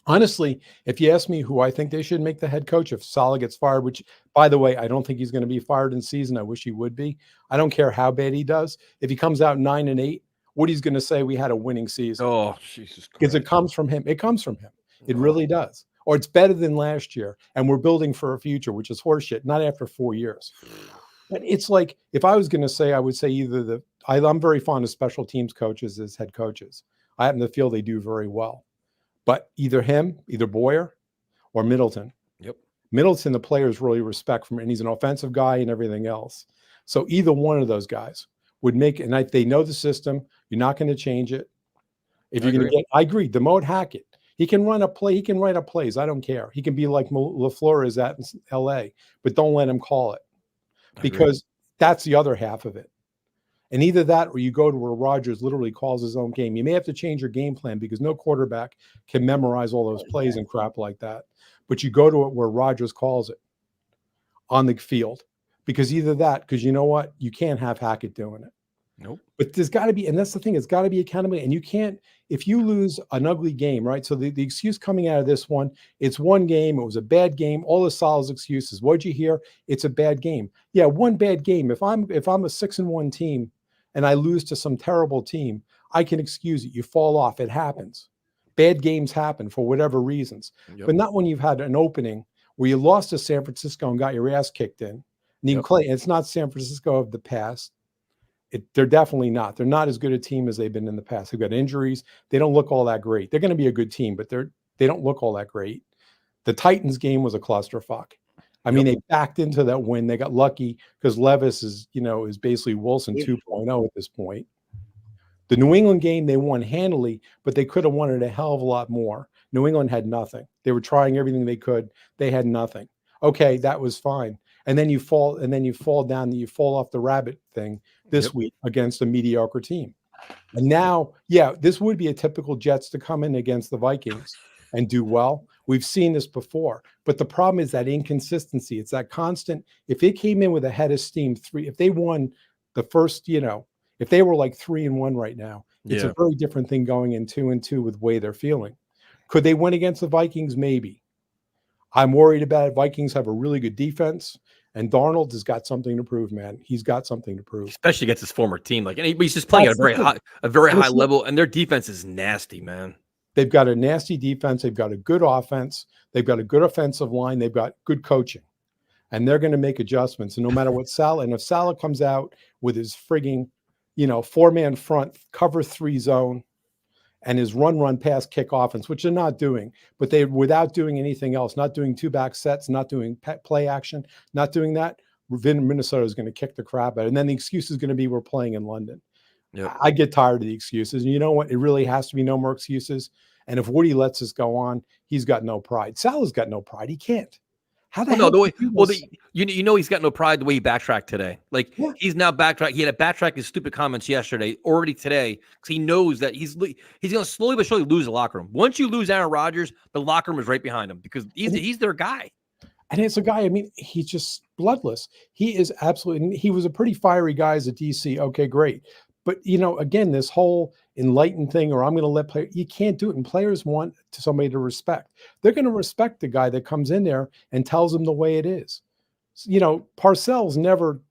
Honestly, if you ask me who I think they should make the head coach if Saleh gets fired, which, by the way, I don't think he's going to be fired in season. I wish he would be. I don't care how bad he does. If he comes out 9-8, Woody's going to say we had a winning season. Oh, Jesus Christ. Because it comes from him. It comes from him. It really does. Or it's better than last year, and we're building for a future, which is horseshit, not after 4 years. But it's like, if I was going to say, I would say either I'm very fond of special teams coaches as head coaches. I happen to feel they do very well. But either Boyer or Middleton. Yep. Middleton, the players really respect from, and he's an offensive guy and everything else. So either one of those guys would make, and they know the system. You're not going to change it. If you're going to I agree. Demote Hackett. He can run a play. He can write up plays. I don't care. He can be like LaFleur is at in L.A., but don't let him call it, because that's the other half of it. And either that, or you go to where Rodgers literally calls his own game. You may have to change your game plan because no quarterback can memorize all those plays and crap like that. But you go to it where Rodgers calls it on the field, because either that, because you know what? You can't have Hackett doing it. Nope. But there's got to be, and that's the thing, it's got to be accountability. And you can't, if you lose an ugly game, right? So the excuse coming out of this one, it's one game, it was a bad game. All the Saleh's excuses. What'd you hear? It's a bad game. Yeah, one bad game. If I'm a 6-1 team and I lose to some terrible team, I can excuse it. You fall off. It happens. Bad games happen for whatever reasons. Yep. But not when you've had an opening where you lost to San Francisco and got your ass kicked in. And you play, it's not San Francisco of the past. They're definitely not. They're not as good a team as they've been in the past. They've got injuries. They don't look all that great. They're going to be a good team, but they don't look all that great. The Titans game was a clusterfuck. I mean, they backed into that win. They got lucky because Levis is basically Wilson 2.0 at this point. The New England game, they won handily, but they could have won it a hell of a lot more. New England had nothing. They were trying everything they could. They had nothing. Okay, that was fine. And then you fall down, you fall off the rabbit thing this week against a mediocre team. And now, this would be a typical Jets to come in against the Vikings and do well. We've seen this before, but the problem is that inconsistency. It's that constant. If it came in with a head of steam, if they won the first, if they were like 3-1 right now, it's a very different thing going in 2-2 with the way they're feeling. Could they win against the Vikings? Maybe. I'm worried about it. Vikings have a really good defense, and Darnold has got something to prove, man. He's got something to prove, especially against his former team. Like, and he's just playing at a very high level, and their defense is nasty, man. They've got a nasty defense. They've got a good offense. They've got a good offensive line. They've got good coaching, and they're going to make adjustments. And no matter what Saleh, and if Saleh comes out with his frigging, 4-man front, cover 3 zone, and his run, pass, kick offense, which they're not doing, but without doing anything else, not doing 2-back sets, not doing play action, not doing that, Minnesota is going to kick the crap out. And then the excuse is going to be we're playing in London. Yep. I get tired of the excuses. And you know what? It really has to be no more excuses. And if Woody lets us go on, he's got no pride. Saleh's got no pride. He can't. How the hell? He's got no pride the way he backtracked today. Like, he's now backtracked. He had to backtrack his stupid comments yesterday, already today, because he knows that he's going to slowly but surely lose the locker room. Once you lose Aaron Rodgers, the locker room is right behind him because he's their guy. And it's a guy, I mean, he's just bloodless. He is absolutely, he was a pretty fiery guy as a DC. Okay, great. But, again, this whole enlightened thing, or I'm going to let players, you can't do it. And players want somebody to respect. They're going to respect the guy that comes in there and tells them the way it is. Parcells never,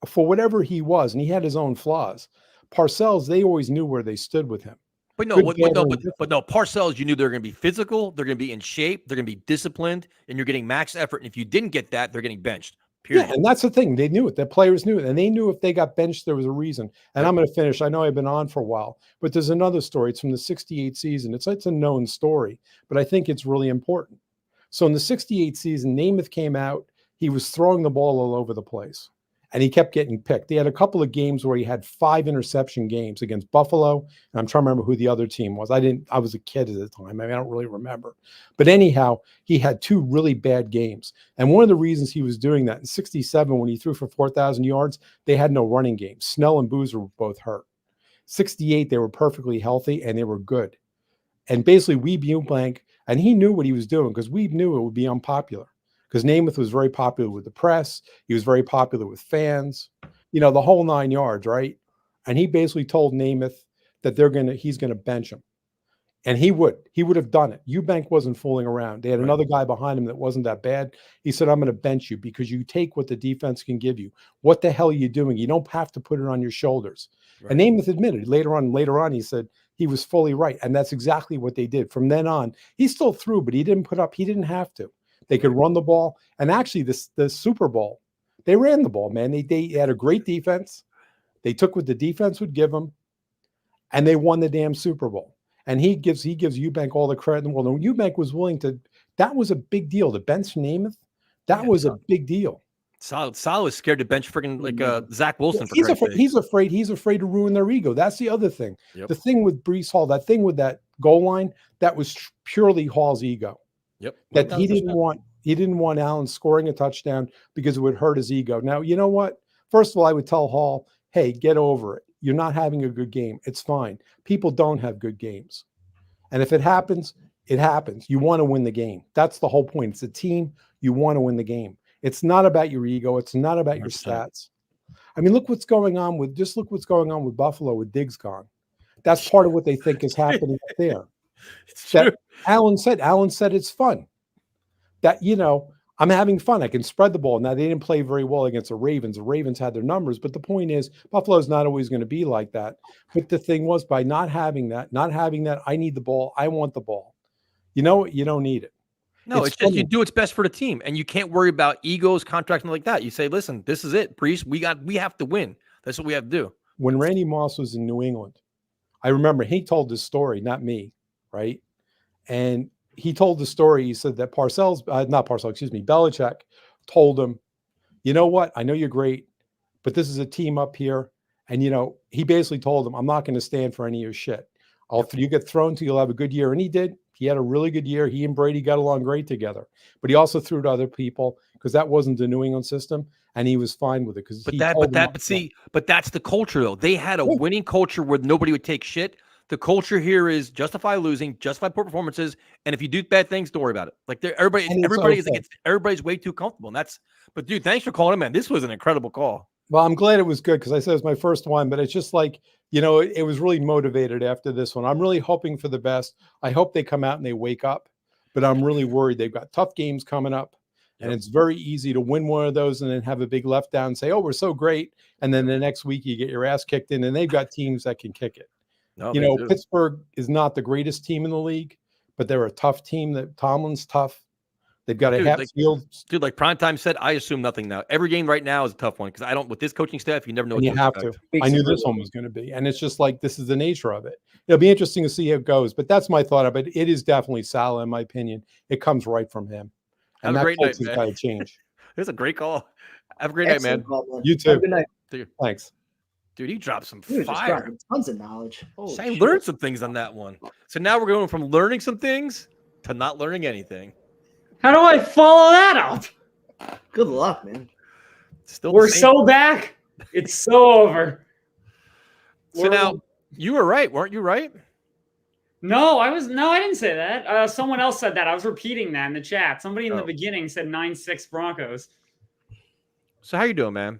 for whatever he was, and he had his own flaws, Parcells, they always knew where they stood with him. But no, Parcells, you knew they're going to be physical, they're going to be in shape, they're going to be disciplined, and you're getting max effort. And if you didn't get that, they're getting benched. Period. Yeah, and that's the thing. They knew it. The players knew it. And they knew if they got benched, there was a reason. And I'm going to finish. I know I've been on for a while, but there's another story. It's from the 68 season. It's a known story, but I think it's really important. So in the 68 season, Namath came out. He was throwing the ball all over the place. and he kept getting picked. He had a couple of games where he had 5 interception games against Buffalo, and I'm trying to remember who the other team was. I was a kid at the time. I mean, I don't really remember. But anyhow, he had 2 really bad games. And one of the reasons he was doing that in 67, when he threw for 4,000 yards, they had no running game. Snell and Boozer were both hurt. 68, they were perfectly healthy, and they were good. And basically, Weeb Eubank, and he knew what he was doing because Weeb knew it would be unpopular. Because Namath was very popular with the press. He was very popular with fans, the whole 9 yards, right? And he basically told Namath that he's going to bench him. And he would have done it. Eubank wasn't fooling around. They had another guy behind him that wasn't that bad. He said, I'm going to bench you because you take what the defense can give you. What the hell are you doing? You don't have to put it on your shoulders. Right. And Namath admitted later on, he said he was fully right. And that's exactly what they did. From then on, he still threw, but he didn't have to. They could run the ball. And actually, the Super Bowl, they ran the ball, man. They had a great defense. They took what the defense would give them, and they won the damn Super Bowl. And he gives Eubank all the credit in the world. And Eubank was willing to. That was a big deal. To bench Namath, that was a big deal. Saleh was scared to bench freaking Zach Wilson. He's afraid to ruin their ego. That's the other thing. Yep. The thing with Breece Hall, that thing with that goal line, that was purely Hall's ego. Yep. That he didn't want Allen scoring a touchdown because it would hurt his ego. Now, you know what? First of all, I would tell Hall, hey, get over it. You're not having a good game. It's fine. People don't have good games. And if it happens, it happens. You want to win the game. That's the whole point. It's a team. You want to win the game. It's not about your ego. It's not about 100%. Your stats. I mean, look what's going on with Buffalo with Diggs gone. That's part of what they think is happening there. It's true. Allen said it's fun. That, I'm having fun. I can spread the ball. Now, they didn't play very well against the Ravens. The Ravens had their numbers, but the point is, Buffalo's not always going to be like that. But the thing was, by not having that, I need the ball. I want the ball. You know what? You don't need it. No, it's just you do what's best for the team, and you can't worry about egos, contracts, and like that. You say, listen, this is it, Breece. We have to win. That's what we have to do. When Randy Moss was in New England, I remember he told this story, not me, right? And he told the story. He said that Belichick told him, you know what? I know you're great, but this is a team up here. And, he basically told him, I'm not going to stand for any of your shit. You get thrown to, you'll have a good year. And he did. He had a really good year. He and Brady got along great together. But he also threw to other people because that wasn't the New England system. And he was fine with it. But that's the culture, though. They had a winning culture where nobody would take shit. The culture here is justify losing, justify poor performances, and if you do bad things, don't worry about it. Like everybody's way too comfortable. And but dude, thanks for calling in, man. This was an incredible call. Well, I'm glad it was good because I said it was my first one, but it's just like, it was really motivated after this one. I'm really hoping for the best. I hope they come out and they wake up, but I'm really worried. They've got tough games coming up, and it's very easy to win one of those and then have a big left down and say, oh, we're so great. And then the next week you get your ass kicked in, and they've got teams that can kick it. No, Pittsburgh is not the greatest team in the league, but they're a tough team. That Tomlin's tough. They've got a half field. Dude, like Primetime said, I assume nothing now. Every game right now is a tough one because with this coaching staff, you never know what you have to. I knew this one was going to be. And it's just like, this is the nature of it. It'll be interesting to see how it goes, but that's my thought of it. It is definitely Saleh, in my opinion. It comes right from him. And have a great night, man. Got to change. It's a great call. Have a great night, man. You too. Good night. Thanks. Dude, he dropped some fire. Tons of knowledge. I learned some things on that one. So now we're going from learning some things to not learning anything. How do I follow that up? Good luck, man. We're so back. It's so over. So now you were right, weren't you? Right? No, I didn't say that. Someone else said that. I was repeating that in the chat. Somebody in the beginning said 9-6 Broncos. So how you doing, man?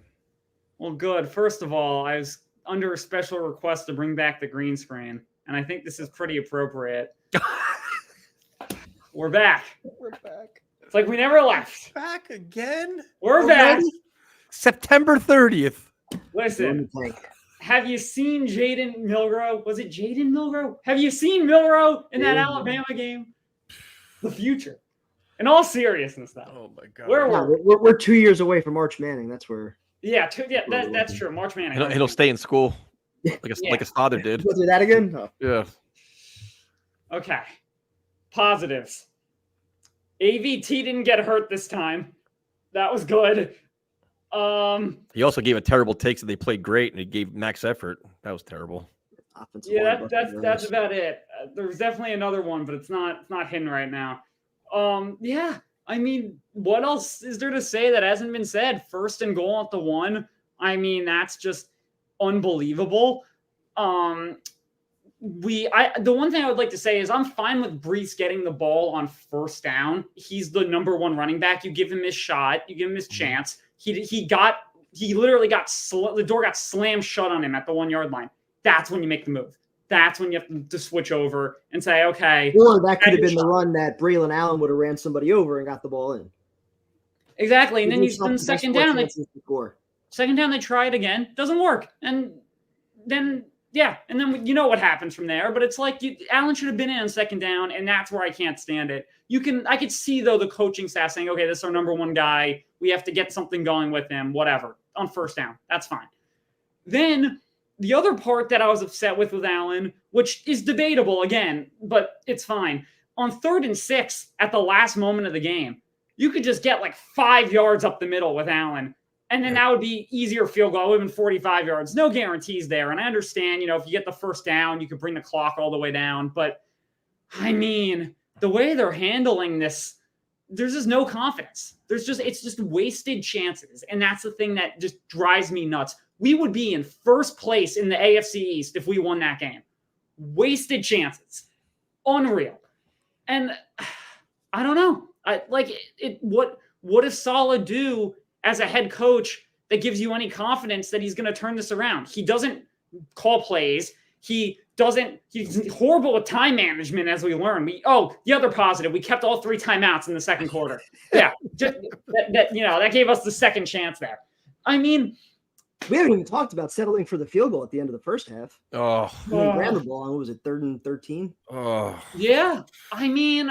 Well, good. First of all, I was under a special request to bring back the green screen, and I think this is pretty appropriate. We're back. We're back. It's like we never left. Back again? We're back. September 30th. Listen, have you seen Jaden Milroe? Was it Jaden Milroe? Have you seen Milroe in that Alabama game? The future. In all seriousness, though. Oh, my God. We're 2 years away from March Manning. That's where. Yeah, that's true. March Manning. He'll stay in school like his father did. Go through that again? Oh. Yeah. Okay. Positives. AVT didn't get hurt this time. That was good. He also gave a terrible take that they played great, and he gave max effort. That was terrible. Yeah, that's about it. There's definitely another one, but it's not hidden right now. Yeah, I mean, what else is there to say that hasn't been said? 1st and goal at the 1. I mean, that's just unbelievable. The one thing I would like to say is I'm fine with Brees getting the ball on 1st down. He's the number 1 running back. You give him his shot. You give him his chance. He literally the door got slammed shut on him at the 1-yard line. That's when you make the move. That's when you have to switch over and say, okay. Or that could have been the run that Braylon Allen would have ran somebody over and got the ball in. Exactly. And then second down, they try it again. Doesn't work. And then, and then you know what happens from there. But it's like Allen should have been in on 2nd down, and that's where I can't stand it. I could see, though, the coaching staff saying, okay, this is our number 1 guy. We have to get something going with him, whatever, on 1st down. That's fine. Then the other part that I was upset with Allen, which is debatable again, but it's fine. On 3rd and 6 at the last moment of the game, you could just get like 5 yards up the middle with Allen. And then that would be easier field goal. It would have been 45 yards. No guarantees there. And I understand, if you get the 1st down, you could bring the clock all the way down. But, I mean, the way they're handling this, there's just no confidence. It's just wasted chances. And that's the thing that just drives me nuts. We would be in 1st place in the AFC East if we won that game. Wasted chances. Unreal. And I don't know. What does Saleh do as a head coach that gives you any confidence that he's going to turn this around? He doesn't call plays. He's horrible with time management, as we learned. The other positive, we kept all 3 timeouts in the 2nd quarter. Yeah. That gave us the 2nd chance there. I mean, we haven't even talked about settling for the field goal at the end of the 1st half. He ran the ball on, what was it, 3rd and 13? Yeah. I mean,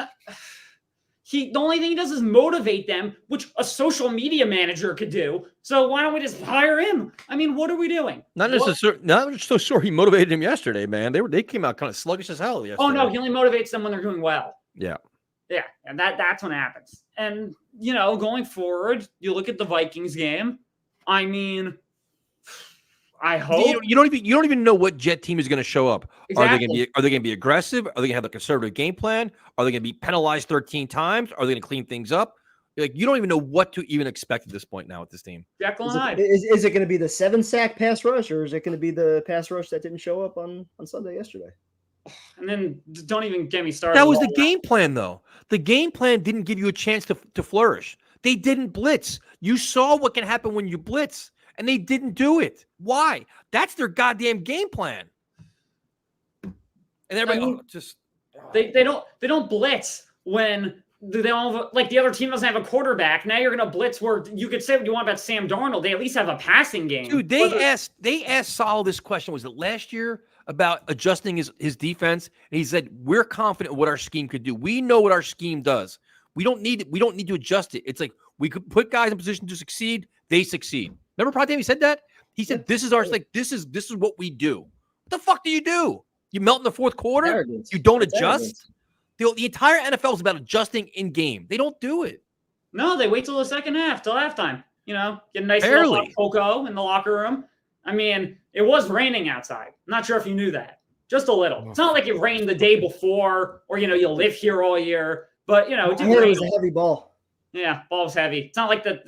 the only thing he does is motivate them, which a social media manager could do. So why don't we just hire him? I mean, what are we doing? Not so sure he motivated him yesterday, man. They came out kind of sluggish as hell yesterday. Oh no, he only motivates them when they're doing well. Yeah. Yeah, and that's when it happens. And going forward, you look at the Vikings game. I mean, I hope you don't even know what Jet team is going to show up. Exactly. Are they going to be aggressive? Are they going to have a conservative game plan? Are they going to be penalized 13 times? Are they going to clean things up? You don't even know what to even expect at this point now with this team. Is it going to be the 7-sack pass rush, or is it going to be the pass rush that didn't show up on Sunday yesterday? And then don't even get me started. That was the game plan, though. The game plan didn't give you a chance to flourish. They didn't blitz. You saw what can happen when you blitz. And they didn't do it. Why? That's their goddamn game plan. And everybody they don't blitz when they don't have, like, the other team doesn't have a quarterback. Now you're going to blitz where you could say what you want about Sam Darnold. They at least have a passing game. Dude, they asked Saleh this question. Was it last year about adjusting his defense? And he said, "We're confident in what our scheme could do. We know what our scheme does. We don't need to adjust it. It's like we could put guys in position to succeed. They succeed." Remember, Prime he said that? He said, "This is this is what we do." What the fuck do? You melt in the 4th quarter? Arrogance. You don't adjust? The entire NFL is about adjusting in game. They don't do it. No, they wait till the 2nd half, till halftime. Get a nice little cocoa in the locker room. I mean, it was raining outside. I'm not sure if you knew that. Just a little. It's not like it rained the day before, or you live here all year. But it did rain. It was a heavy ball. Yeah, ball was heavy. It's not like the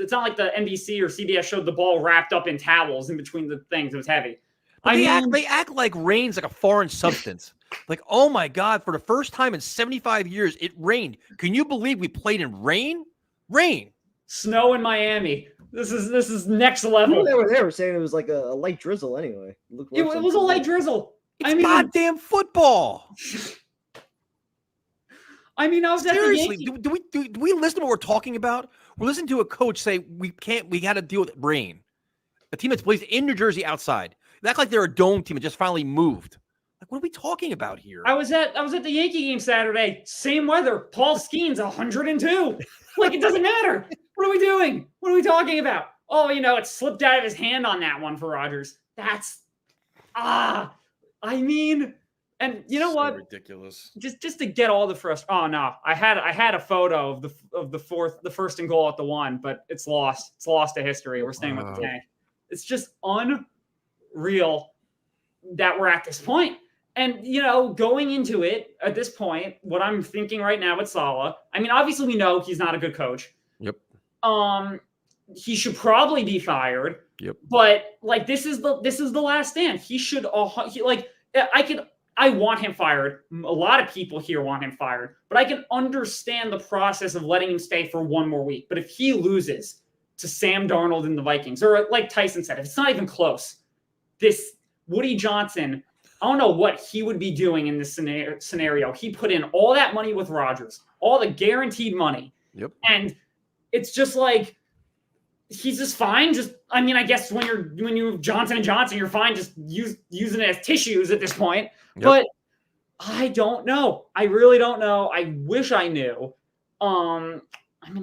NBC or CBS showed the ball wrapped up in towels in between the things. It was heavy. They act like rain's like a foreign substance. Like, oh my God, for the first time in 75 years, it rained. Can you believe we played in rain? Rain. Snow in Miami. This is next level. They were saying it was like a light drizzle anyway. It was a light drizzle. It's goddamn football. I mean, I was seriously. Do we listen to what we're talking about? We're listening to a coach say we got to deal with rain. A team that plays in New Jersey outside. They act like they're a dome team that just finally moved. Like, what are we talking about here? I was at the Yankee game Saturday. Same weather. Paul Skeens 102. Like, it doesn't matter. What are we doing? What are we talking about? Oh, it slipped out of his hand on that one for Rodgers. I mean, And you know So what? ridiculous. Just to get all the frustration. Oh no, I had a photo of the first and goal at the 1, but it's lost. It's lost to history. We're staying with the tank. It's just unreal that we're at this point. And going into it at this point, what I'm thinking right now with Saleh, I mean, obviously we know he's not a good coach. Yep. He should probably be fired. Yep. But like this is the last stand. He should I want him fired. A lot of people here want him fired, but I can understand the process of letting him stay for one more week. But if he loses to Sam Darnold and the Vikings, or like Tyson said, if it's not even close, this Woody Johnson, I don't know what he would be doing in this scenario. He put in all that money with Rodgers, all the guaranteed money. Yep. And it's just like, he's just fine. I guess when you Johnson & Johnson, you're fine just using it as tissues at this point. Yep. But I don't know. I really don't know. I wish I knew. I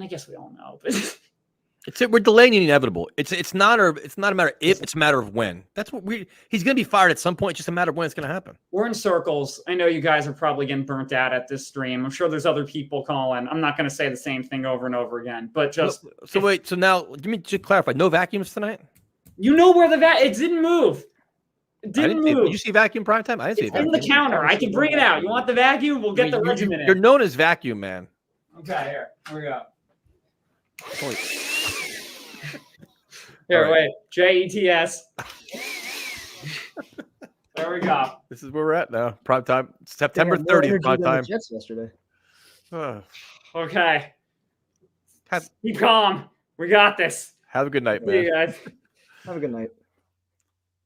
guess we all know. But we're delaying the inevitable. It's not a matter of if, it's a matter of when. That's what he's going to be fired at some point. It's just a matter of when it's going to happen. We're in circles. I know you guys are probably getting burnt out at this stream. I'm sure there's other people calling. I'm not going to say the same thing over and over again, but just. So now, let me just clarify. No vacuums tonight? You know where it didn't move. It didn't move. Did you see vacuum prime time? I didn't see it. It's in the counter. I can bring it out. You want the vacuum? We'll get the regimen in. You're known as vacuum man. Okay, here we go. Holy. Here, right. Wait. JETS. There we go. This is where we're at now. Prime time. September 30th, prime time. Jets yesterday. Okay. Keep calm. We got this. Have a good night, man. See you guys. Have a good night.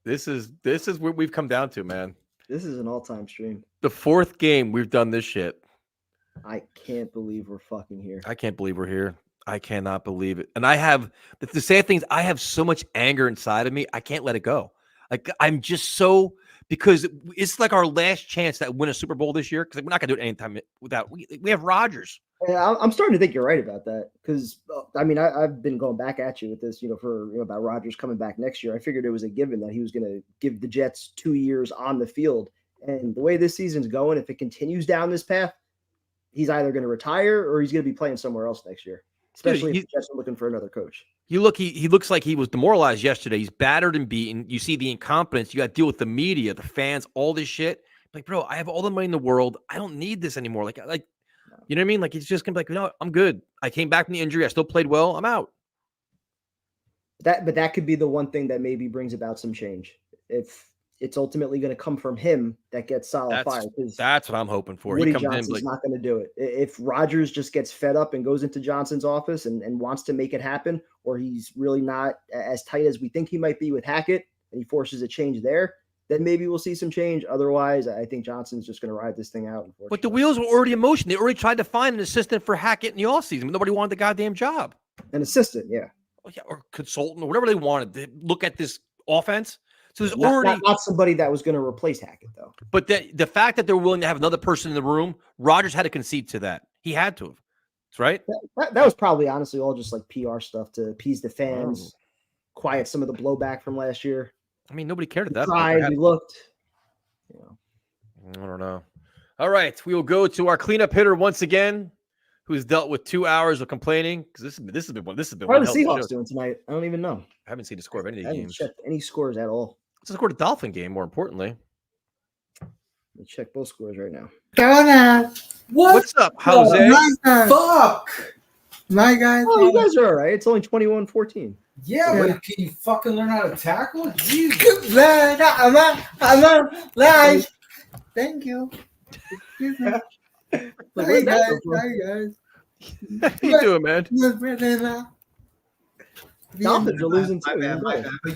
This is what we've come down to, man. This is an all-time stream. The 4th game we've done this shit. I can't believe we're fucking here. I can't believe we're here. I cannot believe it. And I have the sad thing is I have so much anger inside of me. I can't let it go. Like I'm just so because it's like our last chance to win a Super Bowl this year because we're not gonna do it anytime without we have Rodgers. Yeah, I'm starting to think you're right about that because I've been going back at you with this, about Rodgers coming back next year. I figured it was a given that he was going to give the Jets 2 years on the field, and the way this season's going, if it continues down this path, he's either going to retire or he's going to be playing somewhere else next year. Especially if the Jets are looking for another coach. He looks like he was demoralized yesterday. He's battered and beaten. You see the incompetence. You got to deal with the media, the fans, all this shit. Like, bro, I have all the money in the world. I don't need this anymore. Like, you know what I mean? Like, he's just gonna be like, no, I'm good. I came back from the injury. I still played well. I'm out. But that could be the one thing that maybe brings about some change. If it's ultimately going to come from him that gets Saleh fired. That's what I'm hoping for. Woody Johnson's not going to do it. If Rodgers just gets fed up and goes into Johnson's office and wants to make it happen, or he's really not as tight as we think he might be with Hackett, and he forces a change there, then maybe we'll see some change. Otherwise, I think Johnson's just going to ride this thing out. But the wheels were already in motion. They already tried to find an assistant for Hackett in the offseason, but nobody wanted the goddamn job. An assistant, yeah. Or consultant or whatever they wanted to look at this offense. So there's already not somebody that was going to replace Hackett, though. But the fact that they're willing to have another person in the room, Rodgers had to concede to that. He had to have. That's right. That was probably honestly all just like PR stuff to appease the fans, quiet some of the blowback from last year. I mean, nobody cared at that point. We looked. I don't know. All right, we will go to our cleanup hitter once again, who's dealt with 2 hours of complaining because this has been. How are the Seahawks doing tonight? I don't even know. I haven't seen the score of any of the games. I haven't checked any scores at all. Let's score the Dolphin game. More importantly, let's check both scores right now. What's up, Jose? Fuck, my guys. Oh, you guys are all right. It's only 21-14. Yeah, but can you fucking learn how to tackle? Jesus. Thank you. Excuse me. Hey guys. How you doing, man? Dolphins are losing too. My bad. But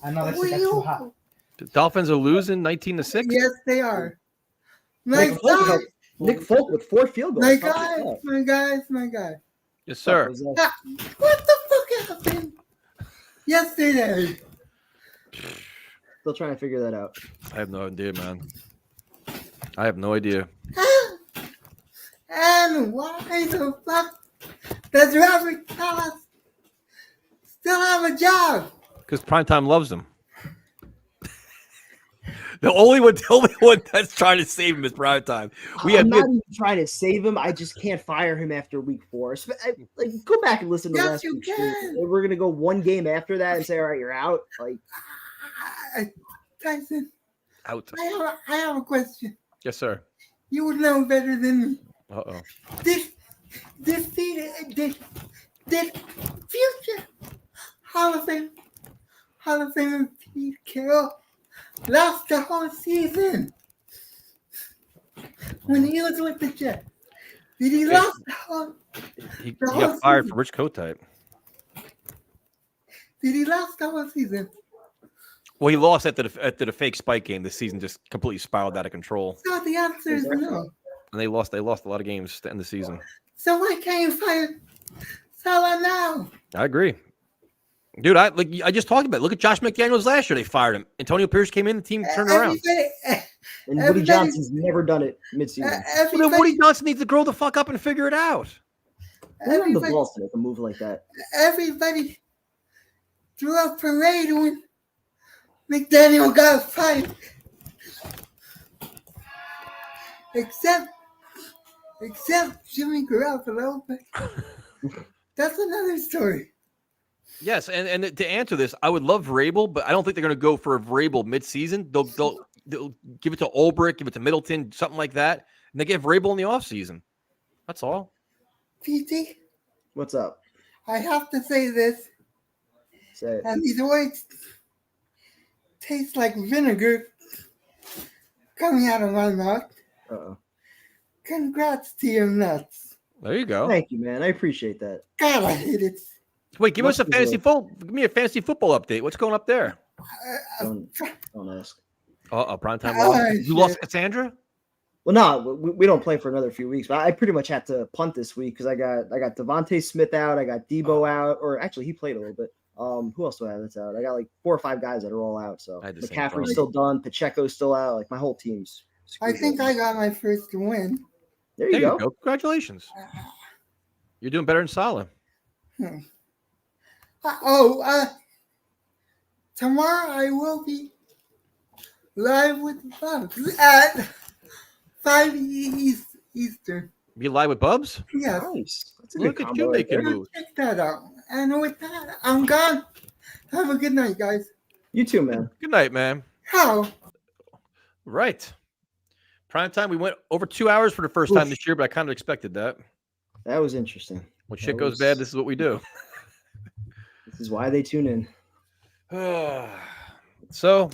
I know that's too hot. The Dolphins are losing 19-6. Yes, they are. Nick Folk with 4 field goals. My guy. Yes, sir. What the fuck happened yesterday? Still trying to figure that out. I have no idea, man. I have no idea. And why the fuck does Robert Thomas still have a job? Because Primetime loves him. The only one that's trying to save him is prime time. I'm not even trying to save him. I just can't fire him after week 4. Like, go back and listen to last week's stream. We're gonna go one game after that and say, all right, you're out. Like, Tyson, out. I have a question. Yes, sir. You would know better than me. Uh-oh. This future Hall of Famer Pete Carroll lost the whole season when he was with the Jets. Did he lost the whole? He got fired for rich coat type. Did he lost the whole season? Well, he lost after the fake spike game. The season just completely spiraled out of control. So the answer is no. And they lost a lot of games to end the season. So why can't you fire Saleh now? I agree. Dude, I just talked about it. Look at Josh McDaniels last year. They fired him. Antonio Pierce came in, the team turned around. And Woody Johnson's never done it midseason. Well, then Woody Johnson needs to grow the fuck up and figure it out. The balls to make a move like that. Everybody threw a parade when McDaniel got fired. Except Jimmy Garoppolo, but that's another story. Yes, and to answer this, I would love Vrabel, but I don't think they're going to go for a Vrabel midseason. They'll give it to Ulbrich, give it to Middleton, something like that, and they get Vrabel in the offseason. That's all. PT, what's up? I have to say this. Say it. And these words taste like vinegar coming out of my mouth. Uh-oh. Congrats to your nuts. There you go. Thank you, man. I appreciate that. God, I hate it. Wait, give me a fantasy football update. What's going up there? Don't ask. Primetime loss. You lost Cassandra? Well, no, we don't play for another few weeks. But I pretty much had to punt this week because I got Devontae Smith out, I got Debo out, or actually he played a little bit. Who else do I have that's out? I got like 4 or 5 guys that are all out. So McCaffrey's still done, Pacheco's still out. Like my whole team's. I think I got my first win. There you go. Congratulations. You're doing better than Saleh. Tomorrow I will be live with the Bucks at 5 Eastern. Be live with Bubs? Yeah. Nice. Look at you making moves. Check that out. And with that, I'm gone. Have a good night, guys. You too, man. Good night, man. How? Right. Prime time. We went over 2 hours for the first time this year, but I kind of expected that. That was interesting. When shit goes bad, this is what we do. This is why they tune in. So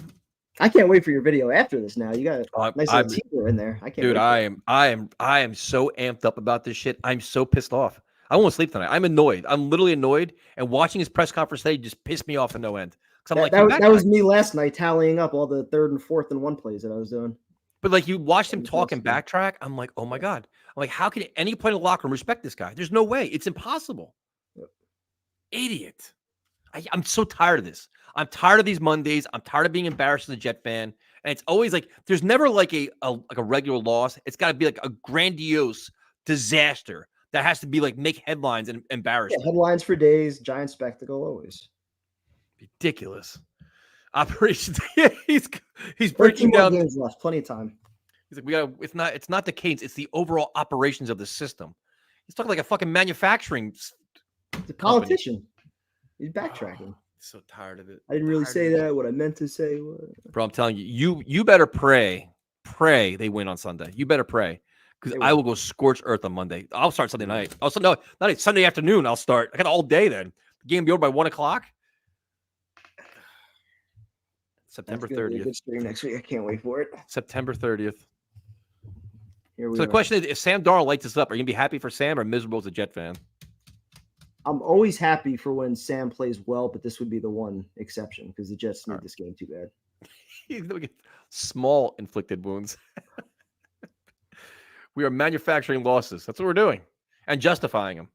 I can't wait for your video after this. Now you got a nice little teaser in there. I can't. Dude, I am so amped up about this shit. I'm so pissed off. I won't sleep tonight. I'm annoyed. I'm literally annoyed. And watching his press conference today just pissed me off to no end. That was me last night tallying up all the 3rd and 4th and 1 plays that I was doing. But like you watched him talk and backtrack, I'm like, oh my God. I'm like, how can any player in the locker room respect this guy? There's no way. It's impossible. Yep. Idiot. I'm so tired of this. I'm tired of these Mondays. I'm tired of being embarrassed as a Jet fan. And it's always like there's never like a regular loss. It's got to be like a grandiose disaster that has to be like make headlines and embarrass. Yeah, headlines for days, giant spectacle always. Ridiculous. Operations. he's breaking down. Games left, plenty of time. He's like, it's not the cadence, it's the overall operations of the system. He's talking like a fucking manufacturing. The politician. He's backtracking. So tired of it. I didn't really say that. What I meant to say was. Bro, I'm telling you better pray they win on Sunday. You better pray. Because I will go scorch earth on Monday. I'll start Sunday night. Not Sunday afternoon. I'll start. I got all day then. The game be over by 1 o'clock. September 30th. Good stream next week. I can't wait for it. September 30th. Here we so the question is, if Sam Darnold lights us up, are you gonna be happy for Sam or miserable as a Jet fan? I'm always happy for when Sam plays well, but this would be the one exception because the Jets need this game too bad. He's gonna get small inflicted wounds. We are manufacturing losses. That's what we're doing and justifying them.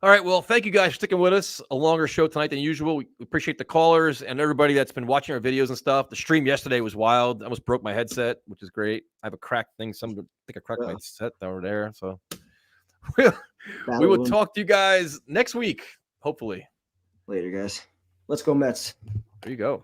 All right. Well, thank you guys for sticking with us. A longer show tonight than usual. We appreciate the callers and everybody that's been watching our videos and stuff. The stream yesterday was wild. I almost broke my headset, which is great. I have a cracked thing. I think I cracked my set over there. So we will talk to you guys next week, hopefully. Later, guys. Let's go Mets. There you go.